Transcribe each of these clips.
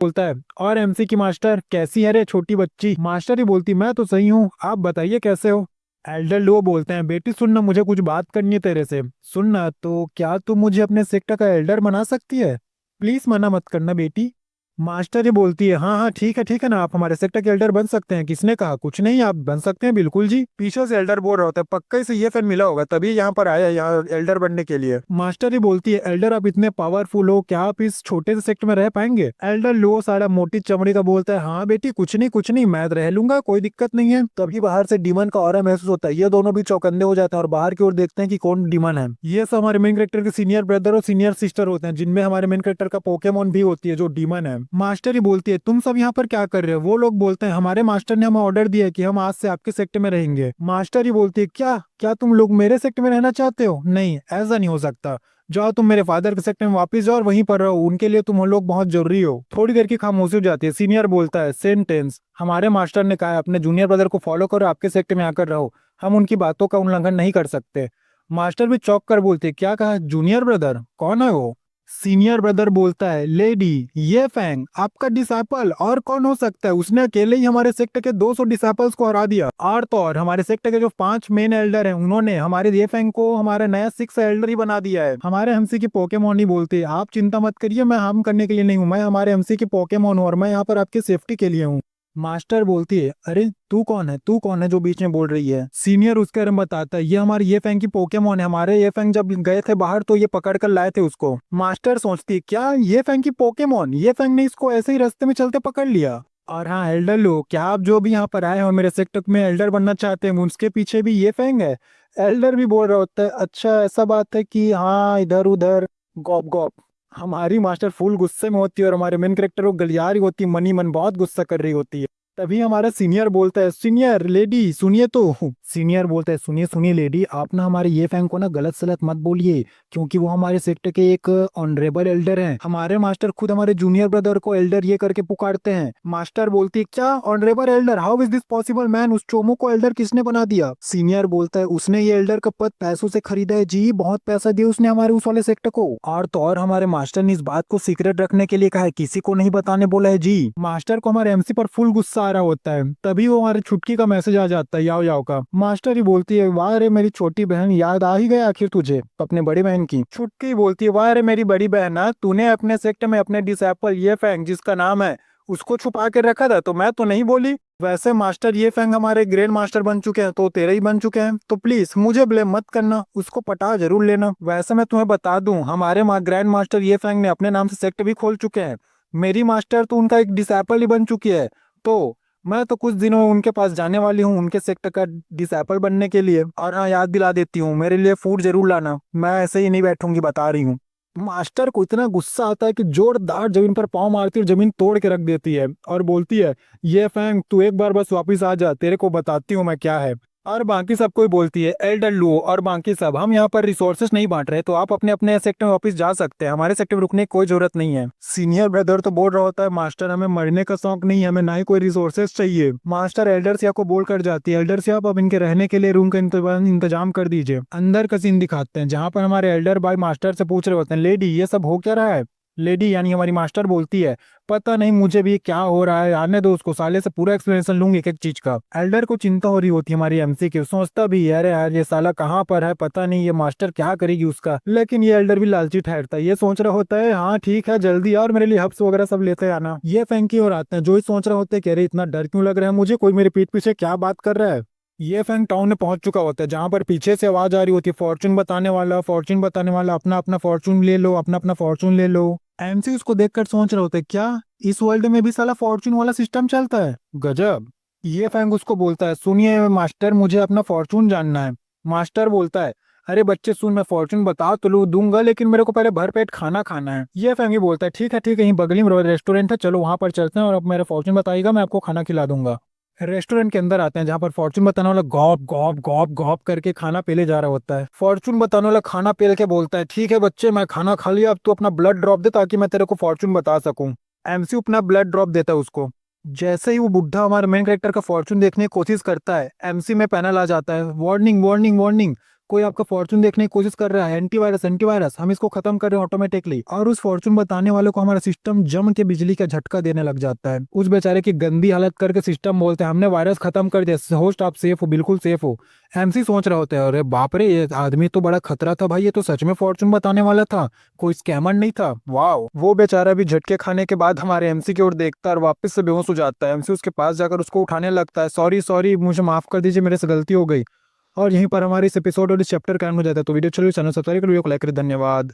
बोलता है और एमसी की मास्टर कैसी है रे छोटी बच्ची। मास्टर ही बोलती मैं तो सही हूँ, आप बताइए कैसे हो। एल्डर लो बोलते हैं बेटी सुनना, मुझे कुछ बात करनी है तेरे से। सुनना तो क्या तू मुझे अपने सेक्टर का एल्डर बना सकती है? प्लीज मना मत करना बेटी। मास्टर ही बोलती है हाँ हाँ ठीक है ना, आप हमारे सेक्टर के एल्डर बन सकते हैं। किसने कहा? कुछ नहीं, आप बन सकते हैं बिल्कुल जी। पीछे से एल्डर बोल रहा होता है पक्का इसे ये फैन मिला होगा तभी यहाँ पर आया यहाँ एल्डर बनने के लिए। मास्टर ही बोलती है एल्डर आप इतने पावरफुल हो, क्या आप इस छोटे से सेक्टर में रह पाएंगे? एल्डर लो सारा मोटी चमड़ी का बोलता है हाँ बेटी कुछ नहीं मैं रह लूंगा, कोई दिक्कत नहीं है। तभी बाहर से डीमन का ऑरा महसूस होता है, ये दोनों भी चौकन्ने हो जाते हैं और बाहर की ओर देखते हैं कि कौन डीमन है। ये सब हमारे मेन कैरेक्टर के सीनियर ब्रदर और सीनियर सिस्टर होते हैं, जिनमें हमारे मेन कैरेक्टर का पोकेमोन भी होती है जो डीमन है। मास्टर ही बोलती है तुम सब यहाँ पर क्या कर रहे हो? वो लोग बोलते हैं हमारे मास्टर ने हमें ऑर्डर दिया है कि हम आज से आपके सेक्टर में रहेंगे। मास्टर ही बोलती है क्या क्या तुम लोग मेरे सेक्टर में रहना चाहते हो? नहीं ऐसा नहीं हो सकता, जाओ तुम मेरे फादर के सेक्टर में वापस जाओ और वहीं पर रहो, उनके लिए तुम लोग बहुत जरूरी हो। थोड़ी देर की खामोशी हो जाती है। सीनियर बोलता है सेंटेंस हमारे मास्टर ने कहा है अपने जूनियर ब्रदर को फॉलो करो, आपके सेक्टर में आकर रहो, हम उनकी बातों का उल्लंघन नहीं कर सकते। मास्टर भी चौंक कर बोलते क्या कहा? जूनियर ब्रदर कौन है वो? सीनियर ब्रदर बोलता है लेडी ये फैंग आपका डिसाइपल और कौन हो सकता है, उसने अकेले ही हमारे सेक्टर के 200 डिसाइपल्स को हरा दिया। और तो और हमारे सेक्टर के जो 5 मेन एल्डर हैं उन्होंने हमारे ये फैंग को हमारा नया 6 एल्डर ही बना दिया है। हमारे एमसी की पोकेमोन ही बोलते आप चिंता मत करिए, मैं हम करने के लिए नहीं हूँ, मैं हमारे एमसी की पोकेमोन हूँ और मैं यहाँ पर आपकी सेफ्टी के लिए हूँ। मास्टर बोलती है अरे तू कौन है जो बीच में बोल रही है? सीनियर उसके बारे में बताता है ये हमारे ये फैंग की पोकेमोन है, हमारे ये फैंग जब गए थे बाहर तो ये पकड़ कर लाए थे उसको। मास्टर सोचती है क्या ये फैंग की पोकेमोन, ये फैंग ने इसको ऐसे ही रास्ते में चलते पकड़ लिया। और हाँ एल्डर लोग क्या आप जो भी यहाँ पर आए हो मेरे सेक्टर में एल्डर बनना चाहते हैं, उसके पीछे भी ये फैंग है? एल्डर भी बोल रहा होता है अच्छा ऐसा बात है कि हाँ इधर उधर गॉप गॉप। हमारी मास्टर फुल गुस्से में होती है और हमारे मेन कैरेक्टर को गलियारी होती है, मनी मन बहुत गुस्सा कर रही होती है। तभी हमारा सीनियर बोलता है सीनियर लेडी सुनिए तो। सीनियर बोलता है सुनिए सुनिए लेडी आप ना हमारे ये फैंग को ना गलत सलत मत बोलिए, क्योंकि वो हमारे सेक्टर के एक ऑनरेबल एल्डर हैं। हमारे मास्टर खुद हमारे जूनियर ब्रदर को एल्डर ये करके पुकारते हैं। मास्टर बोलती है क्या honourable Elder, how is this possible man, उस चोमो को एल्डर किसने बना दिया? सीनियर बोलता है उसने ये एल्डर का पद पैसों से खरीदा है जी, बहुत पैसा दिया उसने हमारे उस वाले सेक्टर को। और तो और हमारे मास्टर ने इस बात को सीक्रेट रखने के लिए कहा है, किसी को नहीं बताने बोला है जी। मास्टर को हमारे एमसी पर फुल गुस्सा आ रहा होता है। तभी वो हमारे छुटकी का मैसेज आ जाता है याओ याओ का। मास्टर ही बोलती है वाह रे मेरी छोटी बहन, याद आ ही गया आखिर तुझे अपने बड़ी बहन की। छुटकी बोलती है वाह रे मेरी बड़ी बहन, तूने अपने सेक्टर में अपने डिसेबल ये फैंग जिसका नाम है उसको छुपा के रखा था तो मैं तो नहीं बोली। वैसे मास्टर ये फैंग हमारे ग्रैंड मास्टर बन चुके हैं तो तेरे ही बन चुके हैं, तो प्लीज मुझे ब्लेम मत करना, उसको पटा जरूर लेना। वैसे मैं तुम्हें बता दूं हमारे ग्रैंड मास्टर ये फैंग ने अपने नाम से सेक्टर भी खोल चुके हैं, मेरी मास्टर तो उनका एक डिसेबल ही बन चुकी है। तो मैं तो कुछ दिनों में उनके पास जाने वाली हूँ उनके सेक्टर का डिसेबल बनने के लिए। और हाँ याद दिला देती हूँ मेरे लिए फूड जरूर लाना, मैं ऐसे ही नहीं बैठूंगी बता रही हूँ। मास्टर को इतना गुस्सा आता है कि जोरदार जमीन पर पाँव मारती है और जमीन तोड़ के रख देती है और बोलती है ये फैंग तू एक बार बस वापस आ जा, तेरे को बताती हूँ मैं क्या है। और बाकी सबको ही बोलती है एल्डर लुओ और बाकी सब हम यहाँ पर रिसोर्सेस नहीं बांट रहे, तो आप अपने अपने सेक्टर में वापस जा सकते हैं, हमारे सेक्टर में रुकने की कोई जरूरत नहीं है। सीनियर ब्रदर तो बोल रहा होता है मास्टर हमें मरने का शौक नहीं है, हमें ना ही कोई रिसोर्सेस चाहिए। मास्टर एल्डर सिया को बोल कर जाती है एल्डर सिया आप अब इनके रहने के लिए रूम का इंतजाम कर दीजिए। अंदर का सीन दिखाते हैं जहाँ पर हमारे एल्डर भाई मास्टर से पूछ रहे होते हैं लेडी ये सब हो क्या रहा है? लेडी यानी हमारी मास्टर बोलती है पता नहीं मुझे भी क्या हो रहा है, आने दो उसको, साले से पूरा एक्सप्लेनेशन लूंगी एक एक चीज का। एल्डर को चिंता हो रही होती है हमारी एमसी की, सोचता भी है अरे यार ये साला कहाँ पर है, पता नहीं ये मास्टर क्या करेगी उसका। लेकिन ये एल्डर भी लालची ठहरता है, ये सोच रहा होता है हाँ ठीक है जल्दी और मेरे लिए हब्स वगैरह सब लेते आना। ये फैंकी और आते हैं जो ही सोच रहे होते हैं कि अरे इतना डर क्यों लग रहा है मुझे, कोई मेरे पीठ पीछे क्या बात कर रहा है। ये फैंग टाउन में पहुंच चुका होता है जहां पर पीछे से आवाज आ रही होती है फॉर्चून बताने वाला अपना अपना फॉर्चून ले लो, अपना अपना फॉर्चून ले लो। एमसी उसको देखकर सोच रहे होते हैं क्या इस वर्ल्ड में भी साला फॉर्चून वाला सिस्टम चलता है, गजब। ये फैंग उसको बोलता है सुनिए मास्टर मुझे अपना फॉर्चून जानना है। मास्टर बोलता है अरे बच्चे सुन मैं फॉर्चून बता तो लू दूंगा लेकिन मेरे को पहले भरपेट खाना खाना है। ये फैंग बोलता है ठीक है यहीं बगली में रेस्टोरेंट है चलो वहां पर चलते हैं और अब मेरा फॉर्चून बताइएगा मैं आपको खाना खिला दूंगा। रेस्टोरेंट के अंदर आते हैं जहाँ पर फॉर्चून बताने वाला गॉप गॉप गॉप गॉप करके खाना पेले जा रहा होता है। फॉर्चून बताने वाला खाना पेल के बोलता है ठीक है बच्चे मैं खाना खा लिया, अब तू अपना ब्लड ड्रॉप दे ताकि मैं तेरे को फॉर्चून बता सकूं। एमसी अपना ब्लड ड्रॉप देता है उसको। जैसे ही वो बुढ़ा हमारे मेन कैरेक्टर का फॉर्चून देखने की कोशिश करता है एमसी में पैनल आ जाता है वार्निंग वार्निंग वार्निंग, कोई आपका फॉर्चून देखने की कोशिश कर रहा है, एंटीवायरस एंटीवायरस, हम इसको खत्म कर रहे हैं ऑटोमेटिकली। और उस फॉर्चून बताने वाले को हमारा सिस्टम जम के बिजली का झटका देने लग जाता है। उस बेचारे की गंदी हालत करके सिस्टम बोलते हैं हमने वायरस खत्म कर दिया, होस्ट आप सेफ हो, बिल्कुल सेफ हो। एमसी सोच रहे होते हैं अरे बाप रे, ये आदमी तो बड़ा खतरा था भाई, ये तो सच में फॉर्चून बताने वाला था, कोई स्कैमर नहीं था। वाओ। वो बेचारा भी झटके खाने के बाद हमारे एमसी की ओर देखता है और वापस से बेहोश हो जाता है। एमसी उसके पास जाकर उसको उठाने लगता है, सॉरी सॉरी मुझे माफ कर दीजिए, मेरे से गलती हो गई। और यहीं पर हमारे इस एपिसोड और इस चैप्टर का एंड हो जाता है। तो वीडियो चलिए चैनल सब्सक्राइब कर, वीडियो को लाइक करें, धन्यवाद।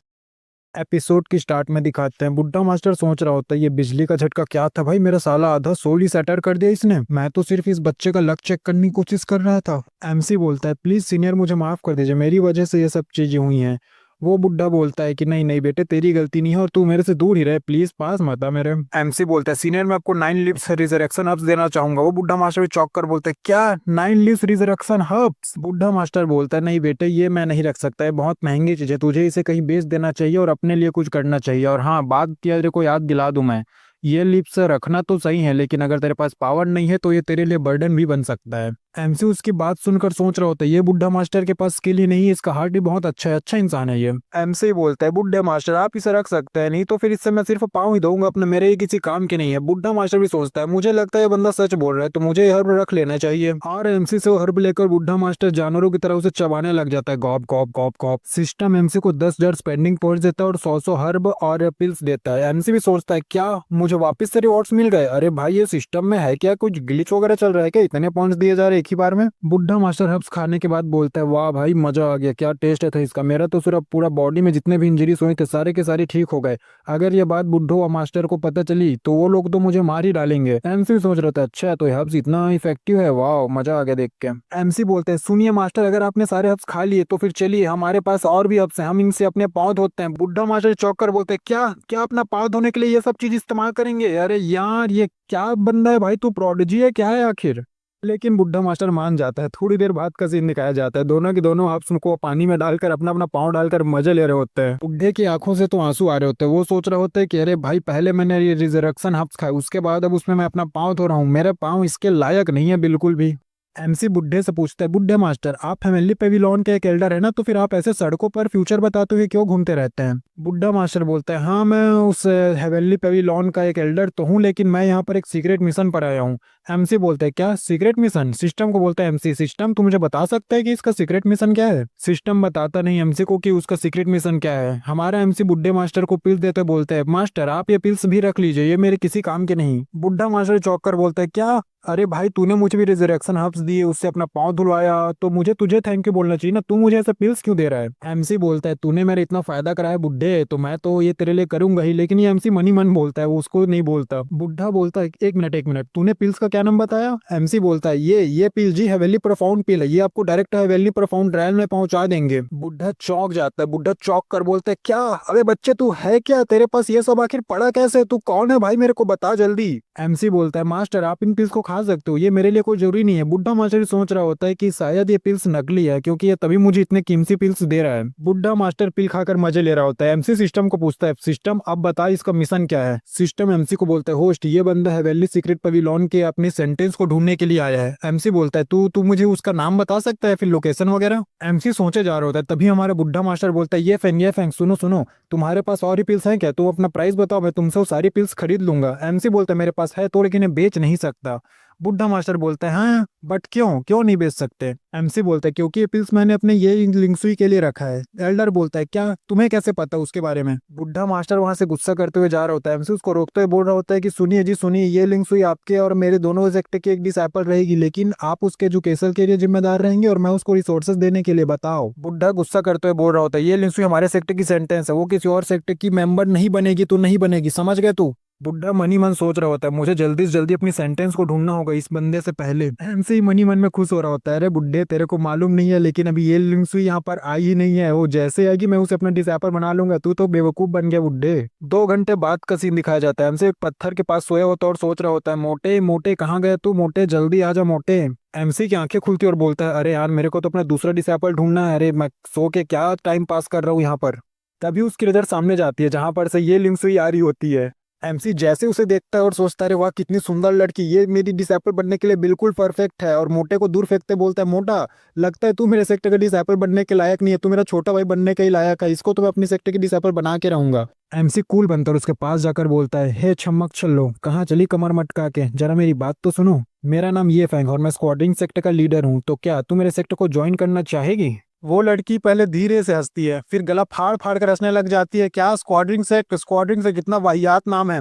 एपिसोड की स्टार्ट में दिखाते हैं बुड्ढा मास्टर सोच रहा होता है ये बिजली का झटका क्या था भाई, मेरा साला आधा सोल ही सैटर कर दिया इसने, मैं तो सिर्फ इस बच्चे का लक चेक करने की कोशिश कर रहा था। एमसी बोलता है प्लीज सीनियर मुझे माफ कर दीजिए, मेरी वजह से ये सब चीजें हुई हैं। वो बुड्ढा बोलता है कि नहीं नहीं बेटे तेरी गलती नहीं है और तू मेरे से दूर ही रहे, प्लीज पास मत आ मेरे। एमसी बोलता है सीनियर मैं आपको 9 लिव्स रिजरेक्शन हर्ब्स देना चाहूंगा। वो बुड्ढा मास्टर भी चौंक कर बोलता है क्या 9 लिव्स रिजरेक्शन हर्ब्स? बुड्ढा मास्टर बोलता है नहीं बेटे ये मैं नहीं रख सकता है, बहुत महंगी चीज है, तुझे इसे कहीं बेच देना चाहिए और अपने लिए कुछ करना चाहिए। और हाँ बात तेरे को याद दिला दूं मैं, ये लिप्स रखना तो सही है लेकिन अगर तेरे पास पावर नहीं है तो ये तेरे लिए बर्डन भी बन सकता है। एमसी उसकी बात सुनकर सोच रहा होता है ये बुड्ढा मास्टर के पास स्किल ही नहीं है, इसका हार्ट भी बहुत अच्छा है, अच्छा इंसान है ये। एमसी बोलता है बुड्ढे मास्टर आप इसे रख सकते हैं, नहीं तो फिर इससे मैं सिर्फ पाँव ही दूंगा अपने, मेरे ये किसी काम के नहीं है। बुड्ढा मास्टर भी सोचता है मुझे लगता है ये बंदा सच बोल रहा है तो मुझे हर्ब रख लेना चाहिए। और एमसी से वो हर्ब लेकर बुड्ढा मास्टर जानवरों की तरह उसे चबाने लग जाता है, गॉप गॉप गॉप गॉप। सिस्टम एमसी को 10,000 स्पेंडिंग पॉइंट्स देता है और 100 हर्ब और पिल्स देता है। एमसी भी सोचता है क्या मुझे वापस से रिवॉर्ड्स मिल गए, अरे भाई ये सिस्टम में है क्या, कुछ ग्लिच वगैरह चल रहा है क्या, इतने पॉइंट्स दिए जा रहे एक ही बार में। बुड्ढा मास्टर हर्ब्स खाने के बाद बोलता है वाह भाई मजा आ गया, क्या टेस्ट था इसका, मेरा तो सिर्फ पूरा बॉडी में जितने भी इंजरीज हुए थे सारे के सारे ठीक हो गए। अगर ये बात बुड्ढो और मास्टर को पता चली तो वो लोग तो मुझे मार ही डालेंगे। एमसी सोच रहा था अच्छा तो हर्ब्स इतना इफेक्टिव है, वाह मजा आ गया देख के। एमसी बोलते हैं सुनिए मास्टर अगर आपने सारे हर्ब्स खा लिए तो फिर चलिए हमारे पास और भी हर्ब्स हैं, हम इनसे अपने पाँव धोते हैं। बुड्ढा मास्टर चौंक कर बोलते हैं क्या क्या अपना पाँव धोने के लिए ये सब चीज इस्तेमाल करेंगे, अरे यार ये क्या बंदा है भाई, तू प्रोडिजी है क्या है आखिर। लेकिन बुड्ढा मास्टर मान जाता है। थोड़ी देर बाद का सीन दिखाया जाता है, दोनों के दोनों हब्स को पानी में डालकर अपना अपना पाँव डालकर मजे ले रहे होते हैं। बुड्ढे की आंखों से तो आंसू आ रहे होते हैं, वो सोच रहे होते हैं कि अरे भाई पहले मैंने ये रिजरेक्शन हब्स खाए उसके बाद अब उसमें मैं अपना पाँव धो रहा हूँ, मेरे पाँव इसके लायक नहीं है बिल्कुल भी। एमसी बुड्ढे से पूछता है बुड्ढे मास्टर आप हेवनली पेविलॉन के एक एल्डर है ना, तो फिर आप ऐसे सड़कों पर फ्यूचर बताते हुए क्यों घूमते रहते हैं। बुड्ढा मास्टर बोलता है हाँ मैं उस हेवनली पेविलॉन का एक एल्डर तो हूँ लेकिन मैं यहाँ पर एक सीक्रेट मिशन पर आया हूँ। एमसी बोलता है क्या सीक्रेट मिशन? सिस्टम को बोलता है एमसी सिस्टम तू मुझे बता सकता है कि इसका सीक्रेट मिशन क्या है। सिस्टम बताता नहीं एमसी को कि उसका सीक्रेट मिशन क्या है। हमारा एमसी बुड्ढे मास्टर को पिल्स देते बोलता है मास्टर आप ये पिल्स भी रख लीजिए, ये मेरे किसी काम के नहीं। बुड्ढा मास्टर चौंक कर बोलता है क्या, अरे भाई तूने मुझे भी रिजरेक्शन हर्ब्स दिए, उससे अपना पाँव धुलवाया, तो मुझे तुझे थैंक यू बोलना चाहिए ना, तू मुझे ऐसे पिल्स क्यों दे रहा है। एमसी बोलता है तूने मेरा इतना फायदा कराया बुड्ढे तो मैं तो ये तेरे लिए करूंगा ही, लेकिन ये एमसी मनी मन बोलता है, वो उसको नहीं बोलता। बुड्ढा बोलता है एक मिनट तूने पिल्स का क्या नाम बताया। एमसी बोलता है ये पिल जी हेवनली प्रोफाउंड पिल है, ये आपको डायरेक्ट हेवनली प्रोफाउंड रैल में पहुंचा देंगे। बुड्ढा चौंक जाता है, बुड्ढा चौंक कर बोलता है क्या, अबे बच्चे तू है क्या, तेरे पास ये सब आखिर पड़ा कैसे, तू कौन है भाई मेरे को बता जल्दी। एमसी बोलता है मास्टर आप इन पिल्स को खा सकते हो, ये मेरे लिए कोई जरूरी नहीं है। बुड्ढा मास्टर सोच रहा होता है कि शायद ये पिल्स नकली है क्योंकि ये तभी मुझे इतने कीमती पिल्स दे रहा है। बुड्ढा मास्टर पिल खाकर मजे ले रहा होता है। एमसी सिस्टम को पूछता है सिस्टम अब बता इसका मिशन क्या है। सिस्टम एमसी को बोलता है होस्ट ये बंदा हेवनली सीक्रेट पेविलॉन के अपने सेंटेंस को ढूंढने के लिए आया है। एमसी बोलता है तू मुझे उसका नाम बता सकता है फिर लोकेशन वगैरह। एमसी सोचे जा रहा होता है, तभी हमारा बुड्ढा मास्टर बोलता है ये फैंग सुनो तुम्हारे पास और ही पिल्स हैं क्या, तुम अपना प्राइस बताओ मैं तुमसे वो सारी पिल्स खरीद लूंगा। एमसी बोलता है मेरे पास है तो लेकिन बेच नहीं सकता। बुड्ढा मास्टर बोलता है हाँ बट क्यों नहीं बेच सकते। एमसी बोलता है क्योंकि ये पिल्स मैंने अपने ये लिंगसुई के लिए रखा है। एल्डर बोलता है क्या तुम्हें कैसे पता उसके बारे में। बुड्ढा मास्टर वहां से गुस्सा करते हुए जा रहा होता है। एमसी उसको रोकते हुए बोल रहा होता है कि सुनिए जी सुनिए, ये लिंगसुई आपके और मेरे दोनों सेक्टर की एक डिसाइपल रहेगी, लेकिन आप उसके एजुकेशन के लिए जिम्मेदार रहेंगे और मैं उसको रिसोर्सेज देने के लिए, बताओ। बुड्ढा गुस्सा करते हुए बोल रहा होता है ये लिंगसुई हमारे सेक्टर की सेंटेंस है, वो किसी और सेक्टर की मेंबर नहीं बनेगी तो नहीं बनेगी, समझ गए तू। बुड्ढा मनी मन सोच रहा होता है मुझे जल्दी से जल्दी अपनी सेंटेंस को ढूंढना होगा इस बंदे से पहले। एमसी ही मनी मन में खुश हो रहा होता है, अरे बुड्ढे तेरे को मालूम नहीं है लेकिन अभी ये लिंगसुई यहाँ पर आई ही नहीं है, वो जैसे आएगी मैं उसे अपना डिसाइपल बना लूंगा, तू तो बेवकूफ बन गया बुड्ढे। 2 घंटे बाद का सीन दिखाया जाता है। एमसी एक पत्थर के पास सोया होता है और सोच रहा होता है मोटे मोटे कहाँ गए तू, मोटे जल्दी आ जा मोटे। एमसी की आंखें खुलती और बोलता है अरे यार मेरे को तो अपना दूसरा डिसाइपल ढूंढना है, अरे मैं सो के क्या टाइम पास कर रहा हूँ यहाँ पर। तभी उसकी नजर सामने जाती है जहां पर से ये लिंगसुई आ रही होती है। एमसी जैसे उसे देखता है और सोचता है, अरे वाह कितनी सुंदर लड़की, ये मेरी डिसेपल बनने के लिए बिल्कुल परफेक्ट है। और मोटे को दूर फेंकते बोलता है, मोटा लगता है तू मेरे सेक्टर का डिसेपल बनने के लायक नहीं है, तू मेरा छोटा भाई बनने के ही लायक है, इसको तो मैं अपनी सेक्टर की डिसेपल बना के रहूंगा। एमसी कूल बनता है और उसके पास जाकर बोलता है, हे छमक छल्लो, कहाँ चली कमर मटका के, जरा मेरी बात तो सुनो। मेरा नाम ये फैंग और मैं स्क्वाड्रिंग सेक्टर का लीडर हूँ, तो क्या तू मेरे सेक्टर को ज्वाइन करना चाहेगी? वो लड़की पहले धीरे से हंसती है, फिर गला फाड़ फाड़ कर हंसने लग जाती है। क्या स्क्वाड्रिंग सेक्ट, स्क्वाड्रिंग से कितना वाहियात नाम है।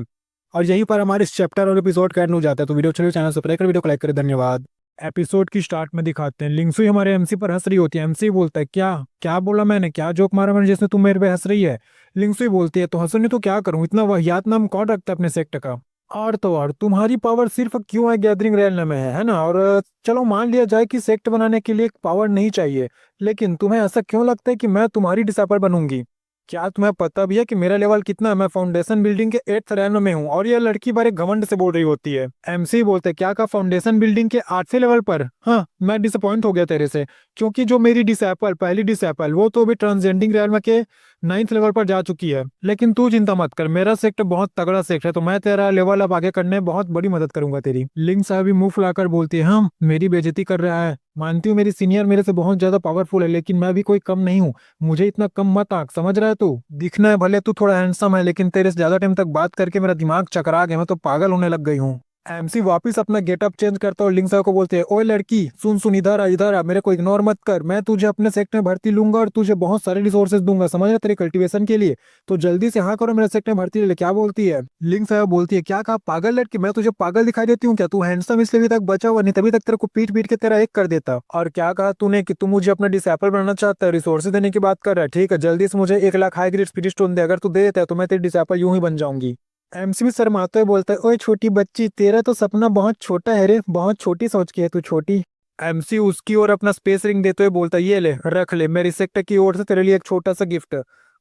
और यहीं पर हमारे इस चैप्टर और एपिसोड का एंड हो जाता है। तो वीडियो चलिए चैनल सब्सक्राइब कर वीडियो को लाइक करें, धन्यवाद। एपिसोड की स्टार्ट में दिखाते हैं लिंगसुई हमारे एमसी पर हंस रही होती है। एमसी बोलता है, क्या क्या बोला मैंने, क्या जोक मारा मैंने जिसने तुम मेरे पे हंस रही है? लिंगसुई बोलती है, तो हंसो नहीं तो क्या करूं, इतना वाहियात नाम कौन रखता है अपने सेक्टर का? और तो और तुम्हारी पावर सिर्फ क्यों है गैदरिंग रेलना में है ना? और चलो मान लिया जाए कि सेक्ट बनाने के लिए पावर नहीं चाहिए, लेकिन तुम्हें ऐसा क्यों लगता है कि मैं तुम्हारी डिसाइपल बनूंगी? क्या तुम्हें पता भी है कि मेरा लेवल कितना है? मैं फाउंडेशन बिल्डिंग के 8th रैंक में हूँ। और यह लड़की बारे घमंड से बोल रही होती है। एमसी बोलते, क्या का फाउंडेशन बिल्डिंग के 8वें लेवल पर? हाँ, मैं डिसअपॉइंट हो गया तेरे से, क्योंकि जो मेरी डिसेपल पहली डिसेपल वो तो अभी ट्रांसजेंडिंग रैंक के 9th लेवल पर जा चुकी है। लेकिन तू चिंता मत कर, मेरा सेक्टर बहुत तगड़ा सेक्टर है, तो मैं तेरा लेवल अब आगे करने में बहुत बड़ी मदद करूंगा तेरी। लिंक साहब भी मुंह फुलाकर बोलती है, हम मेरी बेइज्जती कर रहा है। मानती हूँ मेरी सीनियर मेरे से बहुत ज्यादा पावरफुल है, लेकिन मैं भी कोई कम नहीं हूँ, मुझे इतना कम मत आंक, समझ रहा है तू? दिखना है भले तू थोड़ा हैंडसम है, लेकिन तेरे से ज्यादा टाइम तक बात करके मेरा दिमाग चकरा गया, मैं तो पागल होने लग गई हूँ। एमसी वापस अपना गेटअप चेंज करता है और लिंग साहब को बोलते हैं, ओए लड़की सुन सुन, इधर आ, मेरे को इग्नोर मत कर, मैं तुझे अपने सेक्टर में भर्ती लूंगा और तुझे बहुत सारे रिसोर्सेज दूंगा, समझ रहे, तेरे कल्टीवेशन के लिए। तो जल्दी से हाँ करो, मेरे सेक्टर में भर्ती ले ले। क्या बोलती है? लिंग साहब बोलती है, क्या कहा पागल लड़की, मैं तुझे पागल दिखाई देती हूँ क्या? तू हैंडसम इसलिए अभी तक बचा हुआ, नहीं तभी तक तेरे को पीट पीट के तेरा एक कर देता। और क्या कहा तूने कि तू मुझे अपना डिसेपल बनाना चाहता है, रिसोर्सेज देने की बात कर रहा है? ठीक है, जल्दी से मुझे 1 lakh high grade spirit stone दे, अगर तू दे देता है तो मैं तेरी डिसेपल यूं ही बन जाऊंगी। एमसी भी शर्माते हुए बोलता है, ओए छोटी बच्ची, तेरा तो सपना बहुत छोटा है रे, बहुत छोटी सोच के है तू, छोटी। एमसी उसकी ओर अपना स्पेस रिंग देते हुए बोलता है, ये ले रख ले, मेरी सेक्टर की ओर से तेरे लिए एक छोटा सा गिफ्ट।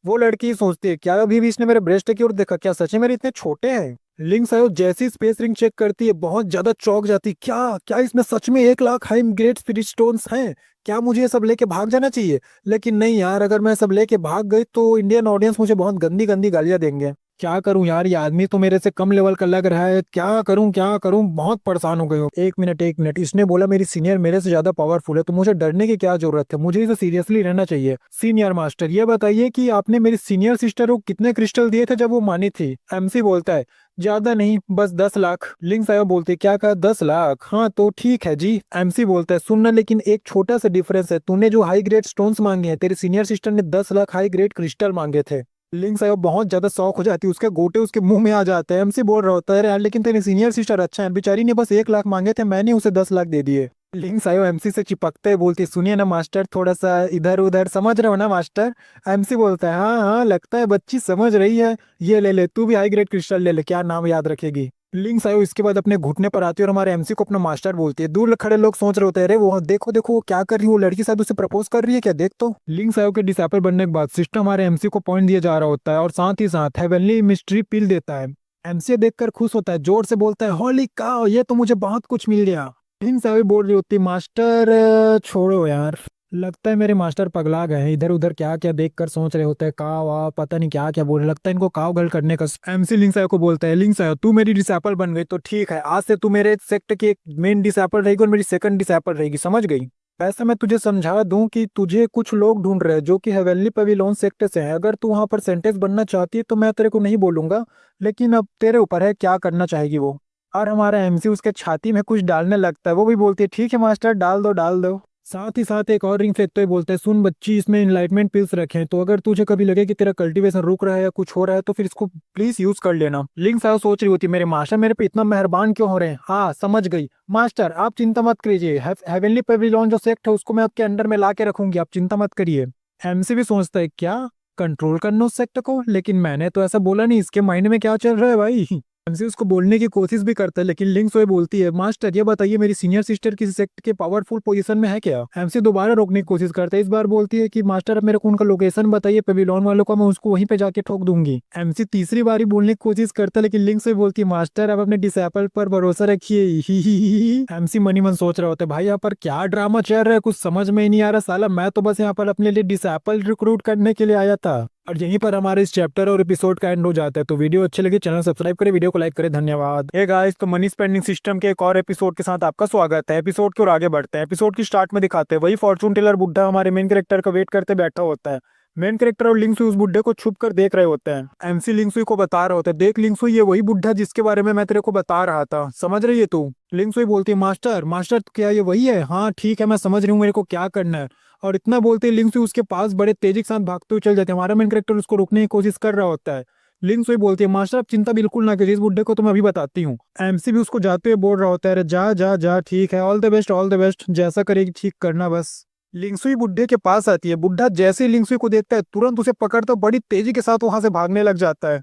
वो लड़की सोचती है, क्या अभी भी इसने मेरे ब्रेस्ट की ओर देखा, क्या सच में मेरे इतने छोटे हैं? लिंक सायो जैसी स्पेस रिंग चेक करती है बहुत ज्यादा चौंक जाती है, क्या क्या इसमें सच में 1 lakh high grade spirit stones हैं? क्या मुझे ये सब लेके भाग जाना चाहिए? लेकिन नहीं यार, अगर मैं सब लेके भाग गई तो इंडियन ऑडियंस मुझे बहुत गंदी गंदी गालियां देंगे। क्या करूं यार, ये आदमी तो मेरे से कम लेवल का लग रहा है, क्या करूं क्या करूं, बहुत परेशान हो गई हूँ। एक मिनट, इसने बोला मेरी सीनियर मेरे से ज्यादा पावरफुल है, तो मुझे डरने की क्या जरूरत है? मुझे इसे सीरियसली रहना चाहिए। सीनियर मास्टर, ये बताइए कि आपने मेरी सीनियर सिस्टर को कितने क्रिस्टल दिए थे जब वो मानी थी? एमसी बोलता है, ज्यादा नहीं, बस 10 लाख। लिंक साहब बोलते, क्या कहा, 10 लाख? हाँ तो ठीक है जी। एमसी बोलता है, सुनना, लेकिन एक छोटा सा डिफरेंस है, तूने जो हाई ग्रेड स्टोन्स मांगे हैं, तेरी सीनियर सिस्टर ने 10 लाख हाई ग्रेड क्रिस्टल मांगे थे। लिंक साहब बहुत ज्यादा शौक हो जाती है, उसके गोटे उसके मुंह में आ जाते हैं। एमसी बोल रहा होता है, यार लेकिन तेरी सीनियर सिस्टर अच्छा है, बेचारी ने बस 1 लाख मांगे थे, मैंने उसे 10 लाख दे दिए। लिंक साहब एमसी से चिपकते ही बोलती, सुनिए ना मास्टर, थोड़ा सा इधर उधर, समझ रहे हो ना मास्टर? एमसी बोलता है, हाँ हाँ लगता है बच्ची समझ रही है, ये ले ले, तू भी हाई ग्रेड क्रिस्टल ले ले, क्या नाम याद रखेगी। लिंक सायो इसके बाद अपने घुटने पर आती है और हमारे एमसी को अपना मास्टर बोलती है। दूर खड़े लोग सोच रहे होते हैं, अरे वो देखो देखो वो क्या कर रही है, वो लड़की शायद उसे प्रपोज कर रही है क्या, देख तो। लिंक सायो के डिसाइपल बनने के बाद सिस्टम हमारे एमसी को पॉइंट दिया जा रहा होता है और साथ ही साथ हेवनली मिस्ट्री पिल देता है। एमसी देखकर खुश होता है, जोर से बोलता है, होली काओ, ये तो मुझे बहुत कुछ मिल गया। लिंक सायो बोल रही होती, मास्टर छोड़ो यार, लगता है मेरे मास्टर पगला गए हैं, इधर उधर क्या क्या देख कर सोच रहे होते हैं, काव वाव पता नहीं क्या क्या बोल रहे, लगता है इनको काव गर्ल करने का। एमसी लिंक सायो को बोलता है, लिंक सायो तू मेरी डिसेपल बन गई तो ठीक है, आज से तू मेरे सेक्टर की एक मेन डिसेपल रहेगी और मेरी सेकंड डिसेपल रहेगी, समझ गई? वैसे मैं तुझे समझा दूं कि तुझे कुछ लोग ढूंढ रहे हैं जो कि हेवनली पेविलियन सेक्टर से हैं, अगर तू वहां पर सेंटेंस बनना चाहती है तो मैं तेरे को नहीं बोलूंगा, लेकिन अब तेरे ऊपर है क्या करना चाहेगी वो। और हमारा एमसी उसके छाती में कुछ डालने लगता है, वो भी बोलती है, ठीक है मास्टर, डाल दो डाल दो। साथ ही साथ एक और रिंग फेंकते हुए बोलते हैं, सुन बच्ची, इसमें इनलाइटमेंट पिल्स रखे हैं, तो अगर तुझे कभी लगे कि तेरा कल्टीवेशन रुक रहा है या कुछ हो रहा है तो फिर इसको प्लीज यूज कर लेना। लिंक साहब सोच रही होती है, मेरे मास्टर मेरे पे इतना मेहरबान क्यों हो रहे हैं? हाँ समझ गई मास्टर, आप चिंता मत करिए, हेवनली पेविलियन जो सेक्ट है उसको मैं आपके अंडर में ला के रखूंगी, आप चिंता मत करिए। एमसी भी सोचता है, क्या कंट्रोल करना उस सेक्टर को, लेकिन मैंने तो ऐसा बोला नहीं, इसके माइंड में क्या चल रहा है भाई? एमसी उसको बोलने की कोशिश भी करता है, लेकिन लिंक सोए बोलती है, मास्टर ये बताइए मेरी सीनियर सिस्टर किसी सेक्ट के पावरफुल पोजीशन में है क्या? एमसी दोबारा रोकने की कोशिश करता है, इस बार बोलती है कि मास्टर अब मेरे को उनका लोकेशन बताइए पेविलियन वालों का, मैं उसको वहीं पे जाके ठोक दूंगी। एमसी तीसरी बारी बोलने की कोशिश करता है, लेकिन लिंक सोए बोलती है, मास्टर अब अपने डिसेपल पर भरोसा रखिए। एमसी मनी मन सोच रहा होता है, भाई यहाँ पर क्या ड्रामा चल रहा है, कुछ समझ में ही नहीं आ रहा साला, मैं तो बस यहाँ पर अपने लिए डिसेपल रिक्रूट करने के लिए आया था। और यहीं पर हमारे इस चैप्टर और एपिसोड का एंड हो जाता है। तो वीडियो अच्छी लगी चैनल सब्सक्राइब करें, वीडियो को लाइक करें। धन्यवाद। हे गाइस, तो मनी स्पेंडिंग सिस्टम के एक और एपिसोड के साथ आपका स्वागत है। एपिसोड की ओर आगे बढ़ते हैं। एपिसोड की स्टार्ट में दिखाते हैं वही फॉर्चून टेलर बुड्ढा हमारे मेन कैरेक्टर का वेट करते बैठा होता है। मेन कैरेक्टर और लिंक्सुई उस बुड्ढे को छुप कर देख रहे होते हैं। एमसी लिंक्सुई को बता रहे होते हैं, देख लिंक्सुई, ये वही बुड्ढा जिसके बारे में मैं तेरे को बता रहा था, समझ रही है तू? लिंक्सुई बोलती है, मास्टर मास्टर क्या ये वही है? हाँ ठीक है, मैं समझ रही हूँ, मेरे को क्या करना है। और इतना बोलते ही लिंक्सुई उसके पास बड़े तेजी के साथ भागते हुए चल जाते हैं। हमारा मेन कैरेक्टर उसको रोकने की कोशिश कर रहा होता है। लिंक्सुई बोलती है, मास्टर आप चिंता बिल्कुल ना कीजिए, इस बुड्ढे को तो मैं अभी बताती हूँ। एमसी भी उसको जाते हुए बोल रहा होता है, अरे जा जा जा, ठीक है, all the best all the best, जैसा करेगी ठीक करना बस। लिंक्सुई बुड्ढे के पास आती है। बुड्ढा जैसे ही लिंक्सुई को देखता है तुरंत उसे पकड़ता बड़ी तेजी के साथ वहां से भागने लग जाता है।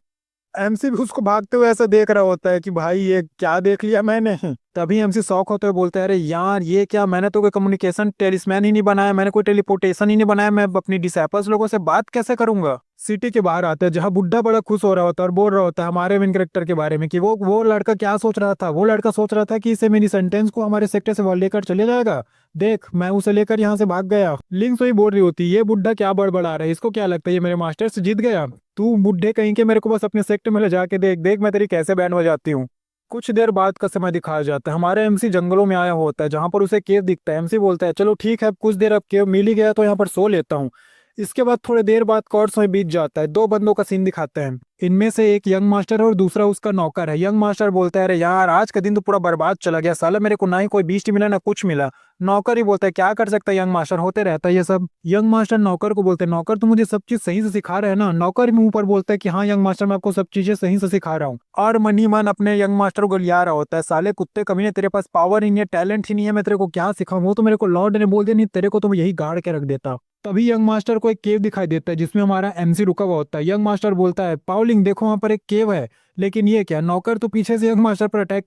एमसी भी उसको भागते हुए ऐसा देख रहा होता है कि भाई ये क्या देख लिया मैंने। तभी एमसी शौक होते हुए बोलता है, अरे यार ये क्या, मैंने तो कोई कम्युनिकेशन टेलिस्मैन ही नहीं बनाया, मैंने कोई टेलीपोर्टेशन ही नहीं बनाया, मैं अपनी डिसेबल्स लोगों से बात कैसे करूंगा? सिटी के बाहर आते हैं जहाँ बुड्ढा बड़ा खुश हो रहा होता है और बोल रहा होता है हमारे मेन कैरेक्टर के बारे में कि वो लड़का क्या सोच रहा था। वो लड़का सोच रहा था कि इसे मेरी सेंटेंस को हमारे सेक्टर से लेकर चले जाएगा। देख मैं उसे लेकर यहाँ से भाग गया। लिंक्स वही बोल रही होती है, ये बुड्ढा क्या बड़बड़ा रहा है, इसको क्या लगता है ये मेरे मास्टर से जीत गया? तू बुड्ढे कहीं के, मेरे को बस अपने सेक्टर में ले जाके देख देख मैं तेरी कैसे बैंड बजाती हूँ। कुछ देर बाद का समय दिखाया जाता है। हमारा एमसी जंगलों में आया होता है जहां पर उसे केव दिखता है। एमसी बोलता है, चलो ठीक है, अब कुछ देर अब केव मिल ही गया तो यहाँ पर सो लेता हूँ। इसके बाद थोड़ी देर बाद का और समय बीत जाता है। दो बंदों का सीन दिखाते हैं। इनमें से एक यंग मास्टर है और दूसरा उसका नौकर है। यंग मास्टर बोलता है, अरे यार आज का दिन तो पूरा बर्बाद चला गया, साला मेरे को ना ही कोई बीस्ट मिला ना कुछ मिला। नौकर ही बोलता है, क्या कर सकता है यंग मास्टर, होते रहता है ये सब। यंग मास्टर नौकर को बोलते हैं, नौकर तुम मुझे सब चीज सही से सिखा रहे हैं ना? नौकर मुंह पर बोलता है कि हाँ यंग मास्टर, मैं आपको सब चीजें सही से सिखा रहा हूँ। और मन ही मन अपने यंग मास्टर को गलिया रहा होता है, साले कुत्ते कमीने, तेरे पास पावर ही नहीं है, टैलेंट ही नहीं है, मैं तेरे को क्या सिखाऊं? वो तो मेरे को लॉर्ड ने बोल दिया, नहीं तेरे को तो मैं यही गाड़ के रख देता। तभी यंग मास्टर को एक केव दिखाई देता है जिसमें हमारा एमसी रुका हुआ होता है। यंग मास्टर बोलता है, पावलिंग देखो वहां पर एक केव है। लेकिन ये क्या, नौकर तो पीछे से यंग मास्टर पर अटैक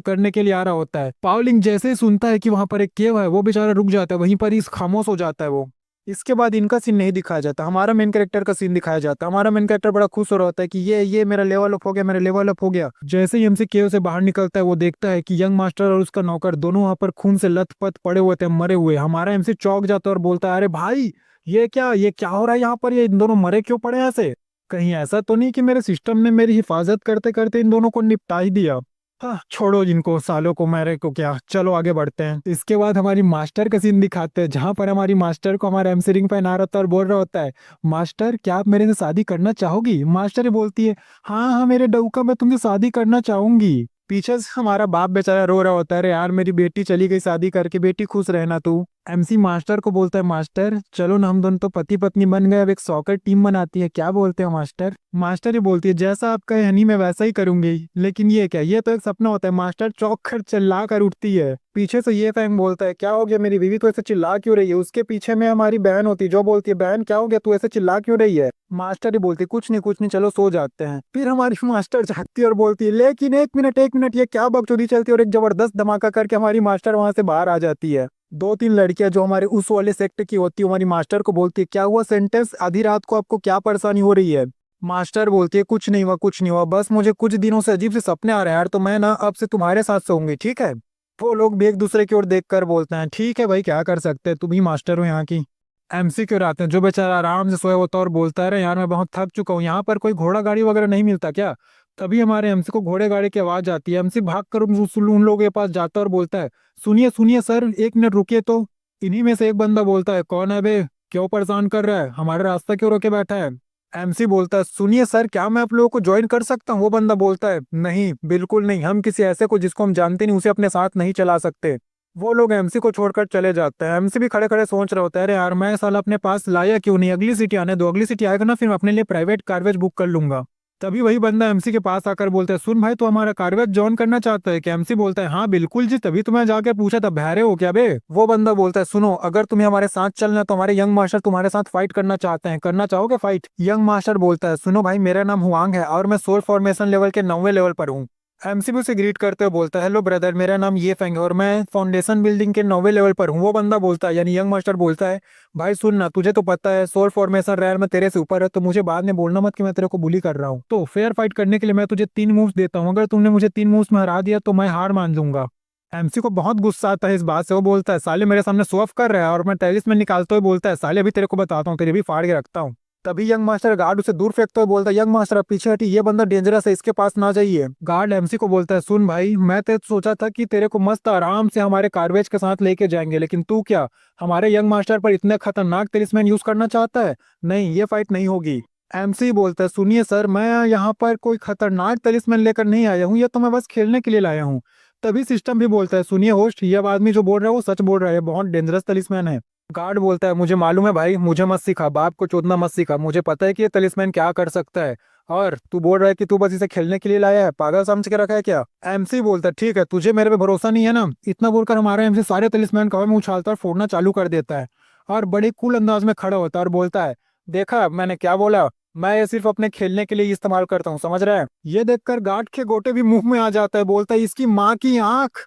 करने के लिए आ रहा होता है। पावलिंग जैसे ही सुनता है कि वहां पर एक केव है, वो बेचारा रुक जाता है, वहीं पर ही खामोश हो जाता है वो। इसके बाद इनका सीन नहीं दिखाया जाता, हमारा मेन कैरेक्टर का सीन दिखाया जाता है। हमारा मेन कैरेक्टर बड़ा खुश हो रहा होता है कि ये मेरा लेवल अप हो गया, मेरा लेवल अप हो गया। जैसे ही एमसी केव से बाहर निकलता है वो देखता है कि यंग मास्टर और उसका नौकर दोनों वहां पर खून से लथपथ पड़े हुए थे, मरे हुए। हमारा एमसी चौंक जाता है और बोलता है, अरे भाई ये क्या हो रहा है यहाँ पर, ये इन दोनों मरे क्यों पड़े हैं ऐसे? कहीं ऐसा तो नहीं कि मेरे सिस्टम ने मेरी हिफाजत करते करते इन दोनों को निपटा ही दिया? हाँ छोड़ो जिनको, सालों को, मेरे को क्या, चलो आगे बढ़ते हैं। इसके बाद हमारी मास्टर का सीन दिखाते हैं जहां पर हमारी मास्टर को हमारा एमसी रिंग पहना रहता है और बोल रहा होता है, मास्टर क्या आप मेरे से शादी करना चाहोगी? मास्टर बोलती है, हाँ हाँ मेरे डऊका, मैं तुमसे शादी करना चाहूंगी। पीछे से हमारा बाप बेचारा रो रहा होता है, अरे यार मेरी बेटी चली गई शादी करके, बेटी खुश रहना तू। एमसी मास्टर को बोलता है, मास्टर चलो ना हम दोनों तो पति पत्नी बन गए, अब एक सॉकर टीम बनाती है, क्या बोलते हो मास्टर? मास्टर ही बोलती है, जैसा आप कहे हनी मैं वैसा ही करूंगी। लेकिन ये क्या, ये तो एक सपना होता है। मास्टर चौंक कर चिल्ला कर उठती है। पीछे से ये फैंग बोलता है, क्या हो गया, मेरी बीवी तो ऐसे चिल्ला क्यों रही है? उसके पीछे में हमारी बहन होती है जो बोलती है, बहन क्या हो गया, तू ऐसे चिल्ला क्यों रही है? मास्टर ही बोलती है, कुछ नहीं चलो सो जाते हैं। फिर हमारी मास्टर जागती है और बोलती है, लेकिन एक मिनट ये क्या बकचोदी चलती है? और एक जबरदस्त धमाका करके हमारी मास्टर वहां से बाहर आ जाती है। दो तीन लड़कियां जो हमारे उस वाले सेक्टर की होती है हमारी मास्टर को बोलती है, क्या हुआ सेंटेंस, आधी रात को आपको क्या परेशानी हो रही है? मास्टर बोलती है, कुछ नहीं हुआ, बस मुझे कुछ दिनों से अजीब से सपने आ रहे हैं यार, तो मैं ना अब से तुम्हारे साथ सोऊंगी, ठीक है? वो लोग भी एक दूसरे की ओर देखकर बोलते हैं, ठीक है भाई क्या कर सकते हैं, तुम ही मास्टर हो यहाँ की। एमसी क्यों आते हैं जो बेचारा आराम से सोया होता है और बोलता है, अरे यार मैं बहुत थक चुका हूँ, यहाँ पर कोई घोड़ा गाड़ी वगैरह नहीं मिलता क्या? तभी हमारे एमसी को घोड़े गाड़ी की आवाज आती है। एमसी भाग कर उन लोगों के पास जाता है और बोलता है, सुनिए सुनिए सर, एक मिनट रुकिए तो। इन्हीं में से एक बंदा बोलता है, कौन है बे, क्यों परेशान कर रहा है, हमारा रास्ता क्यों रोके बैठा है? एमसी बोलता है, सुनिए सर, क्या मैं आप लोगों को ज्वाइन कर सकता हूँ? वो बंदा बोलता है, नहीं बिल्कुल नहीं, हम किसी ऐसे को जिसको हम जानते नहीं उसे अपने साथ नहीं चला सकते। वो लोग एमसी को छोड़कर चले जाते हैं। एमसी भी खड़े खड़े सोच रहे होते हैं, अरे यार मैं साला अपने पास लाया क्यों नहीं, अगली सिटी आने दो, अगली सिटी आएगा ना फिर मैं अपने लिए प्राइवेट कारवेज बुक कर लूंगा। तभी वही बंदा एमसी के पास आकर बोलता है, सुन भाई तो हमारा कारवेज ज्वाइन करना चाहता है क्या? एमसी बोलता है, हाँ बिल्कुल जी, तभी तुम्हें जाके पूछा था, बहरे हो क्या बे? वो बंदा बोलता है, सुनो अगर तुम्हें हमारे साथ चलना है तो हमारे यंग मास्टर तुम्हारे साथ फाइट करना चाहते हैं, करना चाहोगे फाइट? यंग मास्टर बोलता है, सुनो भाई मेरा नाम हुआंग है और मैं सोल फॉर्मेशन लेवल के 9वें लेवल पर हूँ। एमसी भी उसे ग्रीट करते हुए बोलता है, हेलो ब्रदर मेरा नाम ये फेंग है और मैं फाउंडेशन बिल्डिंग के 9वें लेवल पर हूँ। वो बंदा बोलता है, यानी यंग मास्टर बोलता है, भाई सुन ना, तुझे तो पता है सोल फॉर्मेशन रैर में तेरे से ऊपर है, तो मुझे बाद में बोलना मत कि मैं तेरे को बुली कर रहा हूँ। तो फेयर फाइट करने के लिए मैं तुझे 3 मूव्स देता हूँ, अगर तुमने मुझे 3 मूव्स में हरा दिया तो मैं हार मान लूंगा। एमसी को बहुत गुस्सा आता है इस बात से। वो बोलता है, साले मेरे सामने शो ऑफ कर रहा है, और मैं टेलिस्मैन निकालते हुए बोलता है, साले अभी तेरे को बताता हूँ, तेरी भी फाड़ के रखता हूँ। तभी यंग मास्टर गार्ड उसे दूर फेंकता हुआ बोलता है, यंग मास्टर आप पीछे हटी, ये बंदा डेंजरस है, इसके पास ना जाइए। गार्ड एमसी को बोलता है, सुन भाई, मैं तो सोचा था कि तेरे को मस्त आराम से हमारे कार्वेज के साथ लेके जाएंगे, लेकिन तू क्या हमारे यंग मास्टर पर इतने खतरनाक टेलिस्मैन यूज करना चाहता है? नहीं, ये फाइट नहीं होगी। एमसी बोलता है, सुनिए सर, मैं यहाँ पर कोई खतरनाक तलिस्मैन लेकर नहीं आया हूँ, ये तो मैं बस खेलने के लिए लाया हूँ। तभी सिस्टम भी बोलता है, सुनिए होस्ट, ये आदमी जो बोल रहा है वो सच बोल रहा है, बहुत डेंजरस तलिस्मैन है। गार्ड बोलता है, मुझे मालूम है भाई, मुझे मत सिखा, बाप को चोदना मत सिखा, मुझे पता है कि ये तलिस्मैन क्या कर सकता है। और तू बोल रहा है कि तू बस इसे खेलने के लिए लाया है, पागल समझ के रखा है क्या? एमसी बोलता है, ठीक है, तुझे मेरे पे भरोसा नहीं है ना? इतना बोलकर हमारा एमसी सारे तलिस्मैन हवा में उछालता और फोड़ना चालू कर देता है, और बड़े कूल अंदाज में खड़ा होता है और बोलता है, देखा मैंने क्या बोला, मैं ये सिर्फ अपने खेलने के लिए इस्तेमाल करता हूँ, समझ रहा है? ये देखकर गार्ड के गोटे भी मुंह में आ जाता है, बोलता है, इसकी माँ की आंख।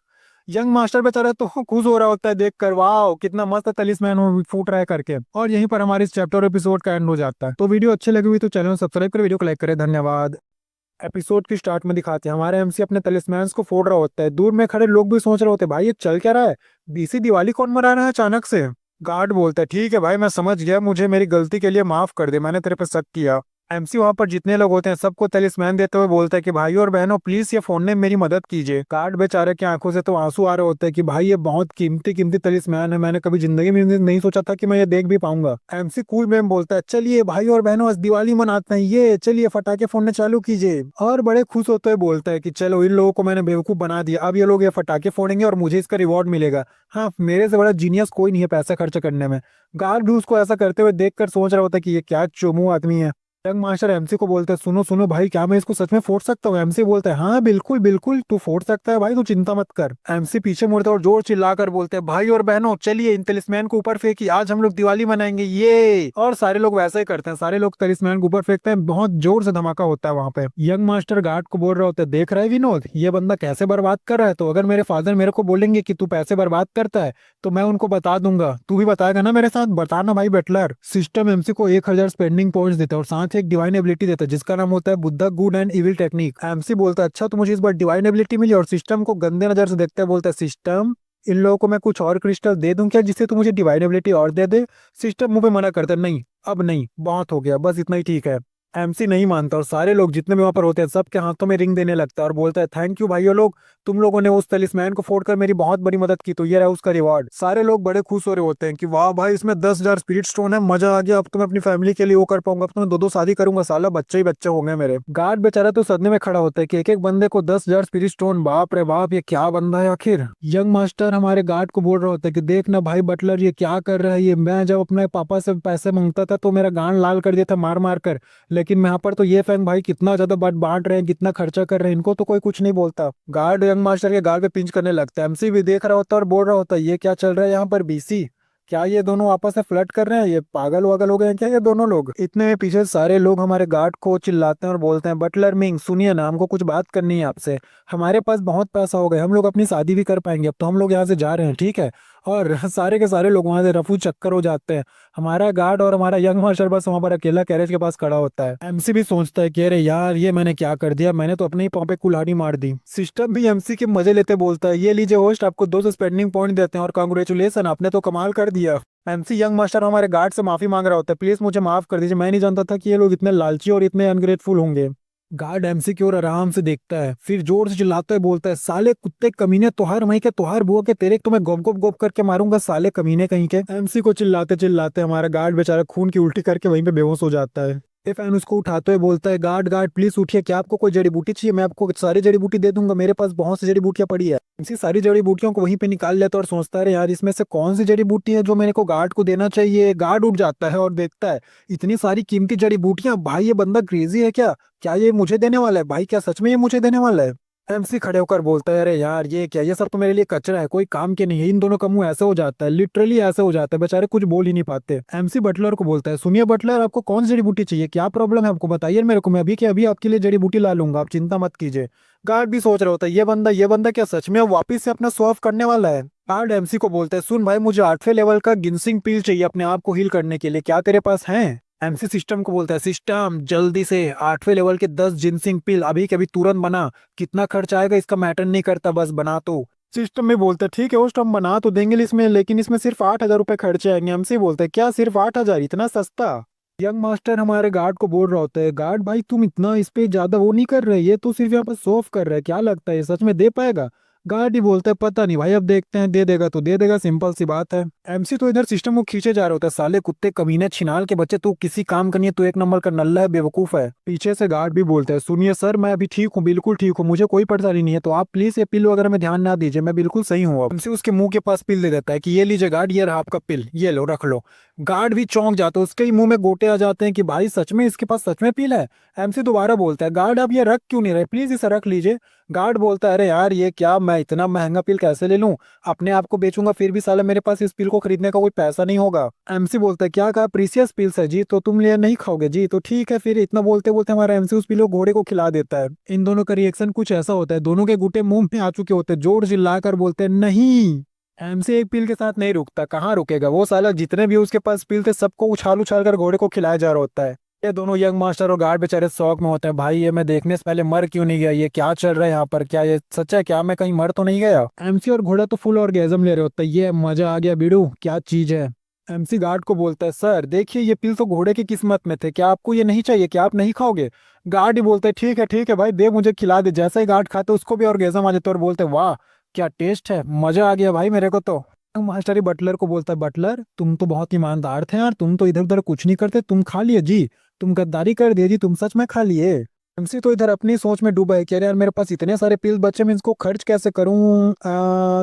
यंग मास्टर बेचारा तो खुश हो रहा होता है देखकर, वाह कितना मस्त तलिस्मैन हो फूट रहा है करके। और यहीं पर हमारे इस चैप्टर एपिसोड का एंड हो जाता है। तो वीडियो अच्छी लगी हुई तो चैनल को सब्सक्राइब करें, वीडियो को लाइक करें, धन्यवाद। एपिसोड की स्टार्ट में दिखाते हैं हमारे एमसी अपने तलिस्मैन्स को फोड़ रहा होता है। दूर में खड़े लोग भी सोच रहे होते हैं, भाई ये चल क्या रहा है, बीसी दिवाली कौन मना रहा है अचानक से? गार्ड बोलता है, ठीक है भाई, मैं समझ गया, मुझे मेरी गलती के लिए माफ कर दे, मैंने तेरे पे शक किया। एमसी वहां पर जितने लोग होते हैं सबको तलिस्मैन देते हुए बोलता है कि भाई और बहनों, प्लीज ये फोन ने मेरी मदद कीजिए। गार्ड बेचारे की आंखों से तो आंसू आ रहे होते हैं कि भाई ये बहुत कीमती कीमती तलिस्मैन है, मैंने कभी जिंदगी में नहीं सोचा था कि मैं ये देख भी पाऊंगा। एमसी कूल में बोलता है, चलिए भाई और बहनों, आज दिवाली मनाते हैं, ये चलिए फटाके फोड़ने चालू कीजिए। और बड़े खुश होते हुए बोलता है कि चलो, इन लोगों को मैंने बेवकूफ बना दिया, अब ये लोग ये फटाके फोड़ेंगे और मुझे इसका रिवॉर्ड मिलेगा। हाँ, मेरे से बड़ा जीनियस कोई नहीं है पैसा खर्च करने में। गार्ड भी उसको ऐसा करते हुए देखकर सोच रहा होता है कि ये क्या चोमू आदमी है। यंग मास्टर एमसी को बोलता है, सुनो सुनो भाई, क्या मैं इसको सच में फोड़ सकता हूँ? एमसी बोलता है, हाँ बिल्कुल बिल्कुल, तू फोड़ सकता है भाई, तू चिंता मत कर। एमसी पीछे मुड़ता है और जोर चिल्लाकर बोलते हैं, भाई और बहनों, चलिए इन तलिस्मैन को ऊपर फेंकी, आज हम लोग दिवाली मनाएंगे, ये। और सारे लोग वैसा ही करते हैं, सारे लोग तलिस्मैन को ऊपर फेंकते हैं, बहुत जोर से धमाका होता है वहां पे। यंग मास्टर गार्ड को बोल रहा होता है, देख रहा है विनोद, ये बंदा कैसे बर्बाद कर रहा है, तो अगर मेरे फादर मेरे को बोलेंगे कि तू पैसे बर्बाद करता है तो मैं उनको बता दूंगा, तू भी बताएगा ना मेरे साथ? बताना भाई बटलर। सिस्टम एमसी को 1000 स्पेंडिंग पॉइंट्स देता है और साथ ही एक डिवाइन एबिलिटी देता है जिसका नाम होता है Buddha good and evil technique. MC बोलता है, अच्छा तो मुझे इस बार डिवाइन एबिलिटी मिली, और सिस्टम को गंदे नजर से देखते हैं बोलता है, सिस्टम, इन लोगों को मैं कुछ और क्रिस्टल दे दूं क्या जिससे तू मुझे डिवाइन एबिलिटी और दे दे? सिस्टम मुंह पे मना करता है, नहीं अब नहीं, बहुत हो गया, बस इतना ही ठीक है। एमसी नहीं मानता और सारे लोग जितने भी वहां पर होते हैं सबके हाथों में रिंग देने लगता है और बोलता है, थैंक यू भाइयों लोग, तुम लोगों ने उस तलिस्मैन को फोड़कर मेरी बहुत बड़ी मदद की, तो ये रहा उसका रिवॉर्ड। सारे लोग बड़े खुश हो रहे होते हैं कि वाह भाई, इसमें 10,000 स्पिरिट स्टोन है, मजा आ गया, अब तो मैं अपनी फैमिली के लिए वो कर पाऊंगा, अब तो मैं दो दो शादी करूंगा, साला बच्चे ही बच्चे होंगे मेरे। गार्ड बेचारा तो सदमे में खड़ा होता है कि एक एक बंदे को 10,000 स्पिरिट स्टोन, बाप रे बाप, ये क्या बंदा है आखिर। यंग मास्टर हमारे गार्ड को बोल रहा होता है कि देख ना भाई बटलर, ये क्या कर रहा है, ये मैं जब अपने पापा से पैसे मांगता था तो मेरा गांड लाल कर दिया था मार मार कर, लेकिन यहाँ पर तो ये फैन भाई कितना ज्यादा बांट रहे हैं, कितना खर्चा कर रहे हैं, इनको तो कोई कुछ नहीं बोलता। गार्ड यंग मास्टर के गाल पे पिंच करने लगता है। एमसी भी देख रहा होता है और बोल रहा होता है, ये क्या चल रहा है यहाँ पर बीसी, क्या ये दोनों आपस में फ्लर्ट कर रहे हैं, ये पागल वागल हो गए हैं क्या ये दोनों लोग? इतने में पीछे सारे लोग हमारे गार्ड को चिल्लाते हैं और बोलते हैं, बटलर मिंग सुनिए ना, हमको कुछ बात करनी है आपसे, हमारे पास बहुत पैसा हो गया, हम लोग अपनी शादी भी कर पाएंगे, अब तो हम लोग यहाँ से जा रहे हैं, ठीक है? और सारे के सारे लोग वहां से रफू चक्कर हो जाते हैं। हमारा गार्ड और हमारा यंग मास्टर बस वहां पर अकेला कैरेज के पास खड़ा होता है। एमसी भी सोचता है कि अरे यार, ये मैंने क्या कर दिया, मैंने तो अपने ही पाँव पे कुल्हाड़ी मार दी। सिस्टम भी एमसी के मजे लेते बोलता है, ये लीजिए होस्ट, आपको 200 स्पेंडिंग पॉइंट देते हैं और कांग्रेचुलेसन, आपने तो कमाल कर दिया। एमसी यंग मास्टर हमारे गार्ड से माफी मांग रहा होता है, प्लीज मुझे माफ कर दीजिए, मैं नहीं जानता था कि ये लोग इतने लालची और इतने अनग्रेटफुल होंगे। गार्ड एमसी की ओर आराम से देखता है, फिर जोर से चिल्लाता है बोलता है, साले कुत्ते कमीने, तोहार वहीं के तोहार बुआ के तेरे, तुम्हें गोप गोप गोप करके मारूंगा साले कमीने कहीं के। एमसी को चिल्लाते चिल्लाते हमारा गार्ड बेचारा खून की उल्टी करके वहीं पे बेहोश हो जाता है। फैन उसको उठाते हुए बोलता है, गार्ड गार्ड प्लीज उठिए, क्या आपको कोई जड़ी बूटी चाहिए? मैं आपको सारी जड़ी बूटी दे दूंगा, मेरे पास बहुत सी जड़ी बूटियां पड़ी है। इसी सारी जड़ी बूटियों को वहीं पे निकाल लेता है और सोचता है, यार इसमें से कौन सी जड़ी बूटी है जो मेरे को गार्ड को देना चाहिए। गार्ड उठ जाता है और देखता है इतनी सारी कीमती जड़ी बूटियां, भाई ये बंदा क्रेजी है क्या? क्या ये मुझे देने वाला है भाई? क्या सच में ये मुझे देने वाला है? एमसी खड़े होकर बोलता है, अरे यार ये क्या, ये सब तो मेरे लिए कचरा है, कोई काम के नहीं है। इन दोनों का मुंह ऐसे हो जाता है, लिटरली ऐसे हो जाता है, बेचारे कुछ बोल ही नहीं पाते। एमसी बटलर को बोलता है, सुनिए बटलर, आपको कौन सी जड़ी बूटी चाहिए, क्या प्रॉब्लम है आपको, बताइए मेरे को, मैं अभी के अभी आपके लिए जड़ी बूटी ला लूंगा, आप चिंता मत कीजिए। गार्ड भी सोच रहा होता है, ये बंदा क्या सच में वापिस से अपना स्वॉफ करने वाला है? गार्ड एमसी को बोलता है, सुन भाई, मुझे 8वें लेवल का गिनसिंग पील चाहिए अपने आप को हील करने के लिए, क्या तेरे पास है? एमसी सिस्टम को बोलता है, सिस्टम जल्दी से 8वें लेवल के 10 जिनसिंग पिल अभी के अभी तुरंत बना, कितना खर्च आएगा इसका मैटर नहीं करता, बस बना। तो सिस्टम में बोलता है, ठीक है होस्ट, हम बना तो देंगे इसमें, लेकिन इसमें सिर्फ 8,000 रुपए खर्चे आएंगे। एमसी बोलता है, क्या सिर्फ 8,000, इतना सस्ता? यंग मास्टर हमारे गार्ड को बोल रहा होता है, गार्ड भाई तुम इतना इस पे ज्यादा वो नहीं कर रहे, ये तो सिर्फ यहाँ पर शो ऑफ कर रहा है, क्या लगता है ये सच में दे पाएगा? गार्ड ही बोलता है पता नहीं भाई, अब देखते हैं, दे देगा तो दे देगा, सिंपल सी बात है। एमसी तो इधर सिस्टम को खींचे जा रहा होता है, साले कुत्ते कमीने छिनाल के बच्चे, तू किसी काम का नहीं है, तू एक नंबर का नल्ला है, बेवकूफ है। पीछे से गार्ड भी बोलता है, सुनिए सर मैं अभी ठीक हूँ, बिल्कुल ठीक हूँ, मुझे कोई परेशानी नहीं है, तो आप प्लीज ये पिल वगैरह में ध्यान ना दीजिए, मैं बिल्कुल सही हूँ। अब एमसी उसके मुंह के पास पिल दे देता है कि ये लीजिए गार्ड, ये रहा आपका पिल, ये लो रख लो। गार्ड भी चौंक जाता है, उसके ही मुंह में गोटे आ जाते हैं कि भाई सच में इसके पास सच में पिल है। एमसी दोबारा बोलता है, गार्ड आप ये रख क्यों नहीं रहे, प्लीज इसे रख लीजिए। गार्ड बोलता है, अरे यार ये क्या, मैं इतना महंगा पिल कैसे ले लूं, अपने आप को बेचूंगा फिर भी साला मेरे पास इस पिल को खरीदने का कोई पैसा नहीं होगा। एमसी बोलता है, क्या कहा, प्रीसियस पिल्स है जी, तो तुम ये नहीं खाओगे जी, तो ठीक है फिर। इतना बोलते बोलते हमारा एमसी उस पिल को घोड़े को खिला देता है। इन दोनों का रिएक्शन कुछ ऐसा होता है, दोनों के गुटे मुंह में आ चुके होते हैं, जोर चिल्लाकर बोलते हैं नहीं। एमसी एक पिल के साथ नहीं रुकता, कहाँ रुकेगा वो साला, जितने भी उसके पास पिल थे सबको उछाल उछाल कर घोड़े को खिलाया जा रहा होता है। ये दोनों यंग मास्टर और गार्ड बेचारे शौक में होते हैं, भाई ये मैं देखने से पहले मर क्यों नहीं गया, ये क्या चल रहा है यहाँ पर, क्या ये सच है, क्या मैं कहीं मर तो नहीं गया? एमसी और घोड़ा तो फुल ऑर्गेजम ले रहे होते हैं, ये मजा आ गया बीड़ू, क्या चीज है। एमसी गार्ड को बोलता है, सर देखिए ये पिल तो घोड़े की किस्मत में थे, क्या आपको ये नहीं चाहिए, क्या आप नहीं खाओगे? गार्ड ही बोलता है, ठीक है भाई दे, मुझे खिला दे। जैसे ही गार्ड खाते उसको भी ऑर्गेजम आ जाता है और बोलते हैं, वाह क्या टेस्ट है, मजा आ गया भाई मेरे को तो। मास्टर ही बटलर को बोलता है, बटलर तुम तो बहुत ईमानदार थे यार, तुम तो इधर उधर कुछ नहीं करते, तुम खा लिए जी, तुम गद्दारी कर दिए जी, तुम सच में खा लिए। एमसी तो इधर अपनी सोच में डूबा है कि अरे यार मेरे पास इतने सारे पिल बच्चे, मैं इसको खर्च कैसे करूं,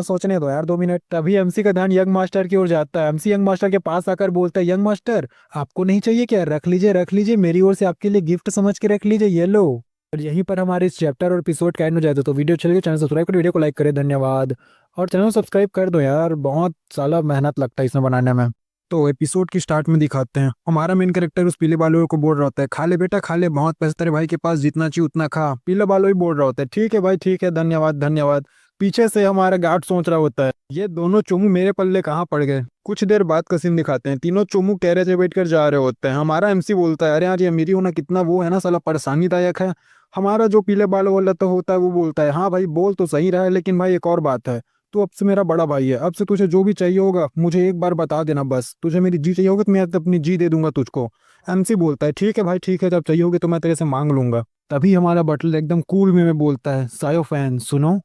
सोचने दो यार 2 मिनट। तभी एमसी का ध्यान यंग मास्टर की ओर जाता है। एमसी यंग मास्टर के पास आकर बोलता है, यंग मास्टर आपको नहीं चाहिए क्या, रख लीजिए, मेरी ओर से आपके लिए गिफ्ट समझ के रख लीजिए, ये लो। और यहीं पर हमारे इस चैप्टर और एपिसोड का एंड हो जाता है। तो वीडियो अच्छी लगे चैनल सब्सक्राइब करें, वीडियो को लाइक करें, धन्यवाद। और चैनल सब्सक्राइब कर दो यार, बहुत साला मेहनत लगता है इसमें बनाने में। तो एपिसोड की स्टार्ट में दिखाते हैं, हमारा मेन कैरेक्टर उस पीले बालों को बोल रहा होता है, खा ले बेटा खा ले, बहुत पैसे तेरे भाई के पास, जितना चाहिए उतना खा। पीले बालों ही बोल रहा होता है, ठीक है भाई ठीक है, धन्यवाद धन्यवाद। पीछे से हमारा गार्ड सोच रहा होता है, ये दोनों चोमू मेरे पल्ले कहाँ पड़ गए। कुछ देर बाद का सीन दिखाते हैं, तीनों चोमू कैरेज में बैठ कर जा रहे होते हैं। हमारा एमसी बोलता है, अरे यार ये अमीरी होना कितना वो है ना साला, परेशानीदायक है। हमारा जो पीले बालों वाला तो होता है वो बोलता है, हाँ भाई बोल तो सही रहा है, लेकिन भाई एक और बात है, तू अब से मेरा बड़ा भाई है, अब से तुझे जो भी चाहिए होगा मुझे एक बार बता देना, बस तुझे मेरी जी चाहिए होगी तो मैं अपनी जी दे दूंगा तुझको। एमसी बोलता है, ठीक है भाई ठीक है, जब चाहिए होगी तो मैं तेरे से मांग लूंगा। तभी हमारा बटलर एकदम कूल में बोलता है, सायोफैन सुनो,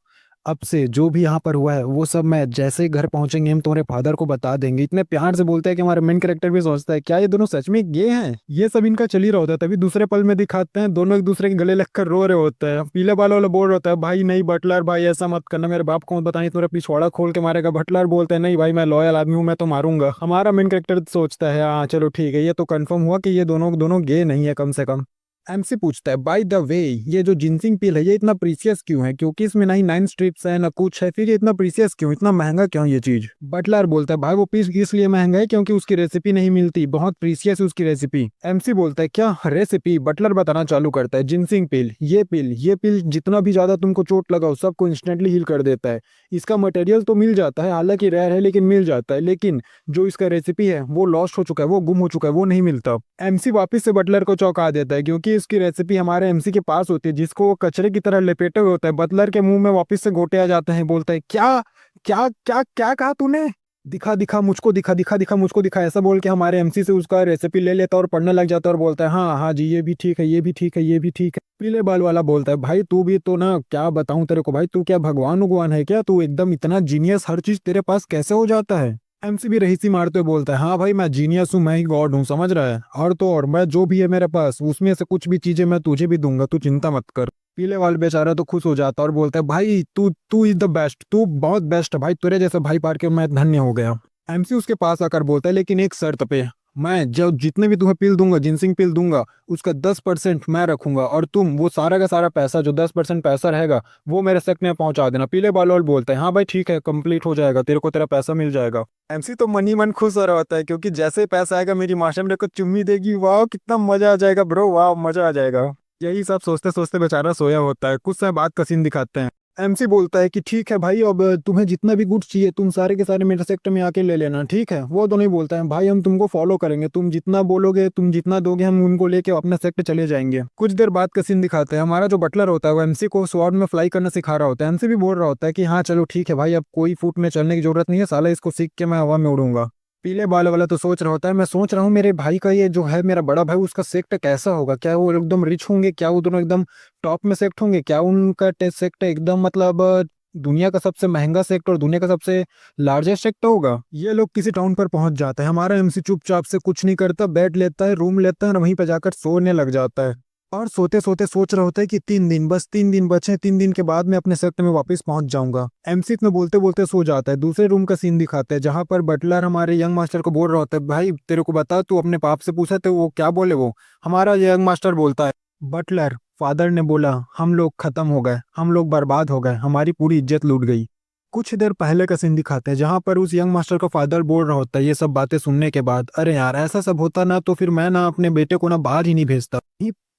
अब से जो भी यहाँ पर हुआ है वो सब मैं जैसे ही घर पहुंचेंगे हम तुम्हारे फादर को बता देंगे। इतने प्यार से बोलता है कि हमारा मेन कैरेक्टर भी सोचता है, क्या ये दोनों सच में गे हैं? ये सब इनका चल ही रहा होता है। तभी दूसरे पल में दिखाते हैं, दोनों एक दूसरे के गले लगकर रो रहे होते हैं। पीले बाल वाला बोल रहा होता है, भाई नहीं बटलर भाई ऐसा मत करना, मेरे बाप को मत बतानी, तुम्हारा पिछवाड़ा खोल के मारेगा। बटलर बोलते हैं, नहीं भाई मैं लॉयल आदमी हूँ, मैं तो मारूंगा। हमारा मेन कैरेक्टर सोचता है, हाँ चलो ठीक है, ये तो कंफर्म हुआ कि ये दोनों दोनों गे नहीं है कम से कम। एमसी पूछता है, बाय द वे ये जो जिनसिंग पिल है ये इतना प्रीसियस क्यों है, क्योंकि इसमें ना ही 9 स्ट्रिप्स है ना कुछ है, फिर ये इतना प्रीसियस क्यों, इतना महंगा क्यों ये चीज? बटलर बोलता है, भाई वो पीस इसलिए महंगा है क्योंकि उसकी रेसिपी नहीं मिलती, बहुत प्रीसियस है उसकी रेसिपी। एमसी बोलता है, क्या रेसिपी? बटलर बताना चालू करता है, जिनसिंग पिल, ये पिल जितना भी ज्यादा तुमको चोट लगाओ सबको इंस्टेंटली हील कर देता है। इसका मटेरियल तो मिल जाता है, हालांकि रेयर है लेकिन मिल जाता है, लेकिन जो इसका रेसिपी है वो लॉस्ट हो चुका है, वो गुम हो चुका है, वो नहीं मिलता। एमसी वापस से बटलर को चौंका देता है क्योंकि इसकी रेसिपी हमारे एमसी के पास होती है, जिसको वो कचरे की तरह लपेटे हुए होता है। बटलर के मुंह में वापस से गोटे आ जाते हैं, बोलता है, क्या क्या क्या क्या कहा तूने? दिखा दिखा मुझको, दिखा मुझको दिखा, ऐसा बोल के हमारे एमसी से उसका रेसिपी ले लेता है और पढ़ने लग जाता है और बोलता है, हाँ हाँ जी ये भी ठीक है, ये भी ठीक है, ये भी ठीक है। पीले बाल वाला बोलता है, भाई तू भी तो ना, क्या बताऊं तेरे को भाई, तू क्या भगवान उगवान है क्या, तू एकदम इतना जीनियस, हर चीज तेरे पास कैसे हो जाता है? एमसी भी रहीसी मारते हुए बोलता है, हाँ भाई मैं जीनियस हूँ, मैं ही गॉड हूँ, समझ रहा है, और तो और मैं जो भी है मेरे पास उसमें से कुछ भी चीजें मैं तुझे भी दूंगा, तू चिंता मत कर। पीले वाल बेचारा तो खुश हो जाता और बोलता है, भाई तू तू इज द बेस्ट, तू बहुत बेस्ट है भाई, तेरे जैसे भाई पार के मैं धन्य हो गया। एमसी उसके पास आकर बोलता है, लेकिन एक शर्त पे, मैं जब जितने भी तुम्हें पिल दूंगा, जिनसिंग पिल दूंगा, उसका 10% मैं रखूंगा, और तुम वो सारा का सारा पैसा जो 10% पैसा रहेगा वो मेरे सेक्ट में पहुंचा देना। पीले बाल बोलते हैं, हाँ भाई ठीक है, कंप्लीट हो जाएगा, तेरे को तेरा पैसा मिल जाएगा। एमसी तो मन ही मन खुश हो रहा होता है क्योंकि जैसे ही पैसा आएगा मेरी मास्टर मेरे को चुम्मी देगी, वाह कितना मजा आ जाएगा ब्रो, वाह मजा आ जाएगा। यही सब सोचते सोचते बेचारा सोया होता है। कुछ समय बाद का सीन दिखाते हैं, एमसी बोलता है कि ठीक है भाई, अब तुम्हें जितना भी गुड्स चाहिए तुम सारे के सारे मेरे सेक्टर में आके ले लेना, ठीक है? वो दोनों ही बोलता है, भाई हम तुमको फॉलो करेंगे, तुम जितना बोलोगे, तुम जितना दोगे, हम उनको लेके अपना सेक्टर चले जाएंगे। कुछ देर बाद का सीन दिखाते हैं, हमारा जो बटलर होता है वो एमसी को स्वॉर्ड में फ्लाई करना सिखा रहा होता है। एमसी भी बोल रहा होता है कि हाँ चलो ठीक है भाई, अब कोई फुट में चलने की जरूरत नहीं है साला, इसको सीख के मैं हवा में उड़ूंगा। पीले बाल वाला तो सोच रहा होता है, मैं सोच रहा हूँ मेरे भाई का ये जो है मेरा बड़ा भाई उसका सेक्ट कैसा होगा, क्या वो एकदम रिच होंगे, क्या वो दोनों एकदम टॉप में सेक्ट होंगे, क्या उनका टेस्ट सेक्ट एकदम मतलब दुनिया का सबसे महंगा सेक्ट और दुनिया का सबसे लार्जेस्ट सेक्ट होगा। ये लोग किसी टाउन पर पहुंच जाते हैं, हमारा एमसी चुपचाप से कुछ नहीं करता, बेड लेता है, रूम लेता है और वहीं पे जाकर सोने लग जाता है। और सोते सोते सोच रहा होता है कि 3 दिन, बस 3 दिन बचे हैं, 3 दिन के बाद मैं अपने सेक्टर में वापस पहुंच जाऊंगा। एमसी इतना बोलते बोलते सो जाता है। दूसरे रूम का सीन दिखाते हैं जहां पर बटलर हमारे यंग मास्टर को बोल रहा होता है, भाई तेरे को बता, तू अपने बाप से पूछा तो वो क्या बोले। वो हमारा यंग मास्टर बोलता है, बटलर फादर ने बोला हम लोग खत्म हो गए, हम लोग बर्बाद हो गए, हमारी पूरी इज्जत लूट गई। कुछ देर पहले का सीन दिखाते हैं जहां पर उस यंग मास्टर का फादर बोल रहा होता है ये सब बातें सुनने के बाद, अरे यार ऐसा सब होता ना तो फिर मैं ना अपने बेटे को ना बाहर ही नहीं भेजता।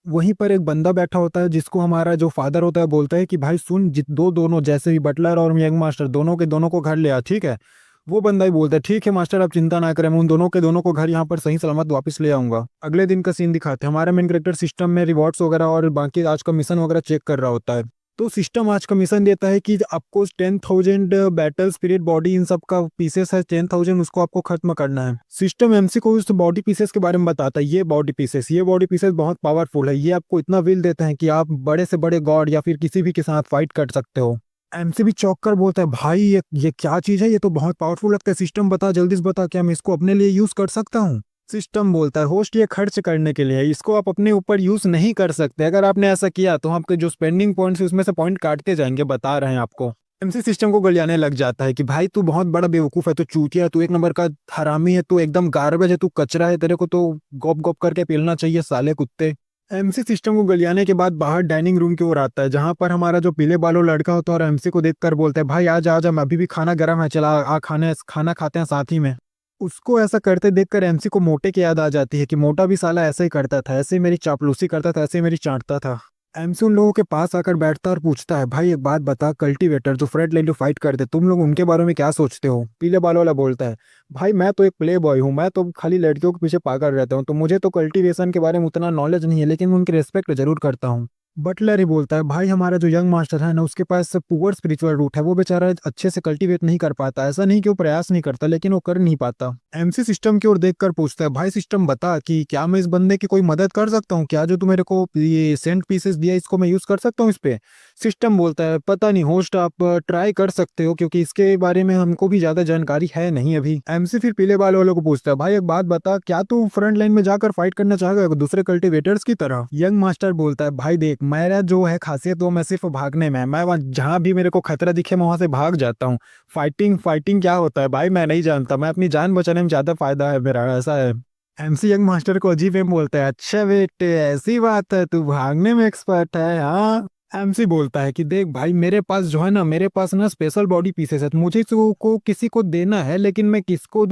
वहीं पर एक बंदा बैठा होता है जिसको हमारा जो फादर होता है बोलता है कि भाई सुन, जित दो दोनों जैसे भी बटलर और यंग मास्टर दोनों के दोनों को घर ले आ, ठीक है। वो बंदा ही बोलता है ठीक है मास्टर, आप चिंता ना करें, मैं उन दोनों के दोनों को घर यहाँ पर सही सलामत वापस ले आऊंगा। अगले दिन का सीन दिखाते हैं, हमारा मेन कैरेक्टर सिस्टम में रिवॉर्ड्स वगैरह और बाकी आज का मिशन वगैरह चेक कर रहा होता है। तो सिस्टम आज का मिशन देता है कि आपको 10,000 बैटल स्पिरिट बॉडी इन सब का पीसेस है 10,000, उसको आपको खत्म करना है। सिस्टम एमसी को उस बॉडी पीसेस के बारे में बताता है, ये बॉडी पीसेस बहुत पावरफुल है, ये आपको इतना विल देते हैं कि आप बड़े से बड़े गॉड या फिर किसी भी के साथ फाइट कर सकते हो। एमसी भी चौंक कर बोलता है, भाई ये क्या चीज है, ये तो बहुत पावरफुल लगता है, सिस्टम बता जल्दी से बता, क्या मैं इसको अपने लिए यूज कर सकता हूँ। सिस्टम बोलता है होस्ट ये खर्च करने के लिए है, इसको आप अपने ऊपर यूज नहीं कर सकते, अगर आपने ऐसा किया तो आपके जो स्पेंडिंग पॉइंट्स है उसमें से पॉइंट काटते जाएंगे, बता रहे हैं आपको। एमसी सिस्टम को गलियाने लग जाता है कि भाई तू बहुत बड़ा बेवकूफ है, तू चूतिया है, तू एक नंबर का हरामी है, तू एकदम गार्बेज है, तू कचरा है, तेरे को तो गॉप गॉप करके पीलना चाहिए साले कुत्ते। एमसी सिस्टम को गलियाने के बाद बाहर डाइनिंग रूम की ओर आता है जहां पर हमारा जो पीले बालों लड़का होता है और एमसी को देखकर बोलता है, भाई आजा आजा, मैं अभी भी खाना गर्म है, चला आ खाना खाते हैं साथ ही में। उसको ऐसा करते देखकर एमसी को मोटे की याद आ जाती है कि मोटा भी साला ऐसे ही करता था, ऐसे ही मेरी चापलूसी करता था, ऐसे ही मेरी चाटता था। एमसी उन लोगों के पास आकर बैठता और पूछता है, भाई एक बात बता, कल्टीवेटर जो फ्रेड लेलो फाइट करते तुम लोग उनके बारे में क्या सोचते हो। पीले बालों वाला बोलता है, भाई मैं तो एक प्ले बॉय हूँ, मैं तो खाली लड़कियों के पीछे पागल रहता हूँ, तो मुझे तो कल्टीवेशन के बारे में उतना नॉलेज नहीं है, लेकिन उनकी रिस्पेक्ट जरूर करता हूँ। बटलर ही बोलता है, भाई हमारा जो यंग मास्टर है ना उसके पास पुअर स्पिरिचुअल रूट है, वो बेचारा अच्छे से कल्टीवेट नहीं कर पाता, ऐसा नहीं कि वो प्रयास नहीं करता लेकिन वो कर नहीं पाता। एमसी सिस्टम की ओर देखकर पूछता है, भाई सिस्टम बता कि क्या मैं इस बंदे की कोई मदद कर सकता हूँ, क्या जो तू मेरे को ये सेंट पीसेस दिया इसको मैं यूज कर सकता हूँ इस पे। सिस्टम बोलता है, पता नहीं होस्ट, आप ट्राई कर सकते हो क्योंकि इसके बारे में हमको भी ज्यादा जानकारी है नहीं अभी। एमसी फिर पीले बाल वालों को पूछता है, भाई एक बात बता, क्या तू फ्रंट लाइन में जाकर फाइट करना चाहेगा दूसरे कल्टीवेटर्स की तरह। यंग मास्टर बोलता है, भाई देख मेरा जो है खासियत वो मैं सिर्फ भागने में है, मैं वहाँ जहां भी मेरे को खतरा दिखे मैं वहां से भाग जाता हूँ। फाइटिंग फाइटिंग क्या होता है भाई मैं नहीं जानता, मैं अपनी जान बचाने में ज्यादा फायदा है मेरा, ऐसा है। एमसी यंग मास्टर को अजीब में बोलता है, अच्छा बेटे ऐसी बात है, तू भागने में एक्सपर्ट है हाँ। एमसी बोलता है कि देख भाई मेरे पास जो है ना, मेरे पास ना स्पेशल बॉडी पीसेस है, मुझे को किसी को देना है लेकिन मैं किसको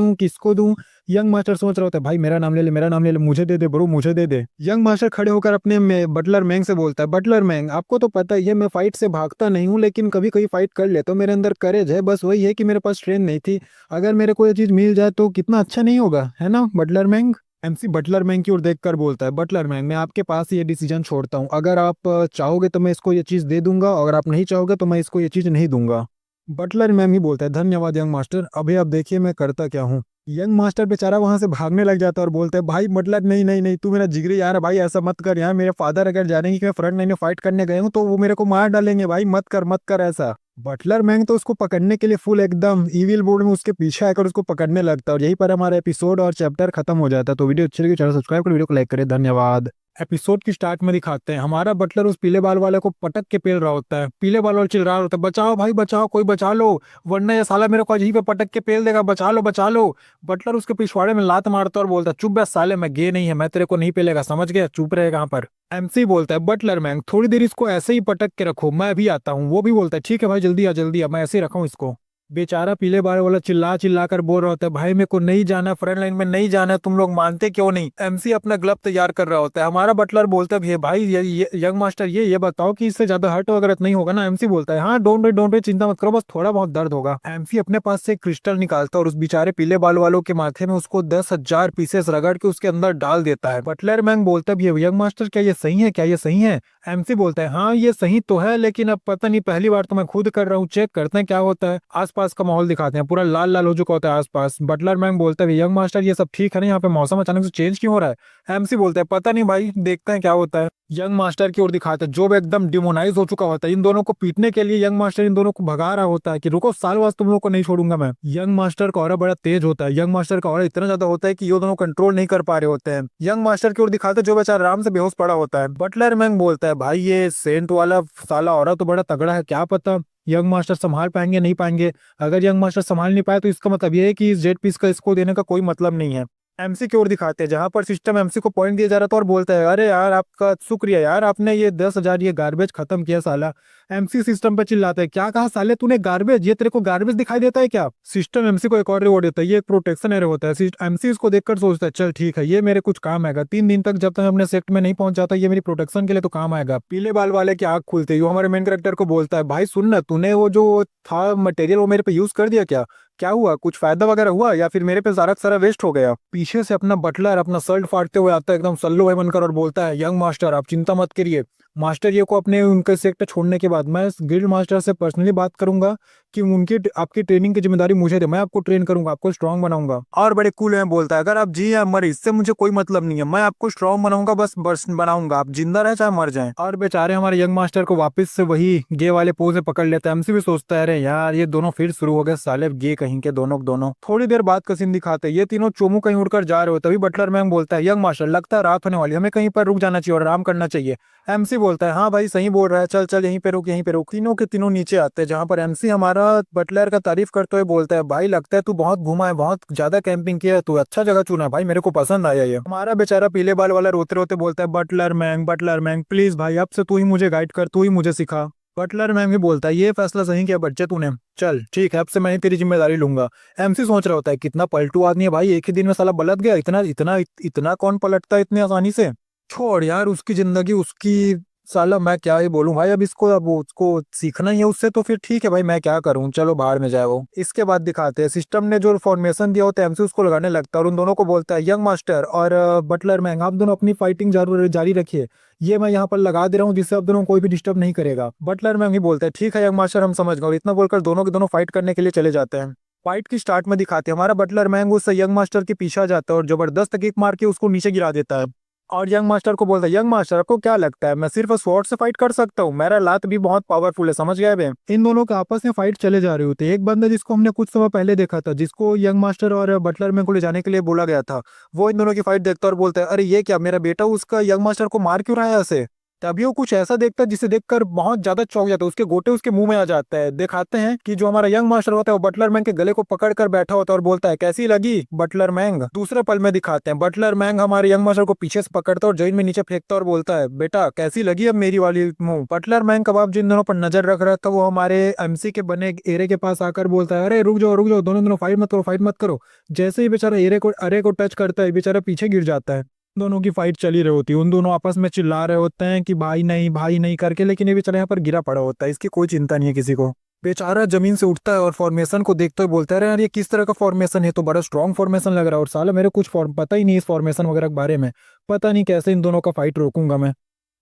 दूं। यंग मास्टर सोच रहा होता है, भाई मेरा नाम ले ले, मेरा नाम ले ले, मुझे दे दे ब्रो, मुझे दे दे। यंग मास्टर खड़े होकर अपने बटलर मैंग से बोलता है, बटलर मैंग आपको तो पता ही है मैं फाइट से भागता नहीं हूँ लेकिन कभी कभी फाइट कर लेता हूँ, मेरे अंदर करेज है, बस वही है कि मेरे पास स्ट्रेंथ नहीं थी, अगर मेरे को ये चीज मिल जाए तो कितना अच्छा नहीं होगा, है ना बटलर मैंग। एमसी बटलर मैंग की ओर देखकर बोलता है, बटलर मैंग मैं आपके पास ये डिसीजन छोड़ता हूँ, अगर आप चाहोगे तो मैं इसको ये चीज दे दूंगा, अगर आप नहीं चाहोगे तो मैं इसको ये चीज नहीं दूंगा। बटलर मैम ही बोलता है, धन्यवाद यंग मास्टर, अभी आप देखिए मैं करता क्या हूँ। यंग मास्टर बेचारा वहां से भागने लग जाता है और बोलता है, भाई बटलर नहीं नहीं नहीं, तू मेरा जिगरी यार है भाई, ऐसा मत कर यार, मेरे फादर अगर जानेंगे कि मैं फ्रंट लाइन में फाइट करने गए हूँ तो वो मेरे को मार डालेंगे, भाई मत कर ऐसा। बटलर मैंग तो उसको पकड़ने के लिए फुल एकदम इविल बोर्ड में उसके पीछे आकर उसको पकड़ने लगता है और यहीं पर हमारा एपिसोड और चैप्टर खत्म हो जाता है। तो वीडियो अच्छी लगी चैनल सब्सक्राइब कर, वीडियो को लाइक करें, धन्यवाद। एपिसोड की स्टार्ट में दिखाते हैं हमारा बटलर उस पीले बाल वाले को पटक के पेल रहा होता है, पीले बाल वाला चिल्ला रहा होता है, बचाओ भाई बचाओ, कोई बचा लो वरना ये साला मेरे को अजीब पे पटक के पेल देगा, बचा लो बचा लो। बटलर उसके पिछवाड़े में लात मारता और बोलता है, चुप बे साले, मैं गे नहीं है, मैं तेरे को नहीं पेलेगा, समझ गया, चुप रहेगा यहाँ पर। एमसी बोलता है, बटलर मैंग थोड़ी देर इसको ऐसे ही पटक के रखो, मैं अभी आता हूँ। वो भी बोलता है, ठीक है भाई जल्दी आ, मैं ऐसे ही रखा हूँ इसको। बेचारा पीले बाल वाला चिल्ला कर बोल रहा होता है, भाई मेरे को नहीं जाना, फ्रंट लाइन में नहीं जाना, तुम लोग मानते क्यों नहीं। एमसी अपना ग्लव तैयार कर रहा होता है, हमारा बटलर बोलता है, भाई ये यंग मास्टर ये बताओ कि इससे ज्यादा हर्ट वगैरह नहीं होगा ना। एमसी बोलता है, हाँ डोंट वे चिंता मत करो, बस थोड़ा बहुत दर्द होगा। एमसी अपने पास से क्रिस्टल निकालता है और उस बेचारे पीले बाल वालों के माथे में उसको 10,000 पीसेस रगड़ के उसके अंदर डाल देता है। बटलर मैंग बोलता है, यंग मास्टर क्या ये सही है, क्या ये सही है। एमसी बोलता है हाँ ये सही तो है, लेकिन अब पता नहीं, पहली बार तो मैं खुद कर रहा हूँ, चेक करते हैं क्या होता है। आसपास का माहौल दिखाते हैं, पूरा लाल लाल हो चुका होता है आसपास। बटलर मैन बोलता है यंग मास्टर ये सब ठीक है ना, यहाँ पे मौसम अचानक से चेंज क्यों हो रहा है। एमसी बोलता है पता नहीं भाई, देखते हैं क्या होता है। यंग मास्टर की ओर दिखाते हैं, जो एकदम डिमोनाइज हो चुका होता है। इन दोनों को पीटने के लिए यंग मास्टर इन दोनों को भगा रहा होता है कि रुको साल वास तुम लोग को नहीं छोड़ूंगा मैं। यंग मास्टर का ऑरा बड़ा तेज होता है, यंग मास्टर का ऑरा इतना ज्यादा होता है कि ये दोनों कंट्रोल नहीं कर पा रहे होते हैं। यंग मास्टर की ओर दिखाते हैं, जो बेचारा आराम से बेहोश पड़ा होता है। बटलर मैंग बोलता है भाई ये सेंट वाला साला ऑरा तो बड़ा तगड़ा है, क्या पता यंग मास्टर संभाल पाएंगे नहीं पाएंगे। अगर यंग मास्टर संभाल नहीं पाए तो इसका मतलब ये है कि इस जेड पीस का इसको देने का कोई मतलब नहीं है। एमसी की ओर दिखाते हैं, जहां पर सिस्टम एमसी को पॉइंट दिया जा रहा था और बोलता है अरे यार आपका शुक्रिया यार, आपने ये 10,000 ये गार्बेज खत्म किया साला। एमसी सिस्टम पे चिल्लाता है क्या कहा साले तूने गार्बेज, ये तेरे को गार्बेज दिखाई देता है क्या। सिस्टम एमसी को एक और रिवॉर्ड देता है, ये एक प्रोटेक्शन एरिया होता है। एमसी इसको देखकर सोचता है चल ठीक है ये मेरे कुछ काम आएगा, 3 दिन तक जब तक मैं अपने सेक्ट में नहीं पहुंच जाता ये मेरी प्रोटेक्शन के लिए तो काम आएगा। पीले बाल वाले की आंख खुलते ही वो हमारे मेन कैरेक्टर को बोलता है भाई सुन ना, तूने वो जो था मटेरियल वो मेरे पे यूज कर दिया क्या, क्या हुआ, कुछ फायदा वगैरह हुआ या फिर मेरे पे सारा सारा वेस्ट हो गया। पीछे से अपना बटलर अपना शर्ट फाड़ते हुए आता है एकदम सल्लू भाई बनकर और बोलता है यंग मास्टर आप चिंता मत करिए, मास्टर ये को अपने उनके सेक्टर छोड़ने के बाद मैं गिल्ड मास्टर से पर्सनली बात करूंगा कि उनकी आपकी ट्रेनिंग की जिम्मेदारी मुझे दे, मैं आपको ट्रेन करूंगा, आपको स्ट्रांग बनाऊंगा। और बड़े कूल में बोलता है अगर आप जी या मर इससे मुझे कोई मतलब नहीं है, मैं आपको स्ट्रांग बनाऊंगा, बस बनाऊंगा, आप जिंदा रहे चाहे मर जाए। और बेचारे हमारे यंग मास्टर को वापस से वही गे वाले पोज में पकड़ लेता है। एमसी भी सोचता है अरे यार ये दोनों फिर शुरू हो गए साले गे कहीं के दोनों। थोड़ी देर बाद का सीन दिखाते हैं, ये तीनों चोमू कहीं उड़कर जा रहे हो, तभी बटलर मैम बोलता है यंग मास्टर लगता है रात होने वाली, हमें कहीं पर रुक जाना चाहिए और आराम करना चाहिए। एमसी बोलता है हाँ भाई सही बोल रहा है, चल चल यहीं पे रुक यहीं पे रुक। तीनों के तीनों नीचे आते हैं, जहां पर एमसी हमारा बटलर का तारीफ करते हुए बोलता है भाई लगता है तू बहुत घुमा है, बहुत ज्यादा कैंपिंग किया है, तू अच्छा जगह चुना भाई, मेरे को पसंद आया ये। हमारा बेचारा पीले बाल वाला रोते रोते बोलता है बटलर मैंग प्लीज भाई अब से तू ही मुझे गाइड कर, तू ही मुझे सिखा। बटलर मैम भी बोलता है ये फैसला सही किया बच्चे तूने, चल ठीक है अब से मैं ही तेरी जिम्मेदारी लूंगा। एमसी सोच रहा होता है कितना पलटू आदमी है भाई, एक ही दिन में साला पलट गया, इतना इतना इतना कौन पलटता है इतनी आसानी से। छोड़ यार उसकी जिंदगी उसकी, साला मैं क्या ही बोलूं भाई, अब उसको सीखना ही है उससे, तो फिर ठीक है भाई मैं क्या करूं, चलो बाहर में जाए वो। इसके बाद दिखाते हैं सिस्टम ने जो फॉर्मेशन दिया होता है एमसी उसको लगाने लगता है और उन दोनों को बोलता है यंग मास्टर और बटलर मैंग आप दोनों अपनी फाइटिंग जारी रखिए, ये मैं यहाँ पर लगा दे रहा हूँ जिससे आप दोनों को कोई भी डिस्टर्ब नहीं करेगा। बटलर मैंग ही बोलता है ठीक है यंग मास्टर हम समझ गए, और इतना बोलकर दोनों के दोनों फाइट करने के लिए चले जाते हैं। फाइट की स्टार्ट में दिखाते हैं हमारा बटलर मैंग उस यंग मास्टर के पीछे आ जाता है और जबरदस्त किक मार के उसको नीचे गिरा देता है। और यंग मास्टर को बोलता है यंग मास्टर आपको क्या लगता है मैं सिर्फ स्वॉर्ड से फाइट कर सकता हूँ, मेरा लात भी बहुत पावरफुल है, समझ गए बे। इन दोनों के आपस में फाइट चले जा रहे होते हैं। एक बंदा जिसको हमने कुछ समय पहले देखा था, जिसको यंग मास्टर और बटलर में को ले जाने के लिए बोला गया था, वो इन दोनों की फाइट देखता है और बोलता है अरे ये क्या मेरा बेटा उसका यंग मास्टर को मार क्यों रहा है ऐसे। तभी वो कुछ ऐसा देखता है जिसे देखकर बहुत ज्यादा चौंक जाता है, उसके गोटे उसके मुंह में आ जाता है। दिखाते हैं कि जो हमारा यंग मास्टर होता है वो बटलर मैंग के गले को पकड़ कर बैठा होता है और बोलता है कैसी लगी बटलर मैंग। दूसरे पल में दिखाते हैं बटलर मैंग हमारे यंग मास्टर को पीछे से पकड़ता है और जमीन में नीचे फेंकता है और बोलता है बेटा कैसी लगी अब मेरी वाली मुंह। बटलर मैंग कबाब जिन दोनों पर नजर रख रहा था वो हमारे एमसी के बने एरे के पास आकर बोलता है अरे रुक जाओ दोनों फाइट मत करो। जैसे ही बेचारा अरे को टच करता है बेचारा पीछे गिर जाता है। दोनों की फाइट चली रही होती है, उन दोनों आपस में चिल्ला रहे होते हैं कि भाई नहीं करके, लेकिन ये बेचारा यहाँ पर गिरा पड़ा होता है, इसकी कोई चिंता नहीं है किसी को। बेचारा जमीन से उठता है और फॉर्मेशन को देखते हुए बोलता है अरे यार ये किस तरह का फॉर्मेशन है, तो बड़ा स्ट्रॉन्ग फॉर्मेशन लग रहा है और साला मेरे कुछ पता ही नहीं इस फॉर्मेशन वगैरह के बारे में, पता नहीं कैसे इन दोनों का फाइट रोकूंगा मैं।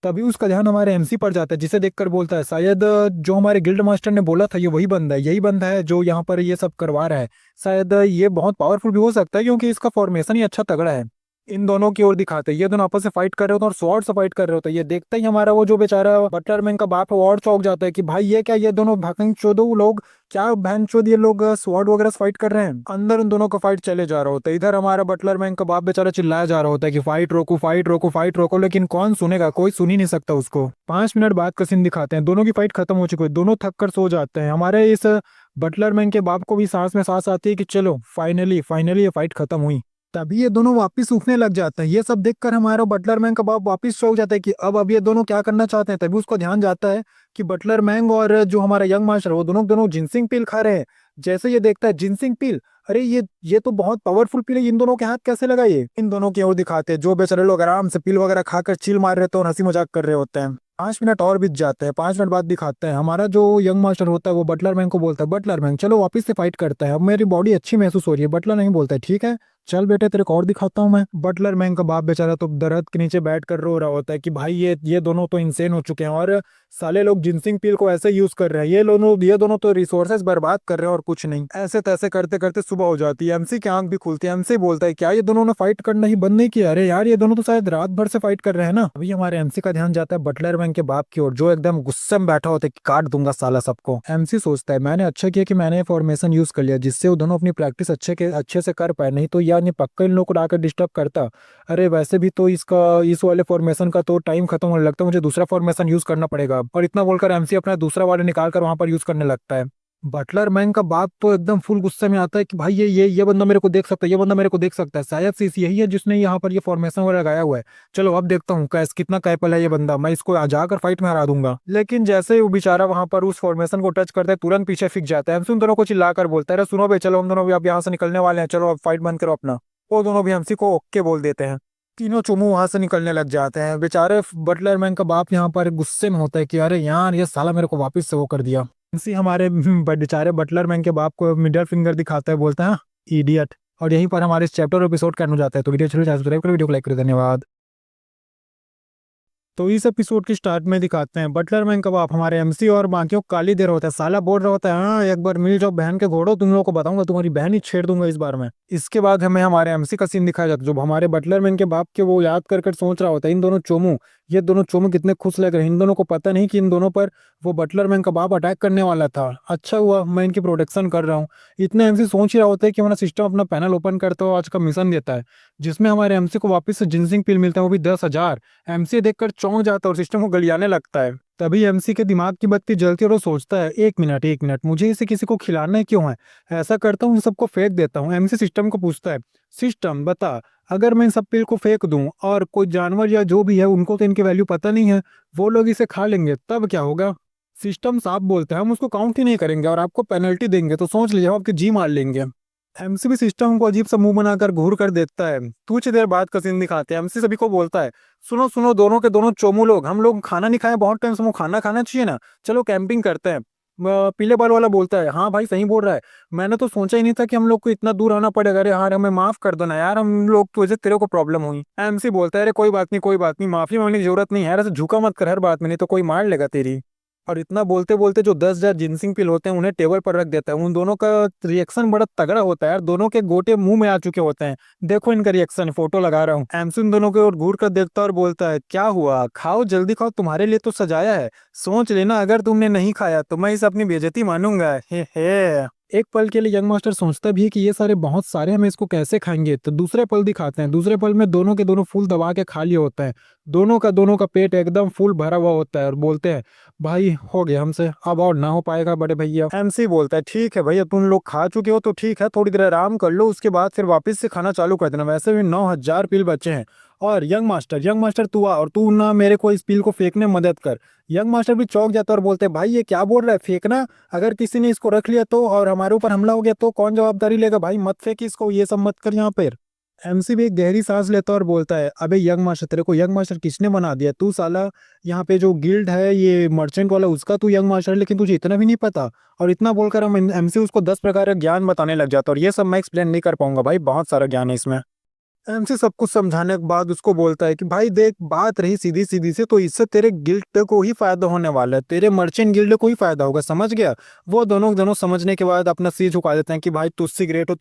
तभी उसका ध्यान हमारे एमसी पर जाता है, जिसे देखकर बोलता है शायद जो हमारे गिल्ड मास्टर ने बोला था ये वही बंदा है, यही बंदा है जो यहाँ पर ये सब करवा रहा है, शायद ये बहुत पावरफुल भी हो सकता है क्योंकि इसका फॉर्मेशन ही अच्छा तगड़ा है। इन दोनों की ओर दिखाते हैं, ये दोनों आपस में फाइट कर रहे होते हैं और स्वॉर्ड से फाइट कर रहे होते हैं। ये देखते ही हमारा वो जो बेचारा बटलर मैन का बाप है वो और चौंक जाता है कि भाई ये क्या, ये दोनों भाकंग चोदो लोग क्या बहन चोद ये लोग स्वॉर्ड वगैरह से फाइट कर रहे हैं। अंदर उन दोनों का फाइट चले जा रहा होता है, इधर हमारा बटलर मैन का बाप बेचारा चिल्लाया जा रहा होता है कि फाइट रोको, लेकिन कौन सुनेगा, कोई सुन ही नहीं सकता उसको। 5 मिनट बाद का सीन दिखाते हैं, दोनों की फाइट खत्म हो चुकी है, दोनों थक कर सो जाते हैं। हमारे इस बटलर मैन के बाप को भी सांस में सांस आती है कि चलो फाइनली ये फाइट खत्म हुई। तभी ये दोनों वापस उठने लग जाते हैं। ये सब देखकर हमारा बटलर मैंग का बाप वापस चौंक जाता है कि अब ये दोनों क्या करना चाहते हैं। तभी उसको ध्यान जाता है कि बटलर मैंग और जो हमारा यंग मास्टर वो दोनों जिनसिंग पिल खा रहे हैं। जैसे ये देखता है जिनसिंग पिल, अरे ये तो बहुत पावरफुल पिल है, इन दोनों के हाथ कैसे लगा ये। इन दोनों की ओर दिखाते हैं, जो बेचारे लोग आराम से पिल वगैरह खाकर चिल मार रहे थे और हंसी मजाक कर रहे होते हैं। 5 मिनट और बीत जाते हैं। 5 मिनट बाद दिखाते हैं हमारा जो यंग मास्टर होता है वो बटलर मैंग को बोलता है बटलर मैंग चलो वापस से फाइट करता है, अब मेरी बॉडी अच्छी महसूस हो रही है। बटलर नहीं बोलता है ठीक है चल बेटे तेरे को और दिखाता हूँ मैं। बटलर मैन का बाप बेचारा तो दरख्त के नीचे बैठ कर रो रहा होता है कि भाई ये दोनों तो इंसेन हो चुके हैं और साले लोग जिनसिंग पील को ऐसे यूज कर रहे हैं। ये दोनों तो रिसोर्सेज बर्बाद कर रहे हैं और कुछ नहीं। ऐसे तैसे करते करते सुबह हो जाती है। एमसी की आंख भी खुलती है। एमसी बोलता है क्या ये दोनों ने फाइट करना ही बंद नहीं किया? अरे यार ये दोनों तो शायद रात भर से फाइट कर रहे हैं ना। अभी हमारे एमसी का ध्यान जाता है बटलर मैन के बाप की ओर, जो एकदम गुस्से में बैठा होता है कि काट दूंगा साला सबको। एमसी सोचता है मैंने अच्छा किया कि मैंने फॉर्मेशन यूज कर लिया, जिससे वो दोनों अपनी प्रैक्टिस अच्छे से कर पाए, नहीं तो यार ये पक्का इन लोग को आकर डिस्टर्ब करता। अरे वैसे भी तो इस वाले फॉर्मेशन का तो टाइम खत्म होने लगता है, मुझे दूसरा फॉर्मेशन यूज करना पड़ेगा। और इतना बोलकर एमसी अपना दूसरा वाले निकाल कर वहां पर यूज करने लगता है। बटलर मैन का बाप तो एकदम फुल गुस्से में आता है कि भाई ये बंदा मेरे को देख सकता है, ये बंदा मेरे को देख सकता है, शायद से यही है जिसने यहाँ पर ये फॉर्मेशन वगैरह लगाया हुआ है। चलो अब देखता हूँ कैस कितना कैपेबल है ये बंदा, मैं इसको आ जाकर फाइट में हरा दूंगा। लेकिन जैसे ही वो बेचारा वहां पर उस फॉर्मेशन को टच करता है तुरंत पीछे फिक जाता है। एमसी उन दोनों को चिल्लाकर बोलता है अरे सुनो भाई चलो हम दोनों भी अब यहाँ से निकलने वाले हैं, चलो अब फाइट बंद करो अपना। वो दोनों भी एमसी को ओके बोल देते हैं। तीनों चुमू वहां से निकलने लग जाते हैं। बेचारे बटलर मैन का बाप यहाँ पर गुस्से में होता है कि अरे यार ये साला मेरे को वापस से वो कर दिया। इसी हमारे बेचारे बटलर मैन के बाप को मिडिल फिंगर दिखाता है, बोलता है इडियट। और यहीं पर हमारे इस चैप्टर एपिसोड करने जाता है। तो वीडियो चलो सब्सक्राइब करो, वीडियो को लाइक करो, धन्यवाद। तो इस एपिसोड की स्टार्ट में दिखाते हैं बटलर मैन का बाप हमारे एमसी और बाकियों को गाली दे रहा होता है। साला बोल रहा होता है हाँ एक बार मिल जाओ बहन के घोड़ो, तुम लोगों को बताऊंगा तुम्हारी बहन ही छेड़ दूंगा इस बार में। इसके बाद हमें हमारे एमसी का सीन दिखाया जाता है, जो हमारे बटलर मैन के बाप के वो याद कर सोच रहा होता है ये दोनों चोमू कितने खुश लग रहे हैं। इन दोनों को पता नहीं कि इन दोनों पर वो बटलर मैन का बाप अटैक करने वाला था। अच्छा हुआ मैं इनकी प्रोटेक्शन कर रहा हूँ। इतने एमसी सोच ही रहा होता है कि हमारा सिस्टम अपना पैनल ओपन करता हुआ आज का मिशन देता है, जिसमें हमारे एमसी को वापस से जिनसिंग पिल मिलता है, वो भी 10,000। एमसी देखकर चौंक जाता है और सिस्टम को गलियाने लगता है। तभी एमसी के दिमाग की बत्ती जलती है और वो सोचता है एक मिनट मुझे इसे किसी को खिलाना क्यों है? ऐसा करता हूँ इन सबको फेंक देता हूँ। एमसी सिस्टम को पूछता है सिस्टम बता, अगर मैं इन सब पिल को फेंक दूं और कोई जानवर या जो भी है उनको तो इनकी वैल्यू पता नहीं है, वो लोग इसे खा लेंगे तब क्या होगा? सिस्टम साफ बोलता है हम उसको काउंट ही नहीं करेंगे और आपको पेनल्टी देंगे, तो सोच लीजिए हम आपकी जी मार लेंगे। एमसी भी सिस्टम को अजीब सा मुंह बनाकर घूर कर देखता है। कुछ देर बाद का सीन दिखाते हैं। एमसी सभी को बोलता है सुनो सुनो दोनों के दोनों चोमू लोग, हम लोग खाना नहीं खाए बहुत टाइम से, खाना खाना चाहिए ना, चलो कैंपिंग करते हैं। पीले बाल वाला बोलता है हाँ भाई सही बोल रहा है, मैंने तो सोचा ही नहीं था कि हम लोग को इतना दूर आना पड़ेगा। अरे यार हमें माफ कर दो ना यार, हम लोग की वजह से तेरे को प्रॉब्लम हुई। एमसी बोलता है अरे कोई बात नहीं, माफी मांगने की जरूरत नहीं है यार, ऐसे झुका मत कर हर बात में, नहीं तो कोई मार लेगा तेरी। और इतना बोलते बोलते जो 10,000 जिनसिंग पिल होते हैं उन्हें टेबल पर रख देता है। उन दोनों का रिएक्शन बड़ा तगड़ा होता है यार, दोनों के गोटे मुंह में आ चुके होते हैं। देखो इनका रिएक्शन, फोटो लगा रहा हूँ। एमसी उन दोनों के ओर घूर कर देखता है और बोलता है क्या हुआ, खाओ जल्दी खाओ, तुम्हारे लिए तो सजाया है, सोच लेना अगर तुमने नहीं खाया तो मैं इसे अपनी बेइज्जती मानूंगा। हे। एक पल के लिए यंग मास्टर सोचता भी है कि ये सारे बहुत सारे हम इसको कैसे खाएंगे। तो दूसरे पल दिखाते हैं, दूसरे पल में दोनों के दोनों फूल दबा के खा लिए होते हैं। दोनों का पेट एकदम फुल भरा हुआ होता है और बोलते हैं भाई हो गया हमसे, अब और ना हो पाएगा बड़े भैया। एमसी बोलता है ठीक है भैया तुम लोग खा चुके हो तो ठीक है, थोड़ी देर आराम कर लो, उसके बाद फिर वापस से खाना चालू कर देना, वैसे भी 9,000 पिल बचे हैं। और यंग मास्टर तू आ और तू ना मेरे को इस पिल को फेंकने में मदद कर। यंग मास्टर भी चौंक जाता है और बोलते हैं भाई ये क्या बोल रहा है फेंकना, अगर किसी ने इसको रख लिया तो और हमारे ऊपर हमला हो गया तो कौन जवाबदारी लेगा? भाई मत फेंक इसको, ये सब मत कर यहाँ पर। एमसी भी एक गहरी सांस लेता और बोलता है अबे यंग मास्टर तेरे को यंग मास्टर किसने बना दिया? तू साला यहाँ पे जो गिल्ड है ये मर्चेंट वाला उसका तू यंग मास्टर, लेकिन तुझे इतना भी नहीं पता। और इतना बोलकर हम एमसी उसको 10 प्रकार का ज्ञान बताने लग जाता है और ये सब मैं एक्सप्लेन नहीं कर पाऊंगा भाई, बहुत सारा ज्ञान है इसमें। एमसी सब कुछ समझाने के बाद उसको बोलता है कि भाई देख बात रही सीधी सीधी से, तो इससे तेरे गिल्ड को ही फायदा होने वाला है, तेरे मर्चेंट गिल्ड को ही फायदा होगा, समझ गया? वो दोनों दोनों समझने के बाद अपना सिर झुका देते हैं कि भाई तुझसे ग्रेट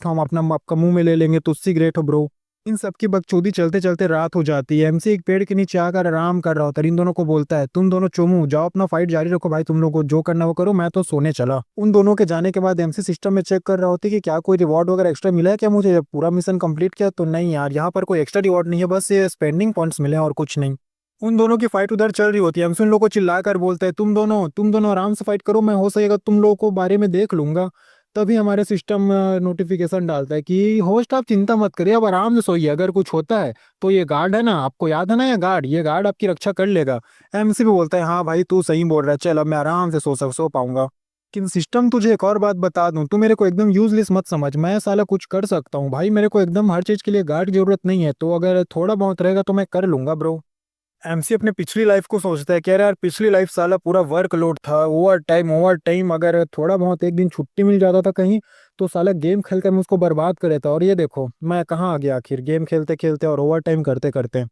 हो, हम अपना आपका मुंह में ले लेंगे, तुझसे ग्रेट हो ब्रो। इन सब की बकचोदी चलते चलते रात हो जाती है। एमसी एक पेड़ के नीचे आकर आराम कर रहा होता है। इन दोनों को बोलता है तुम दोनों चोमू जाओ अपना फाइट जारी रखो भाई, तुम लोग को जो करना वो करो, मैं तो सोने चला। उन दोनों के जाने के बाद एमसी सिस्टम में चेक कर रहा होता है कि क्या कोई रिवॉर्ड वगैरह एक्स्ट्रा मिला है क्या मुझे, जब पूरा मिशन कंप्लीट किया तो नहीं यार यहाँ पर कोई एक्स्ट्रा रिवॉर्ड नहीं है, बस ये स्पेंडिंग पॉइंट्स मिले और कुछ नहीं। उन दोनों की फाइट उधर चल रही होती है। एमसी उन लोगों को चिल्ला कर बोलता है तुम दोनों आराम से फाइट करो, मैं हो सकेगा तुम लोगों को बारे में देख लूंगा। तभी हमारे सिस्टम नोटिफिकेशन डालता है कि होस्ट आप चिंता मत करिए, अब आराम से सोइए, अगर कुछ होता है तो ये गार्ड है ना, आपको याद है ना ये गार्ड आपकी रक्षा कर लेगा। एमसी भी बोलता है हाँ भाई तू सही बोल रहा है, चल अब मैं आराम से सो पाऊंगा। लेकिन सिस्टम तुझे एक और बात बता दूं, तू मेरे को एकदम यूजलेस मत समझ, मैं साला कुछ कर सकता हूँ भाई, मेरे को एकदम हर चीज के लिए गार्ड की जरूरत नहीं है, तो अगर थोड़ा बहुत रहेगा तो मैं कर लूंगा ब्रो। एमसी अपने पिछली लाइफ को सोचता है, कह रहा है यार पिछली लाइफ साला पूरा वर्कलोड था, ओवर टाइम, अगर थोड़ा बहुत एक दिन छुट्टी मिल जाता था कहीं तो साला गेम खेल कर मैं उसको बर्बाद कर देता। और ये देखो मैं कहाँ आ गया आखिर, गेम खेलते खेलते और ओवर टाइम करते करते।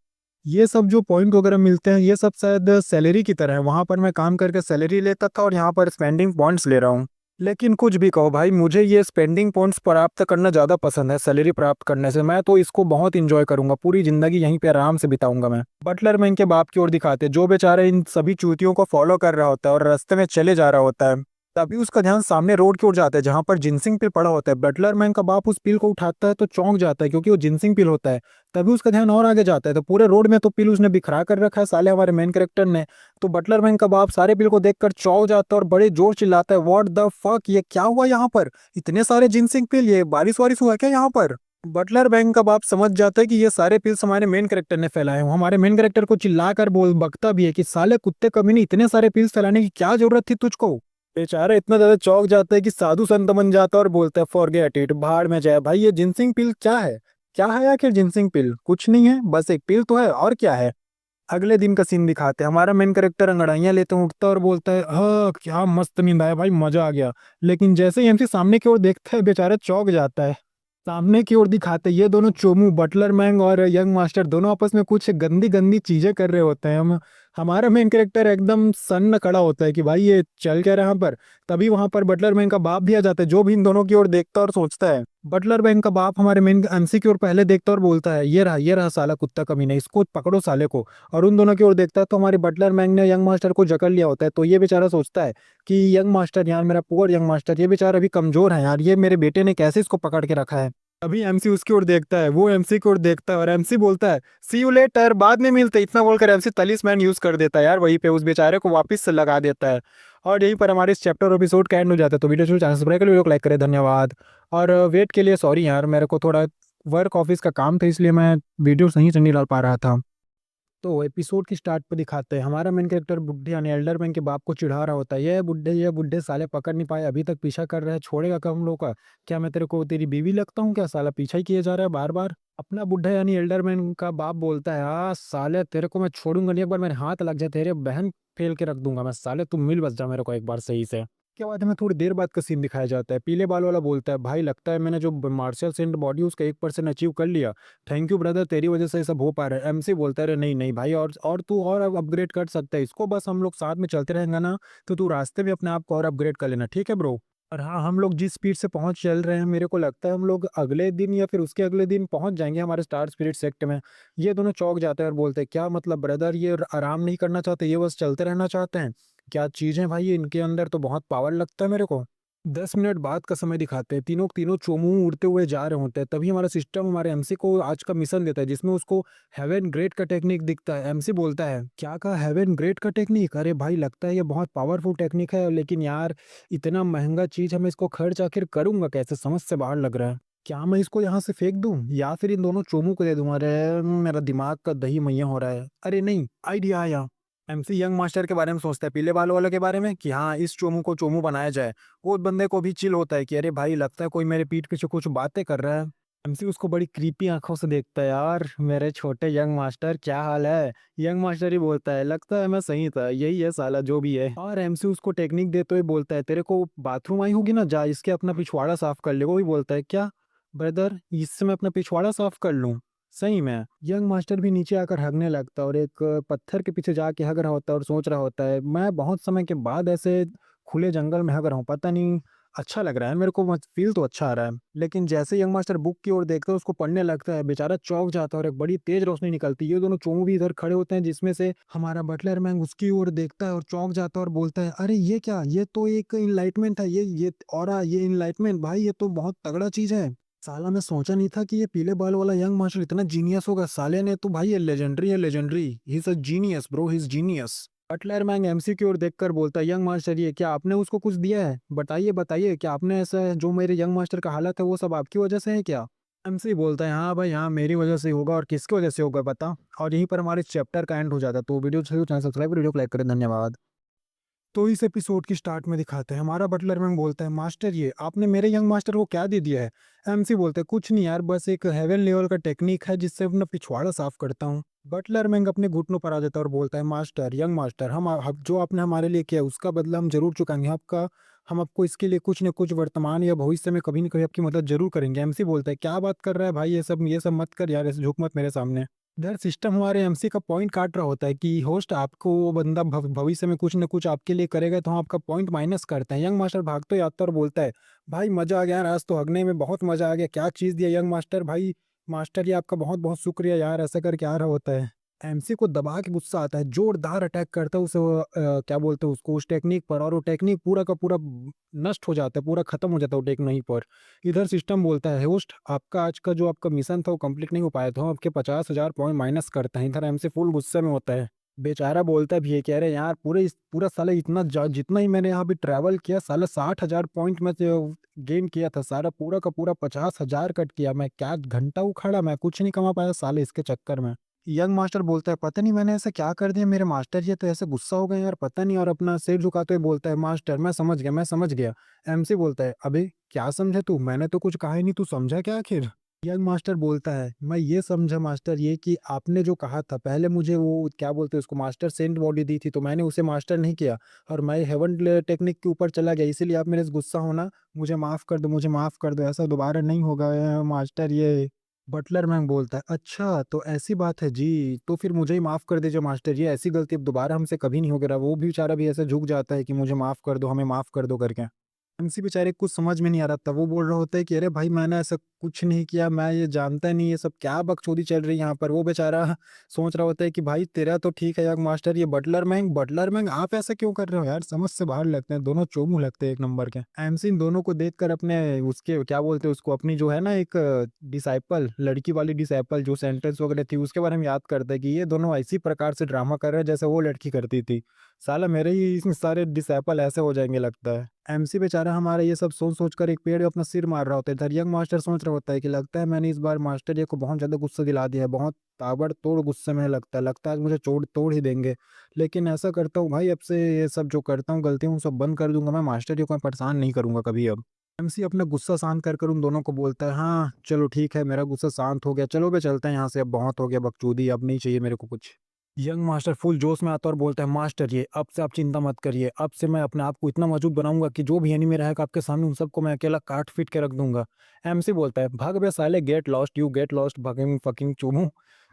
ये सब जो पॉइंट वगैरह मिलते हैं ये सब शायद सैलरी की तरह है, वहां पर मैं काम करके सैलरी लेता था और यहाँ पर स्पेंडिंग पॉइंट्स ले रहा हूँ। लेकिन कुछ भी कहो भाई, मुझे ये स्पेंडिंग पॉइंट्स प्राप्त करना ज़्यादा पसंद है सैलरी प्राप्त करने से। मैं तो इसको बहुत इंजॉय करूंगा, पूरी जिंदगी यहीं पे आराम से बिताऊंगा मैं। बटलर मैं इनके बाप की ओर दिखाते जो बेचारे इन सभी चूतियों को फॉलो कर रहा होता है और रास्ते में चले जा रहा होता है, तभी उसका ध्यान सामने रोड की ओर जाता है जहां पर जिनसिंग पिल पड़ा होता है। बटलर मैन का बाप उस पिल को उठाता है तो चौंक जाता है क्योंकि वो जिनसिंग पिल होता है। तभी उसका ध्यान और आगे जाता है तो पूरे रोड में तो पिल उसने बिखरा कर रखा है साले हमारे मेन कैरेक्टर ने। तो बटलर मैन का बाप सारे पिल को देखकर चौंक जाता है और बड़े जोर चिल्लाता है, व्हाट द फक, ये क्या हुआ यहाँ पर, इतने सारे जिनसिंग पिल, ये बारिश वारिश हुआ क्या यहाँ पर। बटलर बैंक का बाप समझ जाता है कि ये सारे पिल्स हमारे मेन कैरेक्टर ने फैलाए हैं। हमारे मेन कैरेक्टर को चिल्ला कर बोल बकता भी है कि साले कुत्ते कमीने, इतने सारे पिल्स फैलाने की क्या जरूरत थी तुझको। बेचारा इतना ज्यादा चौंक जाता है कि साधु संत बन जाता है और बोलता है फॉरगेट इट, भाड़ में जाए भाई, ये जिनसिंग पिल क्या है, क्या है आखिर जिनसिंग पिल, कुछ नहीं है, बस एक पिल तो है, और क्या है। अगले दिन का सीन दिखाते हैं, हमारा मेन कैरेक्टर अंगड़ाइयां लेते हुए उठता है और बोलता है हाँ क्या मस्त नींद आया भाई, मजा आ गया। लेकिन जैसे ही एमसी सामने की ओर देखता है बेचारा चौंक जाता है। सामने की ओर दिखाते ये दोनों चोमू बटलर मैंग और यंग मास्टर दोनों आपस में कुछ गंदी गंदी चीजें कर रहे होते हैं। हम हमारा मेन कैरेक्टर एकदम सन्न खड़ा होता है कि भाई ये चल क्या रहा है यहाँ पर। तभी वहां पर बटलर मैंग का बाप भी आ जाता है जो भी इन दोनों की ओर देखता और सोचता है। बटलर मैंग का बाप हमारे मेन एमसी की ओर पहले देखता और बोलता है ये रहा साला कुत्ता कमीना, इसको पकड़ो साले को। और उन दोनों की ओर देखता है तो हमारे बटलर मैंग ने यंग मास्टर को जकड़ लिया होता है। तो ये बेचारा सोचता है कि यंग मास्टर यार, मेरा पुअर यंग मास्टर, ये बेचारा अभी कमजोर है यार, ये मेरे बेटे ने कैसे इसको पकड़ के रखा है। अभी एमसी उसकी ओर देखता है, वो एमसी की ओर देखता है और एमसी बोलता है सी यू लेटर, बाद में मिलते, इतना बोलकर एमसी तलिस्मैन यूज कर देता है यार, वहीं पे उस बेचारे को वापस से लगा देता है। और यहीं पर हमारे इस चैप्टर और एपिसोड का एंड हो जाता है। तो वीडियो चैनल सब्सक्राइब कर वीडियो को लाइक करें, धन्यवाद। और वेट के लिए सॉरी यार, मेरे को थोड़ा वर्क ऑफिस का काम था इसलिए मैं वीडियो सही से नहीं डाल पा रहा था। तो एपिसोड की स्टार्ट पे दिखाते हैं हमारा मेन कैरेक्टर बुड्ढे यानी एल्डर मैन के बाप को चिढ़ा रहा होता है, ये बुड्ढे साले पकड़ नहीं पाए, अभी तक पीछा कर रहे हैं, छोड़ेगा कब हम लोग का, क्या मैं तेरे को तेरी बीवी लगता हूँ क्या, साला पीछा ही किए जा रहा है बार बार। अपना बुड्ढा यानी एल्डर मैन का बाप बोलता है हाँ साले तेरे को मैं छोड़ूंगा नहीं, एक बार मेरे हाथ लग जाए तेरे बहन फेल के रख दूंगा मैं, साले तुम मिल बस जा मेरे को एक बार सही से। के बाद हमें थोड़ी देर बाद का सीन दिखाया जाता है, पीले बाल वाला बोलता है भाई लगता है मैंने जो मार्शल सेंट बॉडी उसका 1% अचीव कर लिया, थैंक यू ब्रदर, तेरी वजह से ये सब हो पा रहा है। एमसी बोलता है अरे नहीं नहीं भाई, और तू और अपग्रेड कर सकता है इसको, बस हम लोग साथ में चलते रहेंगे ना, तो तू रास्ते में अपने आप को और अपग्रेड कर लेना, ठीक है ब्रो। और हाँ, हम लोग जिस स्पीड से पहुंच चल रहे हैं मेरे को लगता है हम लोग अगले दिन या फिर उसके अगले दिन पहुंच जाएंगे हमारे स्टार स्पिरिट सेक्ट में। ये दोनों चौक जाते हैं और बोलते हैं क्या मतलब ब्रदर, ये आराम नहीं करना चाहते, ये बस चलते रहना चाहते हैं, क्या चीजें भाई, इनके अंदर तो बहुत पावर लगता है मेरे को। 10 मिनट बाद का समय दिखाते हैं, तीनों तीनों चोमू उड़ते हुए जा रहे होते हैं, तभी हमारा सिस्टम हमारे एमसी को आज का मिशन देता है जिसमें उसको हेवन ग्रेड का टेक्निक दिखता है। एमसी बोलता है क्या कहा, हेवन ग्रेड का टेक्निक, अरे भाई लगता है ये बहुत पावरफुल टेक्निक है, लेकिन यार इतना महंगा चीज है, मैं इसको खर्च आखिर करूंगा कैसे, समझ से बाहर लग रहा है। क्या मैं इसको यहाँ से फेंक दूं या फिर इन दोनों चोमू को दे दूं, अरे मेरा दिमाग का दही मैया हो रहा है, अरे नहीं आइडिया आया। एमसी यंग मास्टर के बारे में सोचता है, पीले बालों वाले के बारे में, कि हाँ इस चोमू को चोमू बनाया जाए। वो बंदे को भी चिल होता है कि अरे भाई लगता है कोई मेरे पीठ पीछे कुछ बातें कर रहा है। एमसी उसको बड़ी क्रीपी आंखों से देखता है, यार मेरे छोटे यंग मास्टर क्या हाल है। यंग मास्टर ही बोलता है लगता है मैं सही था, यही है साला जो भी है। और एमसी उसको टेक्निक देते हुए बोलता है तेरे को बाथरूम आई होगी ना, जा इसके अपना पिछवाड़ा साफ कर ले। वो भी बोलता है क्या ब्रदर, इससे मैं अपना पिछवाड़ा साफ कर लूं, सही में। यंग मास्टर भी नीचे आकर हगने लगता है और एक पत्थर के पीछे जाके हग रहा होता है और सोच रहा होता है मैं बहुत समय के बाद ऐसे खुले जंगल में हग रहा हूँ, पता नहीं अच्छा लग रहा है मेरे को, फील तो अच्छा आ रहा है। लेकिन जैसे यंग मास्टर बुक की ओर देखता है उसको पढ़ने लगता है, बेचारा चौंक जाता है और एक बड़ी तेज रोशनी निकलती है। ये दोनों चोमू भी इधर खड़े होते हैं जिसमें से हमारा बटलर मैंग उसकी ओर देखता है और चौंक जाता है और बोलता है अरे ये क्या, ये तो एक इनलाइटमेंट है, ये ऑरा, ये इनलाइटमेंट भाई, ये तो बहुत तगड़ा चीज है। साला मैं सोचा नहीं था कि ये पीले बाल वाला यंग मास्टर इतना जीनियस होगा, साले ने तो भाई ये लेजेंडरी है, legendary, he is a genius bro, he is genius. Butler मैंग एमसी की ओर देखकर बोलता है यंग मास्टर ये क्या आपने उसको कुछ दिया है, बताइए बताइए, क्या आपने ऐसा है जो मेरे यंग मास्टर का हालत है वो सब आपकी वजह से है क्या। एमसी बोलता है हाँ भाई हाँ, मेरी वजह से ही होगा, और किसकी वजह से होगा बता। और यहीं पर हमारे चैप्टर का एंड हो जाता है। तो वीडियो चैनल सब्सक्राइब वीडियो को लाइक करें, धन्यवाद। तो इस एपिसोड की स्टार्ट में दिखाते हैं हमारा बटलर मैन बोलता है, मास्टर ये आपने मेरे यंग मास्टर को क्या दे दिया है। एमसी बोलते हैं, कुछ नहीं यार, बस एक हेवन लेवल का टेक्निक है जिससे अपना पिछवाड़ा साफ करता हूँ। बटलर मैन अपने घुटनों पर आ जाता है और बोलता है, मास्टर यंग मास्टर जो आपने हमारे लिए किया उसका बदला हम जरूर चुकाएंगे। आपका हम आपको इसके लिए कुछ न कुछ वर्तमान या भविष्य में कभी न कभी आपकी मदद जरूर करेंगे। एमसी बोलता है, क्या बात कर रहा है भाई, ये सब मत कर यार, ऐसे झूठ मत मेरे सामने। इधर सिस्टम हमारे एमसी का पॉइंट काट रहा होता है कि होस्ट आपको वो बंदा भविष्य में कुछ न कुछ आपके लिए करेगा तो हम आपका पॉइंट माइनस करते हैं। यंग मास्टर भागते आता और बोलता है, भाई मजा आ गया यार, आज तो हगने में बहुत मजा आ गया, क्या चीज दिया यंग मास्टर भाई। मास्टर ये आपका बहुत बहुत शुक्रिया यार, ऐसा कर क्या रहा होता है। एमसी को दबा के गुस्सा आता है, जोरदार अटैक करता है उसे क्या बोलते हैं उसको, उस टेक्निक पर, और वो टेक्निक पूरा का पूरा नष्ट हो जाता है, पूरा खत्म हो जाता है वो टेक्निक पर। इधर सिस्टम बोलता है, होस्ट आपका आज का जो आपका मिशन था वो कंप्लीट नहीं हो पाया था, हम आपके 50,000 पॉइंट माइनस करते हैं। इधर एमसी फुल गुस्से में होता है, बेचारा बोलता भी है, कह रहे यार पूरा साला जितना ही मैंने यहाँ पे ट्रैवल किया, साला 60,000 पॉइंट में गेन किया था, सारा पूरा का पूरा 50,000 कट किया, मैं क्या घंटा उखाड़ा, मैं कुछ नहीं कमा पाया साले इसके चक्कर में। यंग मास्टर बोलता है, पता नहीं मैंने ऐसा क्या कर दिया, मेरे मास्टर ये तो ऐसे गुस्सा हो गए यार, पता नहीं, और अपना सिर झुकाते हुए बोलता है, मास्टर मैं समझ गया। एमसी बोलता है, अबे क्या समझे तू, मैंने तो कुछ कहा ही नहीं, तू समझा क्या आखिर। यंग मास्टर बोलता है, मैं ये समझा मास्टर ये कि आपने जो कहा था पहले मुझे, वो क्या बोलते हैं उसको, मास्टर सेंट बॉडी दी थी, तो मैंने उसे मास्टर नहीं किया और मैं हेवन टेक्निक के ऊपर चला गया, इसीलिए आप मेरे से गुस्सा होना, मुझे माफ कर दो, मुझे माफ कर दो, ऐसा दोबारा नहीं होगा मास्टर ये। बटलर मैंग बोलता है, अच्छा तो ऐसी बात है जी, तो फिर मुझे ही माफ कर दीजिए मास्टर, ये ऐसी गलती अब दोबारा हमसे कभी नहीं होगी। वो भी बेचारा भी ऐसे झुक जाता है कि मुझे माफ कर दो, हमें माफ कर दो करके। एमसी बेचारे कुछ समझ में नहीं आ रहा था, वो बोल रहा होता है कि अरे भाई मैंने ऐसा कुछ नहीं किया, मैं ये जानता नहीं, ये सब क्या बकचोदी चल रही है यहाँ पर। वो बेचारा सोच रहा होता है कि भाई तेरा तो ठीक है यार मास्टर, ये बटलर मैंग आप ऐसा क्यों कर रहे हो यार, समझ से बाहर लगते हैं दोनों, चोमू लगते हैं एक नंबर के। एमसी इन दोनों को देखकर अपने उसके क्या बोलते हैं उसको, अपनी जो है ना एक डिसाइपल, लड़की वाली डिसाइपल जो सेंटेंस वगैरह थी उसके बारे में याद करता है कि ये दोनों इसी प्रकार से ड्रामा कर रहे हैं जैसे वो लड़की करती थी, साला मेरे ही इसमें सारे डिसाइपल ऐसे हो जाएंगे लगता है। एमसी बेचारा हमारा ये सब सोच सोच कर एक पेड़ में अपना सिर मार रहा होता है। इधर यंग मास्टर सोच रहा होता है कि लगता है मैंने इस बार मास्टर ये को बहुत ज्यादा गुस्सा दिला दिया है, बहुत ताबड़तोड़ गुस्से में लगता है आज मुझे चोड़ तोड़ ही देंगे। लेकिन ऐसा करता हूँ भाई, अब से ये सब जो करता हूँ गलती हूँ सब बंद कर दूंगा, मैं मास्टर जी को परेशान नहीं करूंगा कभी अब। एमसी अपना गुस्सा शांत कर उन दोनों को बोलता है, हाँ चलो ठीक है, मेरा गुस्सा शांत हो गया, चलो बे चलते हैं यहाँ से, अब बहुत हो गया बकचोदी, अब नहीं चाहिए मेरे को कुछ। यंग मास्टर फुल जोश में आता और बोलता है, मास्टर ये अब से आप चिंता मत करिए, अब से मैं अपने आप को इतना मजबूत बनाऊंगा कि जो भी एनिमी रहेगा आपके सामने उन सबको मैं अकेला काट पीट के रख दूंगा। एमसी बोलता है, भाग बे साले, get lost you get lost, भागे फकिंग चूमू,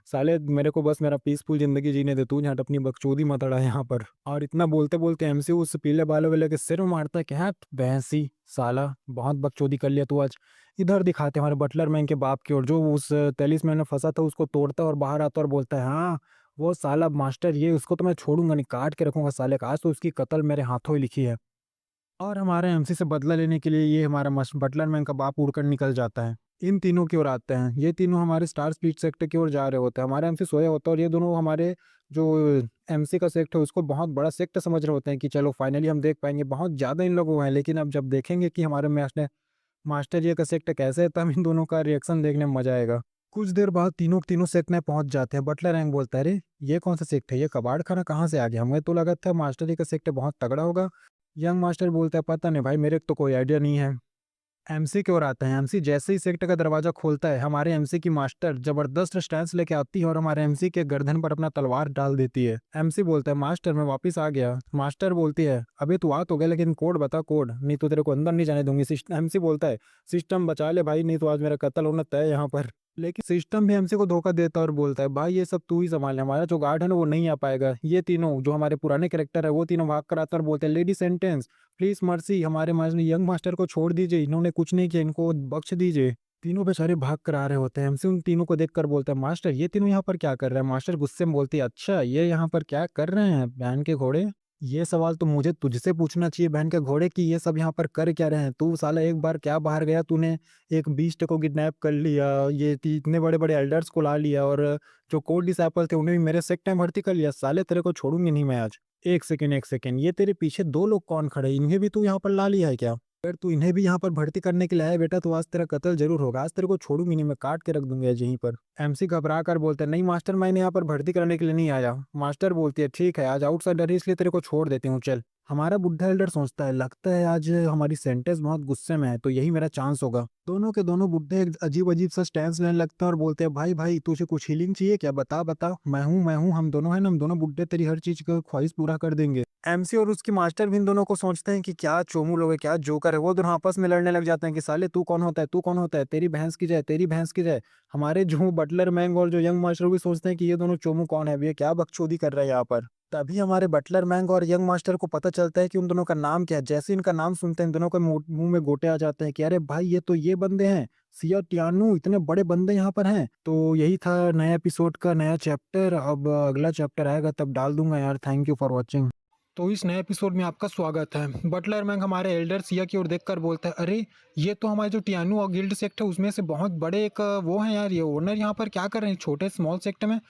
साले मेरे को बस मेरा पीसफुल जिंदगी जीने दे, तू यहाँ अपनी बकचोदी मत अड़ा यहाँ पर। और इतना बोलते बोलते एमसी उस पीले बालों वाले के सिर में मारता है कि हाँ भैंसी, साला बहुत बकचोदी कर लिया तू आज। इधर दिखाते हैं हमारे बटलर मैन के बाप की ओर, जो उस तैलिस्मान में फंसा था उसको तोड़ता और बाहर आता और बोलता है, हाँ वो साला मास्टर ये, उसको तो मैं छोड़ूंगा नहीं, काट के रखूंगा साले का, आज तो उसकी कत्ल मेरे हाथों ही लिखी है। और हमारे एमसी से बदला लेने के लिए ये हमारा बटलर मैन का बाप उड़कर निकल जाता है। इन तीनों की ओर आते हैं, ये तीनों हमारे स्टार स्पीड सेक्टर की ओर जा रहे होते हैं, हमारे एमसी सोया होता है और ये दोनों हमारे जो एमसी का सेक्टर है उसको बहुत बड़ा सेक्टर समझ रहे होते हैं कि चलो फाइनली हम देख पाएंगे, बहुत ज्यादा इन लोगों हैं। लेकिन अब जब देखेंगे कि हमारे मास्टर जी का सेक्टर कैसे है, तब इन दोनों का रिएक्शन देखने में मजा आएगा। कुछ देर बाद तीनों के तीनों सेक्टर में पहुंच जाते हैं। बटलर रैंक बोलता है, अरे ये कौन सा सेक्टर है, ये कबाड़ खाना कहाँ से आ गया, हमें तो लगा था मास्टर जी का सेक्टर बहुत तगड़ा होगा। यंग मास्टर बोलता है, पता नहीं भाई, मेरे को तो कोई आइडिया नहीं है। एमसी की ओर आता है, एमसी जैसे ही सेक्टर का दरवाजा खोलता है, हमारे एमसी की मास्टर जबरदस्त स्टैंस लेके आती है और हमारे एमसी के गर्दन पर अपना तलवार डाल देती है। एमसी बोलता है, मास्टर मैं वापस आ गया। मास्टर बोलती है, अबे तू आ तो गया, लेकिन कोड बता, कोड नहीं तो तेरे को अंदर नहीं जाने दूंगी। एमसी बोलता है, सिस्टम बचा ले भाई, नहीं तो आज मेरा कत्ल होना तय है यहाँ पर। लेकिन सिस्टम भी एमसी को धोखा देता और बोलता है, भाई ये सब तू ही संभाल, हमारा जो गार्ड है ना वो नहीं आ पाएगा। ये तीनों जो हमारे पुराने कैरेक्टर है वो तीनों भाग कर आते और बोलते हैं, लेडी सेंटेंस प्लीज मर्सी, हमारे यंग मास्टर को छोड़ दीजिए, इन्होंने कुछ नहीं किया, इनको बख्श दीजिए। तीनों बेचारे भाग कर आ रहे होते हैं। एमसी उन तीनों को देखकर बोलता है, मास्टर ये तीनों यहाँ पर क्या कर रहे हैं। मास्टर गुस्से में बोलती है, अच्छा ये यहाँ पर क्या कर रहे हैं बहन के घोड़े, ये सवाल तो मुझे तुझसे पूछना चाहिए बहन के घोड़े कि ये सब यहाँ पर कर क्या रहे हैं। तू साला एक बार क्या बाहर गया, तूने एक बीस्ट को किडनैप कर लिया, ये इतने बड़े बड़े एल्डर्स को ला लिया और जो कोड डिसाइपल थे उन्हें भी मेरे सेक्टर में भर्ती कर लिया, साले तेरे को छोड़ूंगी नहीं मैं आज। एक सेकेंड, ये तेरे पीछे दो लोग कौन खड़े, इन्हें भी तू यहाँ पर ला लिया है क्या। अगर तू इन्हें भी यहाँ पर भर्ती करने के लिए आया बेटा तो आज तेरा कत्ल जरूर होगा, आज तेरे को छोड़ूंगी नहीं, मैं काट के रख दूंगी आज यहीं पर। एमसी घबरा कर बोलता है, नहीं मास्टर मैंने यहाँ पर भर्ती कराने के लिए नहीं आया। मास्टर बोलती है, ठीक है आज आउटसाइडर है इसलिए तेरे को छोड़ देती हूँ, चल। हमारा बुढ़ा एल्डर सोचता है, लगता है आज हमारी सेंटेंस बहुत गुस्से में है, तो यही मेरा चांस होगा। दोनों के दोनों बुढ़े एक अजीब अजीब सा स्टैंस लेने लगते हैं और बोलते हैं, भाई भाई तुझे कुछ हीलिंग चाहिए क्या, बता बता, मैं हूँ, हम दोनों हैं ना, हम दोनों बुढ़े तेरी हर चीज का ख्वाहिश पूरा कर देंगे। एमसी और उसकी मास्टर भी इन दोनों को सोचते हैं कि क्या चोमू लोग है, क्या जोकर है। वो दोनों आपस में लड़ने लग जाते हैं कि साले तू कौन होता है, तू कौन होता है, तेरी भैंस की जाए, तेरी भैंस की जाए। हमारे जो बटलर मैंग और जो यंग मास्टर भी सोचते हैं कि ये दोनों चोमू कौन है, ये क्या बकचोदी कर रहे हैं यहाँ पर। तभी हमारे बटलर मैंग और यंग मास्टर को पता चलता है कि उन दोनों का नाम क्या है। जैसे इनका नाम सुनते हैं इन दोनों के मुंह में गोटे आ जाते हैं कि अरे भाई ये तो ये बंदे हैं, सिया टियानू, इतने बड़े बंदे यहाँ पर हैं। तो यही था नया एपिसोड का नया चैप्टर। अब अगला चैप्टर आएगा तब डाल दूंगा यार। Thank you for watching. तो इस नए एपिसोड में आपका स्वागत है। बटलर मैंग हमारे एल्डर सिया की ओर देखकर बोलता है, अरे ये तो हमारे जो टियानू और गिल्ड सेक्ट है उसमें से बहुत बड़े एक वो है यार, ये ओनर यहाँ पर क्या कर रहे हैं छोटे स्मॉल सेक्ट में।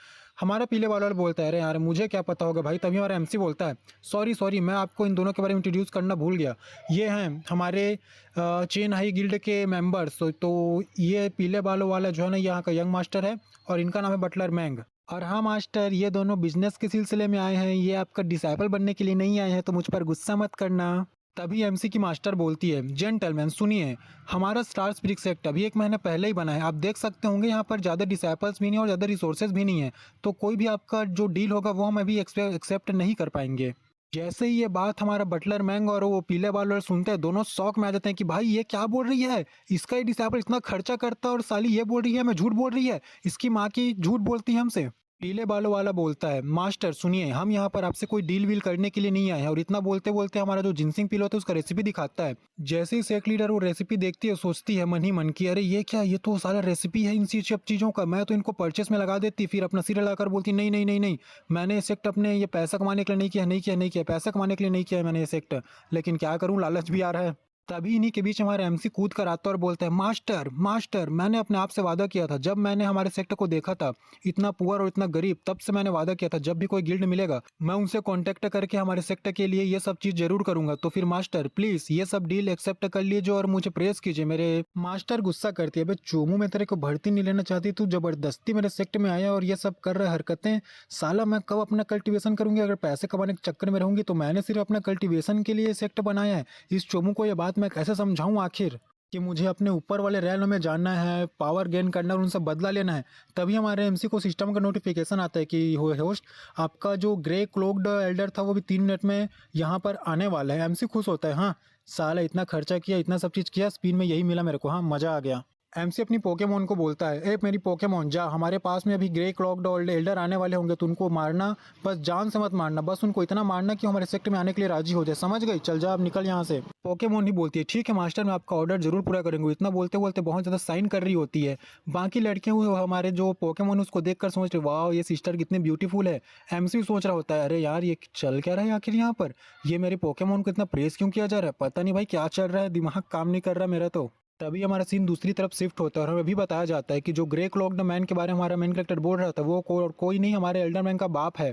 हमारा पीले वाला बोलता है, अरे यार मुझे क्या पता होगा भाई। तभी हमारा एमसी बोलता है, सॉरी सॉरी मैं आपको इन दोनों के बारे में इंट्रोड्यूस करना भूल गया, ये हैं हमारे चेन हाई गिल्ड के मेंबर्स। तो ये पीले बालों वाला जो है ना यहाँ का यंग मास्टर है और इनका नाम है बटलर मैंग। और हाँ मास्टर, ये दोनों बिजनेस के सिलसिले में आए हैं, ये आपका डिसाइपल बनने के लिए नहीं आए हैं, तो मुझ पर गुस्सा मत करना। तभी एमसी की मास्टर बोलती है, जेंटलमैन सुनिए, हमारा स्टार स्प्रिंग सेक्ट अभी 1 महीना पहले ही बना है। आप देख सकते होंगे यहाँ पर ज़्यादा डिसाइपल्स भी नहीं और ज़्यादा रिसोर्सेज भी नहीं है, तो कोई भी आपका जो डील होगा वो हम अभी एक्सेप्ट नहीं कर पाएंगे। जैसे ही ये बात हमारा बटलर मैंग और वो पीले वाले सुनते हैं, दोनों शौक में आ जाते हैं कि भाई ये क्या बोल रही है, इसका ही डिसाइपल इतना खर्चा करता है और साली ये बोल रही है मैं झूठ बोल रही है, इसकी माँ की झूठ बोलती है हमसे। पीले बालों वाला बोलता है, मास्टर सुनिए, हम यहाँ पर आपसे कोई डील वील करने के लिए नहीं आए हैं। और इतना बोलते बोलते हमारा जो जिनसिंग पील होता है उसका रेसिपी दिखाता है। जैसे ही सेक लीडर वो रेसिपी देखती है सोचती है मन ही मन की, अरे ये क्या, ये तो सारा रेसिपी है इन सब चीज़ों का, मैं तो इनको परचेस में लगा देती। फिर अपना सिर हिलाकर बोलती, नहीं नहीं नहीं नहीं, मैंने ये सेक्ट अपने ये पैसा कमाने के लिए नहीं किया, नहीं किया नहीं किया, पैसा कमाने के लिए नहीं किया है मैंने ये सेक्ट, लेकिन क्या करूँ लालच भी आ रहा है। तभी इन्हीं के बीच हमारे एमसी कूद कर आता है और बोलता है, मास्टर मास्टर मैंने अपने आप से वादा किया था, जब मैंने हमारे सेक्टर को देखा था इतना पुअर और इतना गरीब, तब से मैंने वादा किया था जब भी कोई गिल्ड मिलेगा मैं उनसे कांटेक्ट करके हमारे सेक्टर के लिए ये सब चीज जरूर करूंगा। तो फिर मास्टर प्लीज ये सब डील एक्सेप्ट कर लीजिए और मुझे प्रेस कीजिए। मेरे मास्टर गुस्सा करती है, चोमू मैं तेरे को भर्ती नहीं लेना चाहती, तू जबरदस्ती मेरे सेक्टर में आया और ये सब कर रहा है हरकतें, साला मैं कब अपना कल्टीवेशन करूंगी। अगर पैसे कमाने के चक्कर में रहूंगी तो मैंने सिर्फ अपना कल्टीवेशन के लिए सेक्टर बनाया है। इस चोमू को ये बात मैं कैसे समझाऊं आखिर कि मुझे अपने ऊपर वाले रैल में जानना है, पावर गेन करना और उनसे बदला लेना है। तभी हमारे एमसी को सिस्टम का नोटिफिकेशन आता है कि होस्ट आपका जो ग्रे क्लोक्ड एल्डर था वो भी 3 मिनट में यहाँ पर आने वाला है। एमसी खुश होता है, हाँ साला इतना खर्चा किया, इतना सब चीज़ किया, स्पिन में यही मिला मेरे को, हाँ मज़ा आ गया। एमसी अपनी पोकेमोन को बोलता है, ए मेरी पोकेमोन जा, हमारे पास में अभी ग्रे क्लॉक्ड एल्डर आने वाले होंगे, तो उनको मारना, बस जान से मत मारना, बस उनको इतना मारना कि हमारे सेक्टर में आने के लिए राजी हो जाए, समझ गई, चल जा अब निकल यहाँ से। पोकेमोन ही बोलती है, ठीक है मास्टर मैं आपका ऑर्डर जरूर पूरा करेंगे। इतना बोलते बोलते बहुत ज़्यादा साइन कर रही होती है। बाकी लड़कियाँ हमारे जो पोकेमोन उसको देख कर सोच रहे, वाह ये सिस्टर कितनी ब्यूटीफुल है। एमसी भी सोच रहा होता है, अरे यार ये चल क्या रहा है आखिर यहाँ पर, ये मेरे पोकेमोन को इतना प्रेस क्यों किया जा रहा है, पता नहीं भाई क्या चल रहा है, दिमाग काम नहीं कर रहा मेरा तो। तभी हमारा सीन दूसरी तरफ शिफ्ट होता है और हमें भी बताया जाता है कि जो ग्रे क्लॉक्ड मैन के बारे में हमारा मेन कैरेक्टर बोल रहा था वो कोई नहीं, हमारे एल्डर मैन का बाप है।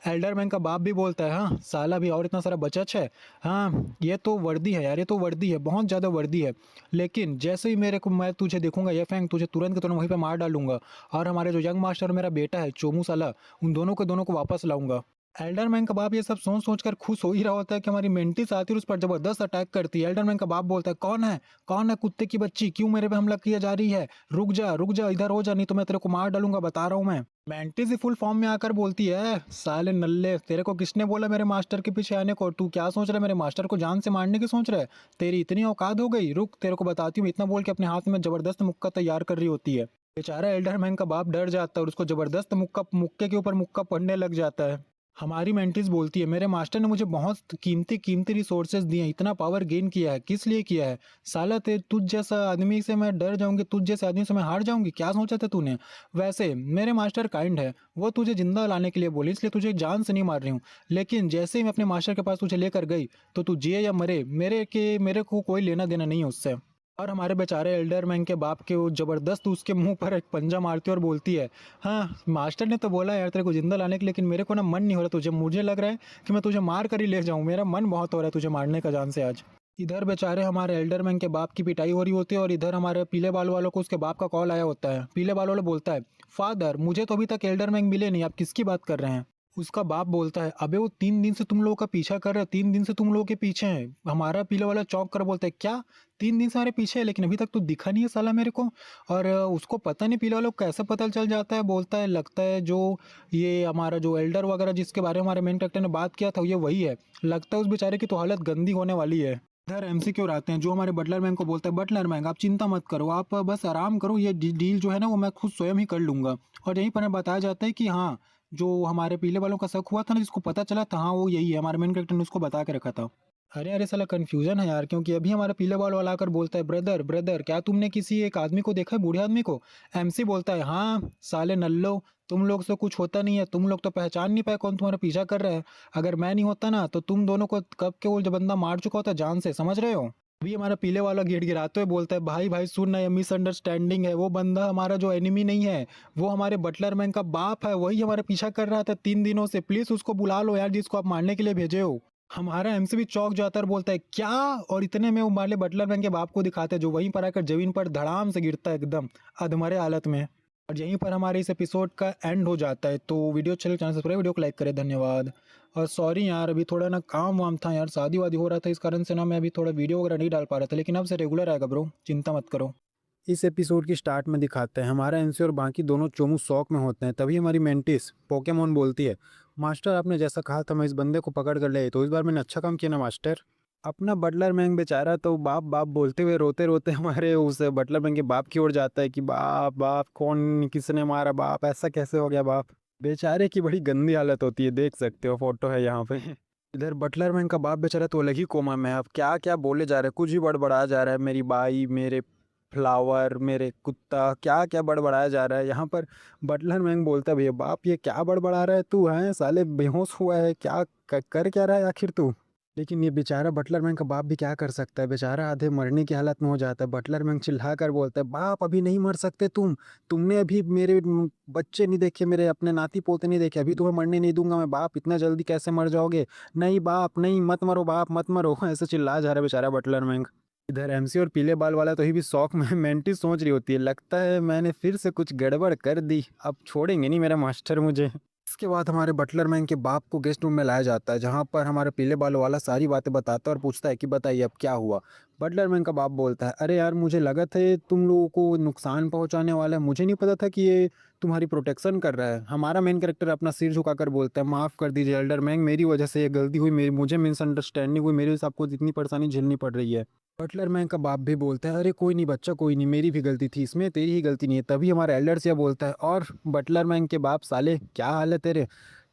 एल्डर मैन का बाप भी बोलता है, हाँ साला भी और इतना सारा बचच है, हाँ ये तो वर्दी है यार, ये तो वर्दी है, बहुत ज़्यादा वर्दी है, लेकिन जैसे ही मेरे को मैं तुझे देखूंगा ये फैंग तुझे तुरंत के तुरंत वहीं पे मार डालूंगा और हमारे जो यंग मास्टर मेरा बेटा है चोमू साला, उन दोनों के दोनों को वापस लाऊंगा। एल्डरमैन का बाप ये सब सोच सोच कर खुश हो ही रहा होता है कि हमारी मेंटिस आती है उस पर जबरदस्त अटैक करती है। एल्डरमैन का बाप बोलता है, कौन है कुत्ते की बच्ची, क्यों मेरे पे हमला किया जा रही है, रुक जा इधर हो जा, नहीं तो मैं तेरे को मार डालूंगा, बता रहा हूँ मैं। मेंटिस ही फुल फॉर्म में आकर बोलती है, साले नल्ले तेरे को किसने बोला मेरे मास्टर के पीछे आने को, तू क्या सोच रहा है, मेरे मास्टर को जान से मारने की सोच रहा है, तेरी इतनी औकात हो गई, रुक तेरे को बताती हूँ। इतना बोल के अपने हाथ में जबरदस्त मुक्का तैयार कर रही होती है। बेचारा एल्डरमैन का बाप डर जाता है और उसको जबरदस्त मुक्के के ऊपर मुक्का पड़ने लग जाता है। हमारी मेंटिस बोलती है, मेरे मास्टर ने मुझे बहुत कीमती कीमती रिसोर्सेज दिए हैं, इतना पावर गेन किया है, किस लिए किया है, साला ते तुझ जैसा आदमी से मैं डर जाऊंगी, तुझ जैसे आदमी से मैं हार जाऊंगी, क्या सोचा था तूने। वैसे मेरे मास्टर काइंड है, वो तुझे जिंदा लाने के लिए बोली, इसलिए तुझे जान से नहीं मार रही हूँ, लेकिन जैसे ही मैं अपने मास्टर के पास तुझे लेकर गई तो तू जिए या मरे मेरे को कोई लेना देना नहीं है उससे। और हमारे बेचारे एल्डरमैन के बाप के वो जबरदस्त उसके मुंह पर एक पंजा मारती है और बोलती है, हाँ मास्टर ने तो बोला यार तेरे को जिंदा लाने के, लेकिन मेरे को ना मन नहीं हो रहा तुझे, मुझे लग रहा है कि मैं तुझे मार कर ही ले जाऊं, मेरा मन बहुत हो रहा है तुझे मारने का जान से आज। इधर बेचारे हमारे एल्डरमैन के बाप की पिटाई हो रही होती है और इधर हमारे पीले बाल वालों को उसके बाप का कॉल आया होता है। पीले बाल वाला बोलता है, फादर मुझे तो अभी तक एल्डरमैन मिले नहीं, आप किसकी बात कर रहे हैं? उसका बाप बोलता है, अबे वो 3 दिन से तुम लोगों का पीछा कर रहे हैं, 3 दिन से तुम लोगों के पीछे हैं। हमारा पीले वाला चौंक कर बोलता है, क्या 3 दिन से हमारे पीछे है लेकिन अभी तक तो दिखा नहीं है साला मेरे को। और उसको पता नहीं पीले वालों को कैसे पता चल जाता है। बोलता है लगता है जो ये हमारा जो एल्डर वगैरह जिसके बारे में हमारे मेन कैरेक्टर ने बात किया था ये वही है। लगता है उस बेचारे की तो हालत गंदी होने वाली है। इधर एमसीक्यू आते हैं जो हमारे बटलर मैन को बोलता है, बटलर मैन आप चिंता मत करो, आप बस आराम करो, ये डील जो है ना वो मैं खुद स्वयं ही कर लूँगा। और यहीं पर हमें बताया जाता है कि हाँ, जो हमारे पीले वालों का शक हुआ था ना, जिसको पता चला था, हाँ वो यही है, हमारे मेन कैरेक्टर ने उसको बता के रखा था। अरे अरे साला कन्फ्यूजन है यार, क्योंकि अभी हमारा पीले बाल वाला आकर बोलता है, ब्रदर ब्रदर क्या तुमने किसी एक आदमी को देखा है, बूढ़े आदमी को? एमसी बोलता है, हाँ साले नल्लो, तुम लोग से कुछ होता नहीं है, तुम लोग तो पहचान नहीं पाए कौन तुम्हारा पीछा कर रहा है। अगर मैं नहीं होता ना तो तुम दोनों को कब के वो जो बंदा मार चुका होता जान से, समझ रहे हो? अभी हमारा पीले वाला गिड़गिड़ाते हुए बोलता है, भाई भाई सुन ना, ये मिसअंडरस्टैंडिंग है, वो बंदा हमारा जो एनिमी नहीं है, वो हमारे बटलर मैन का बाप है, वही हमारा पीछा कर रहा था 3 दिनों से, प्लीज उसको बुला लो यार जिसको आप मारने के लिए भेजे हो। हमारा एमसी भी चौक जाता है और बोलता है, क्या? और इतने में वो माले बटलर मैन के बाप को दिखाते हैं जो वहीं पर आकर जमीन पर धड़ाम से गिरता है एकदम अधमरे हालत में। और यहीं पर हमारे इस एपिसोड का एंड हो जाता है। तो वीडियो चले चैनल सब्सक्राइब, वीडियो को लाइक करें, धन्यवाद। और सॉरी यार, अभी थोड़ा ना काम वाम था यार, शादी वादी हो रहा था, इस कारण से ना मैं अभी थोड़ा वीडियो वगैरह नहीं डाल पा रहा था, लेकिन अब से रेगुलर आएगा ब्रो, चिंता मत करो। इस एपिसोड की स्टार्ट में दिखाते हैं हमारा एनसी और बाकी दोनों चोमू शौक में होते हैं। तभी हमारी मेंटिस पोकेमोन बोलती है, मास्टर आपने जैसा कहा था मैं इस बंदे को पकड़ कर ले, तो इस बार मैंने अच्छा काम किया ना मास्टर। अपना बटलर मैंग बेचारा तो बाप बाप बोलते हुए रोते रोते हमारे उस बटलर मैंग के बाप की ओर जाता है कि बाप बाप कौन, किसने मारा बाप, ऐसा कैसे हो गया बाप। बेचारे की बड़ी गंदी हालत होती है, देख सकते हो फोटो है यहाँ पे। इधर बटलर मैन का बाप बेचारा तो अलग ही कोमा में है। अब क्या क्या बोले जा रहे हैं, कुछ ही बड़बड़ाया जा रहा है, मेरी बाई, मेरे फ्लावर, मेरे कुत्ता, क्या क्या बड़बड़ाया जा रहा है यहाँ पर। बटलर मैन बोलता है, भैया बाप ये क्या बड़बड़ा रहा है तू, है साले बेहोश हुआ है क्या, कर क्या रहा है आखिर तू? लेकिन ये बेचारा बटलर मैन का बाप भी क्या कर सकता है, बेचारा आधे मरने की हालत में हो जाता है। बटलर मैन चिल्ला कर बोलता है, बाप अभी नहीं मर सकते तुमने अभी मेरे बच्चे नहीं देखे, मेरे अपने नाती पोते नहीं देखे, अभी तुम्हें मरने नहीं दूंगा मैं बाप, इतना जल्दी कैसे मर जाओगे? नहीं बाप नहीं, मत मरो बाप मत मरो। ऐसे चिल्ला जा रहा है बेचारा बटलर मैन। इधर एमसी और पीले बाल वाला तो ही भी शौक में मेंटी सोच रही होती है, लगता है मैंने फिर से कुछ गड़बड़ कर दी, अब छोड़ेंगे नहीं मेरा मास्टर मुझे। इसके बाद हमारे बटलर मैन के बाप को गेस्ट रूम में लाया जाता है, जहाँ पर हमारे पीले बालों वाला सारी बातें बताता है और पूछता है कि बताइए अब क्या हुआ। बटलर मैन का बाप बोलता है, अरे यार मुझे लगा था ये तुम लोगों को नुकसान पहुंचाने वाला है, मुझे नहीं पता था कि ये तुम्हारी प्रोटेक्शन कर रहा है। हमारा मेन कैरेक्टर अपना सिर झुकाकर बोलता है, माफ़ कर दीजिए एल्डर मैन, मेरी वजह से ये गलती हुई, मेरी मुझे मिसअंडरस्टैंडिंग हुई, मेरे से आपको इतनी परेशानी झेलनी पड़ रही है। बटलर मैन का बाप भी बोलता है, अरे कोई नहीं बच्चा कोई नहीं, मेरी भी गलती थी, इसमें तेरी ही गलती नहीं है। तभी हमारा एल्डर से बोलता है, और बटलर मैन के बाप साले क्या हाल है तेरे,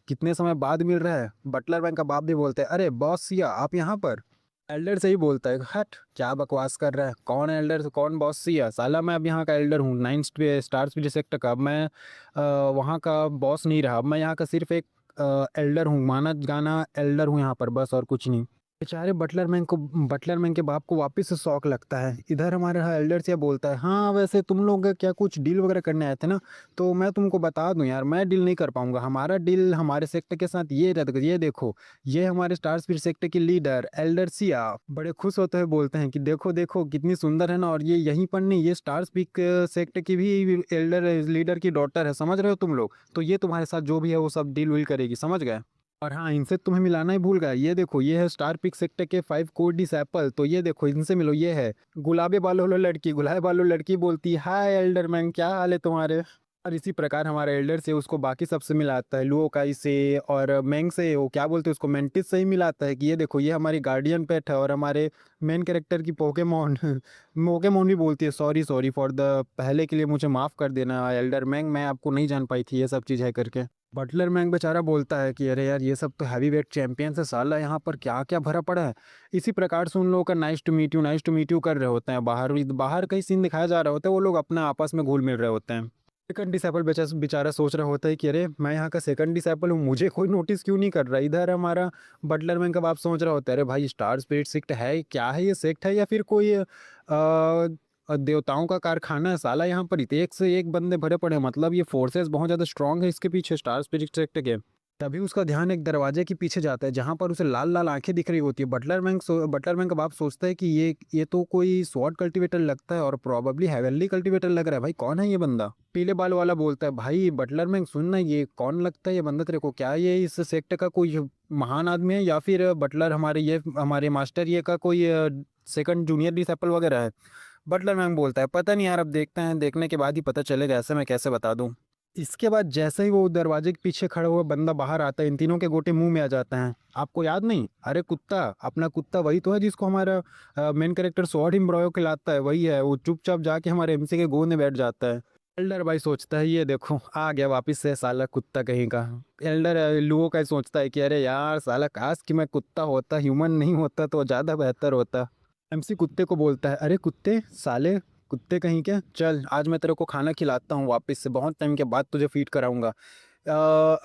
कितने समय बाद मिल रहा है? बटलर मैन का बाप भी बोलता है, अरे बॉस सिया आप यहाँ पर? एल्डर से ही बोलता है, हट क्या बकवास कर रहा है, कौन एल्डर से कौन बॉस सिया, साला मैं अब यहाँ का एल्डर हूँ, 9 स्टार सेक्टर का। अब मैं वहाँ का बॉस नहीं रहा, अब मैं यहाँ का सिर्फ एक एल्डर हूँ, माना गाना एल्डर हूँ यहाँ पर, बस और कुछ नहीं। बेचारे बटलर मैन के बाप को वापस से शौक लगता है। इधर हमारा एल्डर से बोलता है, हाँ वैसे तुम लोग क्या कुछ डील वगैरह करने आए थे ना, तो मैं तुमको बता दूं यार, मैं डील नहीं कर पाऊंगा, हमारा डील हमारे सेक्टर के साथ ये रहता, ये देखो ये हमारे स्टार स्पीड सेक्टर की लीडर एल्डर सिया। बड़े खुश होते हुए बोलते हैं कि देखो देखो कितनी सुंदर है ना, और ये यहीं पर नहीं, ये स्टार स्पीक सेक्टर की भी एल्डर लीडर की डॉटर है, समझ रहे हो तुम लोग? तो ये तुम्हारे साथ जो भी है वो सब डील विल करेगी, समझ गए? और हाँ, इनसे तुम्हें मिलाना ही भूल गया, ये देखो ये है स्टार पिक सेक्टर के 5 कोर डिसएपल, तो ये देखो इनसे मिलो, ये है गुलाबी बालों वाली लड़की। गुलाबी बालों लड़की बोलती है, हाय एल्डर मैन क्या हाल है तुम्हारे? और इसी प्रकार हमारे एल्डर से उसको बाकी सबसे मिलाता है, लुओकाई से और मैंग से, वो क्या बोलते हैं उसको, मेंटिस से ही मिलाता है कि ये देखो ये हमारी गार्डियन पेट है। और हमारे मेन कैरेक्टर की पोकेमॉन पोकेमॉन भी बोलती है, सॉरी सॉरी फॉर द पहले के लिए मुझे माफ़ कर देना एल्डर मैंग, मैं आपको नहीं जान पाई थी ये सब चीज़ है करके। बटलर मैंग बेचारा बोलता है कि अरे यार ये सब तो हैवी वेट चैंपियन से, साला यहाँ पर क्या क्या भरा पड़ा है। इसी प्रकार से उन लोगों का नाइस टू मीट यू कर रहे होते हैं, बाहर बाहर कई सीन दिखाया जा रहा होता है, वो लोग अपना आपस में घुल मिल रहे होते हैं। सेकंड डिसेबल बेचारा सोच रहा होता है कि अरे मैं यहाँ का सेकंड डिसेबल हूँ, मुझे कोई नोटिस क्यों नहीं कर रहा। इधर हमारा बटलर मैन का बाप सोच रहा होता है, अरे भाई स्टार स्पिरिट सेक्ट है क्या है, ये सेक्ट है या फिर कोई देवताओं का कारखाना है साला, यहाँ पर एक से एक बंदे भरे पड़े हैं, मतलब ये फोर्सेस बहुत ज़्यादा स्ट्रांग है इसके पीछे स्टार स्पिरिट सेक्टर के। तभी उसका ध्यान एक दरवाजे के पीछे जाता है जहां पर उसे लाल लाल आंखें दिख रही होती है। बटलर मैन का बाप सोचता है कि ये तो कोई स्वॉर्ड कल्टीवेटर लगता है और प्रोबेबली हेवनली कल्टीवेटर लग रहा है। भाई कौन है ये बंदा? पीले बाल वाला बोलता है, भाई बटलर मैन सुन ना, ये कौन लगता है ये बंदा तेरे को? क्या ये इस सेक्ट का कोई महान आदमी है या फिर बटलर हमारे मास्टर ये का कोई सेकंड जूनियर डिसेपल वगैरह है? बटलर मैन बोलता है, पता नहीं यार, अब देखते हैं, देखने के बाद ही पता चलेगा, ऐसे मैं कैसे बता दूं। इसके बाद जैसे ही वो दरवाजे के पीछे खड़ा हुआ बंदा बाहर आता है, इन तीनों के गोटे मुंह में आ जाते हैं। आपको याद नहीं? अरे कुत्ता, अपना कुत्ता वही तो है जिसको हमारा मेन कैरेक्टर स्वॉर्ड एम्ब्रॉयो खिलाता है, वही है। वो चुपचाप जाके हमारे एमसी के गोद में बैठ जाता है। एल्डर भाई सोचता है, ये देखो आ गया वापिस से साला कुत्ता कहीं का। एल्डर लुओ का सोचता है कि अरे यार साला, काश कि मैं कुत्ता होता, ह्यूमन नहीं होता तो ज़्यादा बेहतर होता। एमसी कुत्ते को बोलता है, अरे कुत्ते साले, कुत्ते कहीं के, चल आज मैं तेरे को खाना खिलाता हूँ वापस से, बहुत टाइम के बाद तुझे फीड कराऊंगा।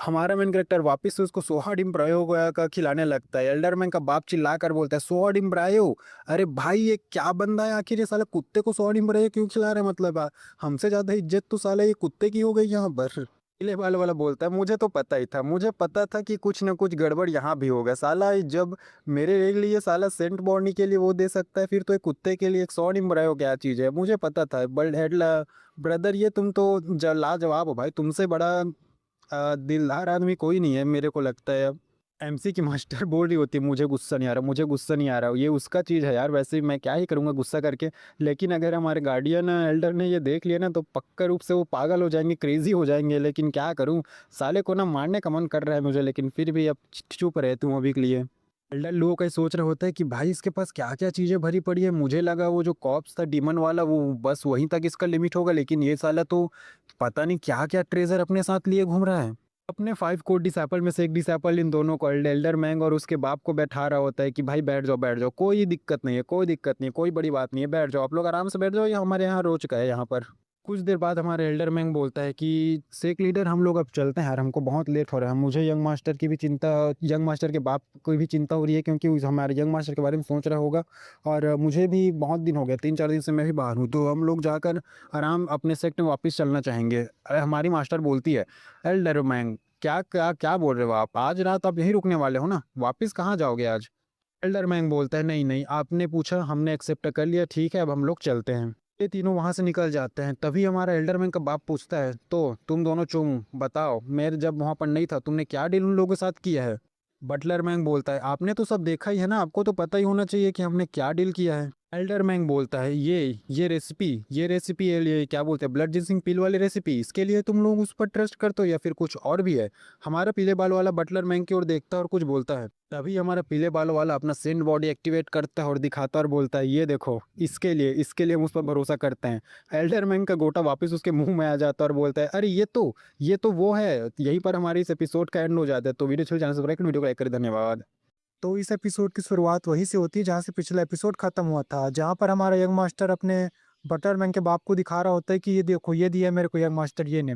हमारा मेन कैरेक्टर वापस से उसको सोहा डिम ब्रायो का खिलाने लगता है। एल्डरमैन का बाप चिल्ला कर बोलता है, सोहा डिम ब्रायो? अरे भाई ये क्या बंदा है आखिर? ये साला कुत्ते को सोहा डिम ब्रायो क्यों खिला रहे हैं? मतलब हमसे ज़्यादा इज्जत तो साला ये कुत्ते की हो गई यहाँ पर। पीले बाल वाला बोलता है, मुझे तो पता ही था, मुझे पता था कि कुछ ना कुछ गड़बड़ यहाँ भी होगा। साला जब मेरे लिए साला सेंट बॉर्नी के लिए वो दे सकता है, फिर तो एक कुत्ते के लिए एक सौ निम्बरायो क्या चीज़ है? मुझे पता था। बल्ड हेडला ब्रदर, ये तुम तो लाजवाब हो भाई, तुमसे बड़ा दिलदार आदमी कोई नहीं है मेरे को लगता है। अब एमसी की मास्टर बोल रही होती है, मुझे गुस्सा नहीं आ रहा, मुझे गुस्सा नहीं आ रहा, ये उसका चीज़ है यार, वैसे मैं क्या ही करूँगा गुस्सा करके। लेकिन अगर हमारे गार्डियन एल्डर ने ये देख लिया ना तो पक्का रूप से वो पागल हो जाएंगे, क्रेजी हो जाएंगे। लेकिन क्या करूँ, साले को ना मारने का मन कर रहा है मुझे, लेकिन फिर भी अब चुप रहती हूँ अभी के लिए। एल्डर लोगों का सोच रहे होता है कि भाई इसके पास क्या क्या चीज़ें भरी पड़ी है। मुझे लगा वो जो कॉप्स था डीमन वाला वो बस वहीं तक इसका लिमिट होगा, लेकिन ये साला तो पता नहीं क्या क्या ट्रेजर अपने साथ लिए घूम रहा है। अपने 5 कोर डिसैपल में से एक डिसैपल इन दोनों को, एल्डर मैंग और उसके बाप को बैठा रहा होता है कि भाई बैठ जाओ बैठ जाओ, कोई दिक्कत नहीं है, कोई दिक्कत नहीं है, कोई बड़ी बात नहीं है, बैठ जाओ आप लोग आराम से बैठ जाओ, ये हमारे यहाँ रोज का है यहाँ पर। कुछ देर बाद हमारे एल्डर मैंग बोलता है कि सेक लीडर हम लोग अब चलते हैं यार, हमको बहुत लेट हो रहा है। मुझे यंग मास्टर की भी चिंता, यंग मास्टर के बाप को भी चिंता हो रही है, क्योंकि हमारे यंग मास्टर के बारे में सोच रहा होगा। और मुझे भी बहुत दिन हो गए, 3-4 दिन से मैं भी बाहर हूँ, तो हम लोग जाकर आराम अपने सेक्ट में वापस चलना चाहेंगे। अरे हमारी मास्टर बोलती है, एल्डर मैंग क्या क्या क्या बोल रहे हो आप? आज रात आप यहीं रुकने वाले हो ना? वापस कहाँ जाओगे आज? एल्डर मैंग बोलता है, नहीं नहीं, आपने पूछा हमने एक्सेप्ट कर लिया, ठीक है अब हम लोग चलते हैं। ये तीनों वहां से निकल जाते हैं। तभी हमारा एल्डर मैंग का बाप पूछता है, तो तुम दोनों चुम बताओ, मैं जब वहां पर नहीं था तुमने क्या डील उन लोगों के साथ किया है? बटलर मैंग बोलता है, आपने तो सब देखा ही है ना, आपको तो पता ही होना चाहिए कि हमने क्या डील किया है। एल्डर मैंग बोलता है, ये रेसिपी ये क्या बोलते हैं, ब्लड जिंसिंग पिल वाली रेसिपी, इसके लिए तुम लोग उस पर ट्रस्ट करते हो या फिर कुछ और भी है? हमारा पीले बाल वाला बटलर मैंग की ओर देखता है और कुछ बोलता है। तभी हमारा पीले बाल वाला अपना सेंट बॉडी एक्टिवेट करता है और दिखाता है और बोलता है, ये देखो इसके लिए हम उस पर भरोसा करते हैं। एल्डर मैंग का गोटा वापस उसके मुंह में आ जाता है और बोलता है, अरे ये तो वो है। यहीं पर हमारे इस एपिसोड का एंड हो जाता है। तो वीडियो चैनल सब्सक्राइब, वीडियो को लाइक करें, धन्यवाद। तो इस एपिसोड की शुरुआत वहीं से होती है जहाँ से पिछला एपिसोड खत्म हुआ था, जहाँ पर हमारा यंग मास्टर अपने बटलर मैंग के बाप को दिखा रहा होता है कि ये देखो ये दिया है मेरे को यंग मास्टर ये ने।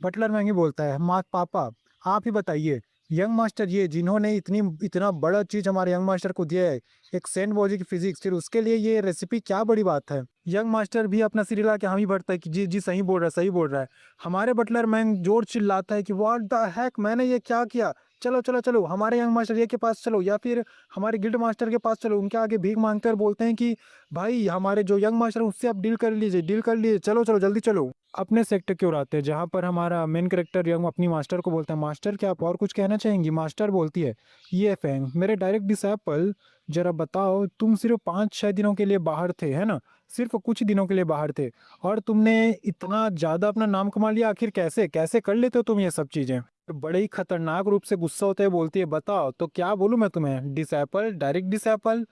बटलर मैंग ही बोलता है, माँ पापा आप ही बताइए, यंग मास्टर ये जिन्होंने इतना बड़ा चीज हमारे यंग मास्टर को दिया है, एक सेंट बॉजी की फिजिक्स, फिर उसके लिए ये रेसिपी क्या बड़ी बात है? यंग मास्टर भी अपना सिर हिला के हम ही बढ़ता है कि जी जी सही बोल रहा है सही बोल रहा है। हमारे बटलर मैंग जोर चिल्लाता है कि व्हाट द हैक, मैंने ये क्या किया? चलो चलो चलो हमारे यंग मास्टर ये के पास चलो, या फिर हमारे गिल्ड मास्टर के पास चलो। उनके आगे भीख मांगते और बोलते हैं कि भाई हमारे जो यंग मास्टर हैं उससे आप डील कर लीजिए, चलो चलो जल्दी चलो। अपने सेक्टर की ओर आते हैं जहाँ पर हमारा मेन कैरेक्टर यंग अपनी मास्टर को बोलता है, मास्टर क्या आप और कुछ कहना चाहेंगी? मास्टर बोलती है, ये फैंग मेरे डायरेक्ट डिसेपल, जरा बताओ तुम सिर्फ 5-6 दिनों के लिए बाहर थे है ना, सिर्फ कुछ दिनों के लिए बाहर थे, और तुमने इतना ज़्यादा अपना नाम कमा लिया, आखिर कैसे कैसे कर लेते हो तुम ये सब चीज़ें? तो बड़े ही खतरनाक रूप से गुस्सा होते हुए बोलती है, बताओ तो क्या बोलूं मैं तुम्हें, डिसेपल, डायरेक्ट डिसेपल,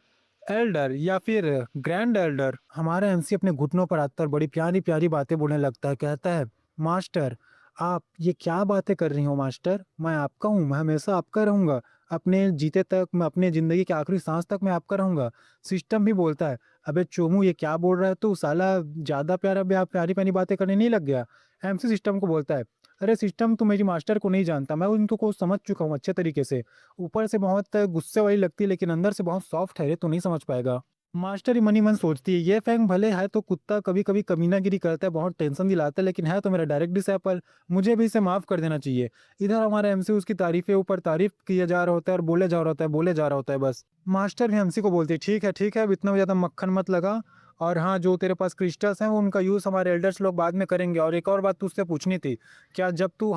एल्डर या फिर ग्रैंड एल्डर? हमारा एमसी अपने घुटनों पर आता है, बड़ी प्यारी प्यारी बातें बोलने लगता है, कहता है, मास्टर आप ये क्या बातें कर रही हो मास्टर, मैं आपका हूँ, मैं हमेशा आपका रहूंगा, अपने जीते तक, मैं अपने जिंदगी के आखिरी सांस तक मैं आपका रहूंगा। सिस्टम भी बोलता है, अबे चोमू ये क्या बोल रहा है तू, साला ज्यादा प्यारी प्यारी बातें करने नहीं लग गया? एमसी सिस्टम को बोलता है, अरे सिस्टम तू मेरी मास्टर को नहीं जानता, मैं उनको समझ चुका हूँ अच्छे तरीके से, ऊपर से बहुत गुस्से वाली लगती है लेकिन अंदर से बहुत सॉफ्ट है रे, तू नहीं समझ पाएगा। मास्टर ही मनी मन सोचती है ये फैंग भले है तो कुत्ता, कभी कभी कमीनागिरी करता है, बहुत टेंशन दिलाता है, लेकिन है तो मेरा डायरेक्ट डिसेबल, मुझे भी इसे माफ कर देना चाहिए। इधर हमारा एमसी उसकी तारीफे ऊपर तारीफ किया जा रहा होता है और बोले जा रहा होता है, बोले जा रहा होता है बस। मास्टर भी एमसी को बोलती है ठीक है अब इतना ज्यादा मक्खन मत लगा, और हाँ जो तेरे पास क्रिस्टल्स हैं वो उनका यूज़ हमारे एल्डर्स लोग बाद में करेंगे। और एक और बात तुझसे पूछनी थी, क्या जब तू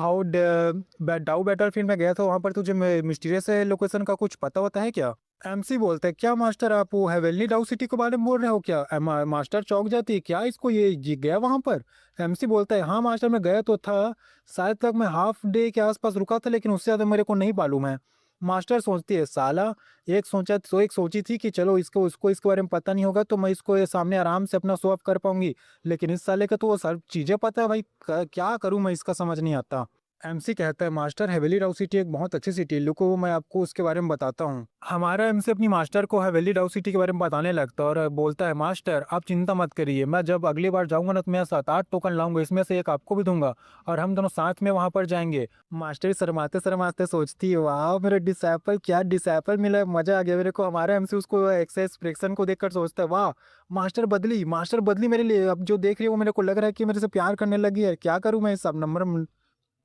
डाउ बैटलफील्ड में गया था वहाँ पर तुझे मिस्टीरियस लोकेशन का कुछ पता होता है क्या? एमसी बोलते हैं क्या मास्टर आप वो हेवेनली डाउ सिटी के बारे में बोल रहे हो क्या? मास्टर चौंक जाती है, क्या इसको ये गया वहाँ पर? एमसी बोलता है हाँ मास्टर मैं गया तो था, शायद तक मैं हाफ डे के आसपास रुका था, लेकिन उससे ज़्यादा मेरे को नहीं मालूम है। मास्टर सोचती है साला, एक सोची थी कि चलो इसको उसको इसके बारे में पता नहीं होगा तो मैं इसको ये सामने आराम से अपना शो ऑफ कर पाऊंगी, लेकिन इस साले का तो वो सब चीज़ें पता है भाई, क्या करूं मैं, इसका समझ नहीं आता। एमसी कहता है मास्टर हेवेली डाउ सिटी एक बहुत अच्छी सिटी है, लुको मैं आपको उसके बारे में बताता हूँ। हमारा एमसी अपनी मास्टर को हेवेली डाउ सिटी के बारे में बताने लगता है और बोलता है मास्टर आप चिंता मत करिए, मैं जब अगली बार जाऊंगा ना तो मैं 7-8 टोकन लाऊंगा, इसमें से एक आपको भी दूंगा और हम दोनों साथ में वहां पर जाएंगे। मास्टर शर्माते शर्माते सोचती है वाह मेरे डिसाइपल, क्या डिसाइपल मिला, मजा आ गया मेरे को। हमारा एमसी उसको एक्सप्रेशन को देखकर सोचता है वाह मास्टर बदली मेरे लिए, अब जो देख रही है वो मेरे को लग रहा है कि मेरे से प्यार करने लगी है, क्या करूं मैं, सब नंबर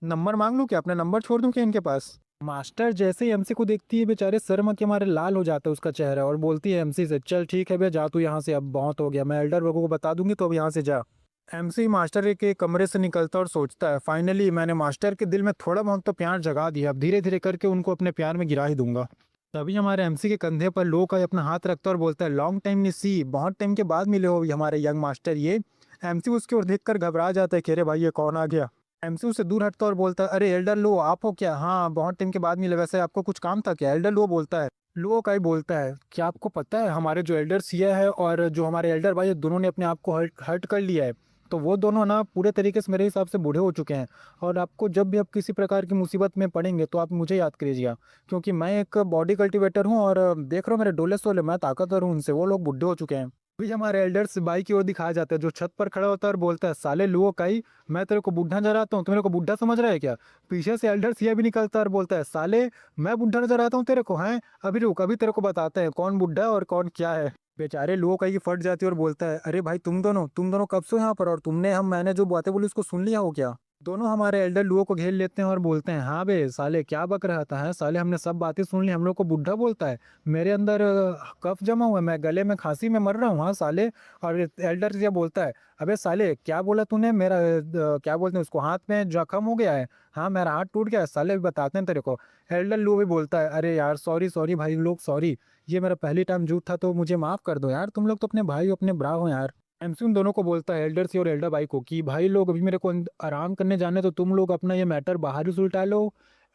नंबर मांग लूं क्या, अपना नंबर छोड़ दूं क्या इनके पास? मास्टर जैसे ही एमसी को देखती है बेचारे शर्म के मारे लाल हो जाता है उसका चेहरा, और बोलती है एमसी से चल ठीक है भैया जा तू यहाँ से, अब बहुत हो गया, मैं एल्डर लोगों को बता दूंगी तो अब यहाँ से जा। एमसी मास्टर के कमरे से निकलता और सोचता है फाइनली मैंने मास्टर के दिल में थोड़ा बहुत तो प्यार जगा दिया, अब धीरे धीरे करके उनको अपने प्यार में गिरा ही दूंगा। तभी हमारे एमसी के कंधे पर लो का अपना हाथ रखता और बोलता है लॉन्ग टाइम नी सी, बहुत टाइम के बाद मिले हो हमारे यंग मास्टर ये। एमसी उसकी ओर देखकर घबरा जाता है कि अरे भाई ये कौन आ गया। एमसी उससे दूर हटता और बोलता है अरे एल्डर लो आप हो क्या, हाँ बहुत टाइम के बाद मिले, वैसे आपको कुछ काम था क्या? एल्डर लो बोलता है। लो का ही बोलता है क्या आपको पता है हमारे जो एल्डर सिया है और जो हमारे एल्डर भाई है, दोनों ने अपने आप को हर्ट हर्ट कर लिया है, तो वो दोनों ना पूरे तरीके से मेरे हिसाब से बूढ़े हो चुके हैं, और आपको जब भी आप किसी प्रकार की मुसीबत में पड़ेंगे तो आप मुझे याद करिएगा, क्योंकि मैं एक बॉडी कल्टिवेटर हूँ और देख रहा हूँ मेरे डोले सोले, मैं ताकतवर हूँ उनसे, वो लोग बूढ़े हो चुके हैं। अभी हमारे एल्डर्स बाई की ओर दिखाया जाता है जो छत पर खड़ा होता है और बोलता है साले लुओ काई, मैं तेरे को बुढ़ा नजर आता हूँ, तू मेरे को बुढ़ा समझ रहा है क्या? पीछे से एल्डर्स ये भी निकलता है और बोलता है साले मैं बुढ़ा नजर आता हूँ तेरे को, हैं अभी रुक अभी तेरे को बताते हैं कौन बुढ़ा है और कौन क्या है। बेचारे लुओ काई की फट जाती है और बोलता है अरे भाई तुम दोनों कब से हो यहाँ पर, और तुमने हम मैंने जो बातें बोली उसको सुन लिया हो क्या? दोनों हमारे एल्डर लुओ को घेर लेते हैं और बोलते हैं हाँ बे साले क्या बक रहा था है साले, हमने सब बातें सुन ली, हम लोग को बुढ़ा बोलता है, मेरे अंदर कफ जमा हुआ है, मैं गले में खांसी में मर रहा हूँ हाँ साले। और एल्डर ये बोलता है अबे साले क्या बोला तूने, मेरा क्या बोलते हैं उसको, हाथ में जख्म हो गया है, हाँ मेरा हाथ टूट गया है साले, भी बताते हैं तेरे को। एल्डर लू भी बोलता है अरे यार सॉरी सॉरी भाई लोग सॉरी, ये मेरा पहली टाइम झूठ था तो मुझे माफ कर दो यार, तुम लोग तो अपने भाई हो अपने ब्रा हो यार। एमसी उन दोनों को बोलता है एल्डर सी और एल्डर भाई को कि भाई लोग अभी मेरे को आराम करने जाने तो तुम लोग अपना ये मैटर बाहर ही सुलटा लो।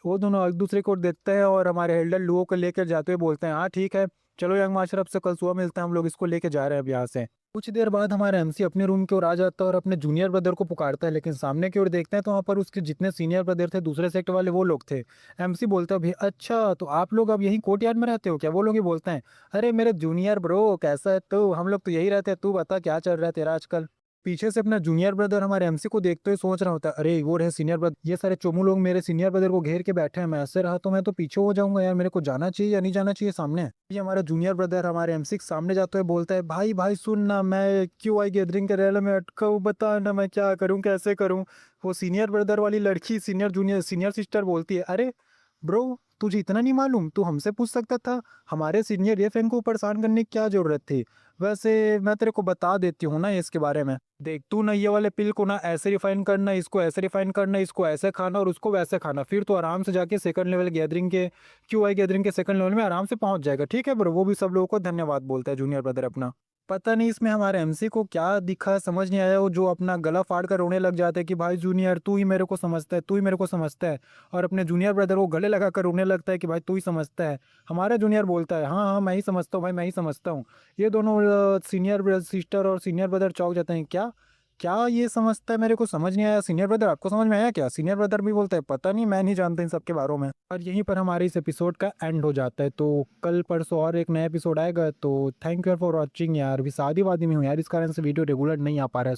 वो दोनों एक दूसरे को देखते हैं और हमारे एल्डर लुओ को लेकर जाते हुए बोलते हैं हाँ ठीक है चलो यंग मास्टर अब से कल सुबह मिलते हैं, हम लोग इसको लेके जा रहे हैं अब यहाँ से। कुछ देर बाद हमारा एमसी अपने रूम की ओर आ जाता है और अपने जूनियर ब्रदर को पुकारता है, लेकिन सामने की ओर देखते हैं तो वहाँ पर उसके जितने सीनियर ब्रदर थे दूसरे सेक्टर वाले वो लोग थे। एमसी बोलता है भाई अच्छा तो आप लोग अब यहीं कोर्टयार्ड में रहते हो क्या? वो लोग ही बोलते हैं अरे मेरे जूनियर ब्रो कैसा है तू, हम लोग तो यही रहते हैं, तू बता क्या चल रहा है तेरा आजकल? पीछे से अपना जूनियर ब्रदर हमारे एमसी को देखते हुए सोच रहा होता है अरे वो रहे सीनियर ब्रदर, ये सारे चोमू लोग मेरे सीनियर ब्रदर को घेर के बैठे हैं, मैं ऐसे रहा तो मैं तो पीछे हो जाऊंगा यार, मेरे को जाना चाहिए या नहीं जाना चाहिए सामने? ये हमारा जूनियर ब्रदर हमारे एमसी के सामने जाते हुए बोलता है भाई भाई सुन ना, मैं क्यों आई गैदरिंग के रैली में अटका हूँ, बता ना मैं क्या करूँ कैसे करूँ? वो सीनियर ब्रदर वाली लड़की सीनियर सिस्टर बोलती है अरे ब्रो तुझे इतना नहीं मालूम, तू हमसे पूछ सकता था, हमारे सीनियर ये फैन को परेशान करने की क्या जरूरत थी? वैसे मैं तेरे को बता देती हूँ ना इसके बारे में, देख तू ना ये वाले पिल को ना ऐसे रिफाइन करना, इसको ऐसे रिफाइन करना, इसको ऐसे खाना और उसको वैसे खाना, फिर तो आराम से जाके सेकंड लेवल गैदरिंग के क्यू आई गैदरिंग के सेकंड लेवल में आराम से पहुंच जाएगा, ठीक है ब्रो? वो भी सब लोगों को धन्यवाद बोलता है जूनियर ब्रदर अपना। पता नहीं इसमें हमारे एमसी को क्या दिखा समझ नहीं आया, वो जो अपना गला फाड़ कर रोने लग जाता है कि भाई जूनियर तू ही मेरे को समझता है, तू ही मेरे को समझता है, और अपने जूनियर ब्रदर को गले लगा कर रोने लगता है कि भाई तू ही समझता है। हमारा जूनियर बोलता है हाँ हाँ मैं ही समझता हूँ भाई मैं ही समझता हूँ। ये दोनों सीनियर सिस्टर और सीनियर ब्रदर चौंक जाते हैं, क्या क्या ये समझता है, मेरे को समझ नहीं आया, सीनियर ब्रदर आपको समझ में आया क्या? सीनियर ब्रदर भी बोलता है पता नहीं मैं नहीं जानता इन सब के बारे में। और यहीं पर हमारे इस एपिसोड का एंड हो जाता है, तो कल परसों और एक नया एपिसोड आएगा, तो थैंक यू फॉर वॉचिंग यार, अभी शादी वादी में हूँ यार, इस कारण से वीडियो रेगुलर नहीं आ पा रहा है।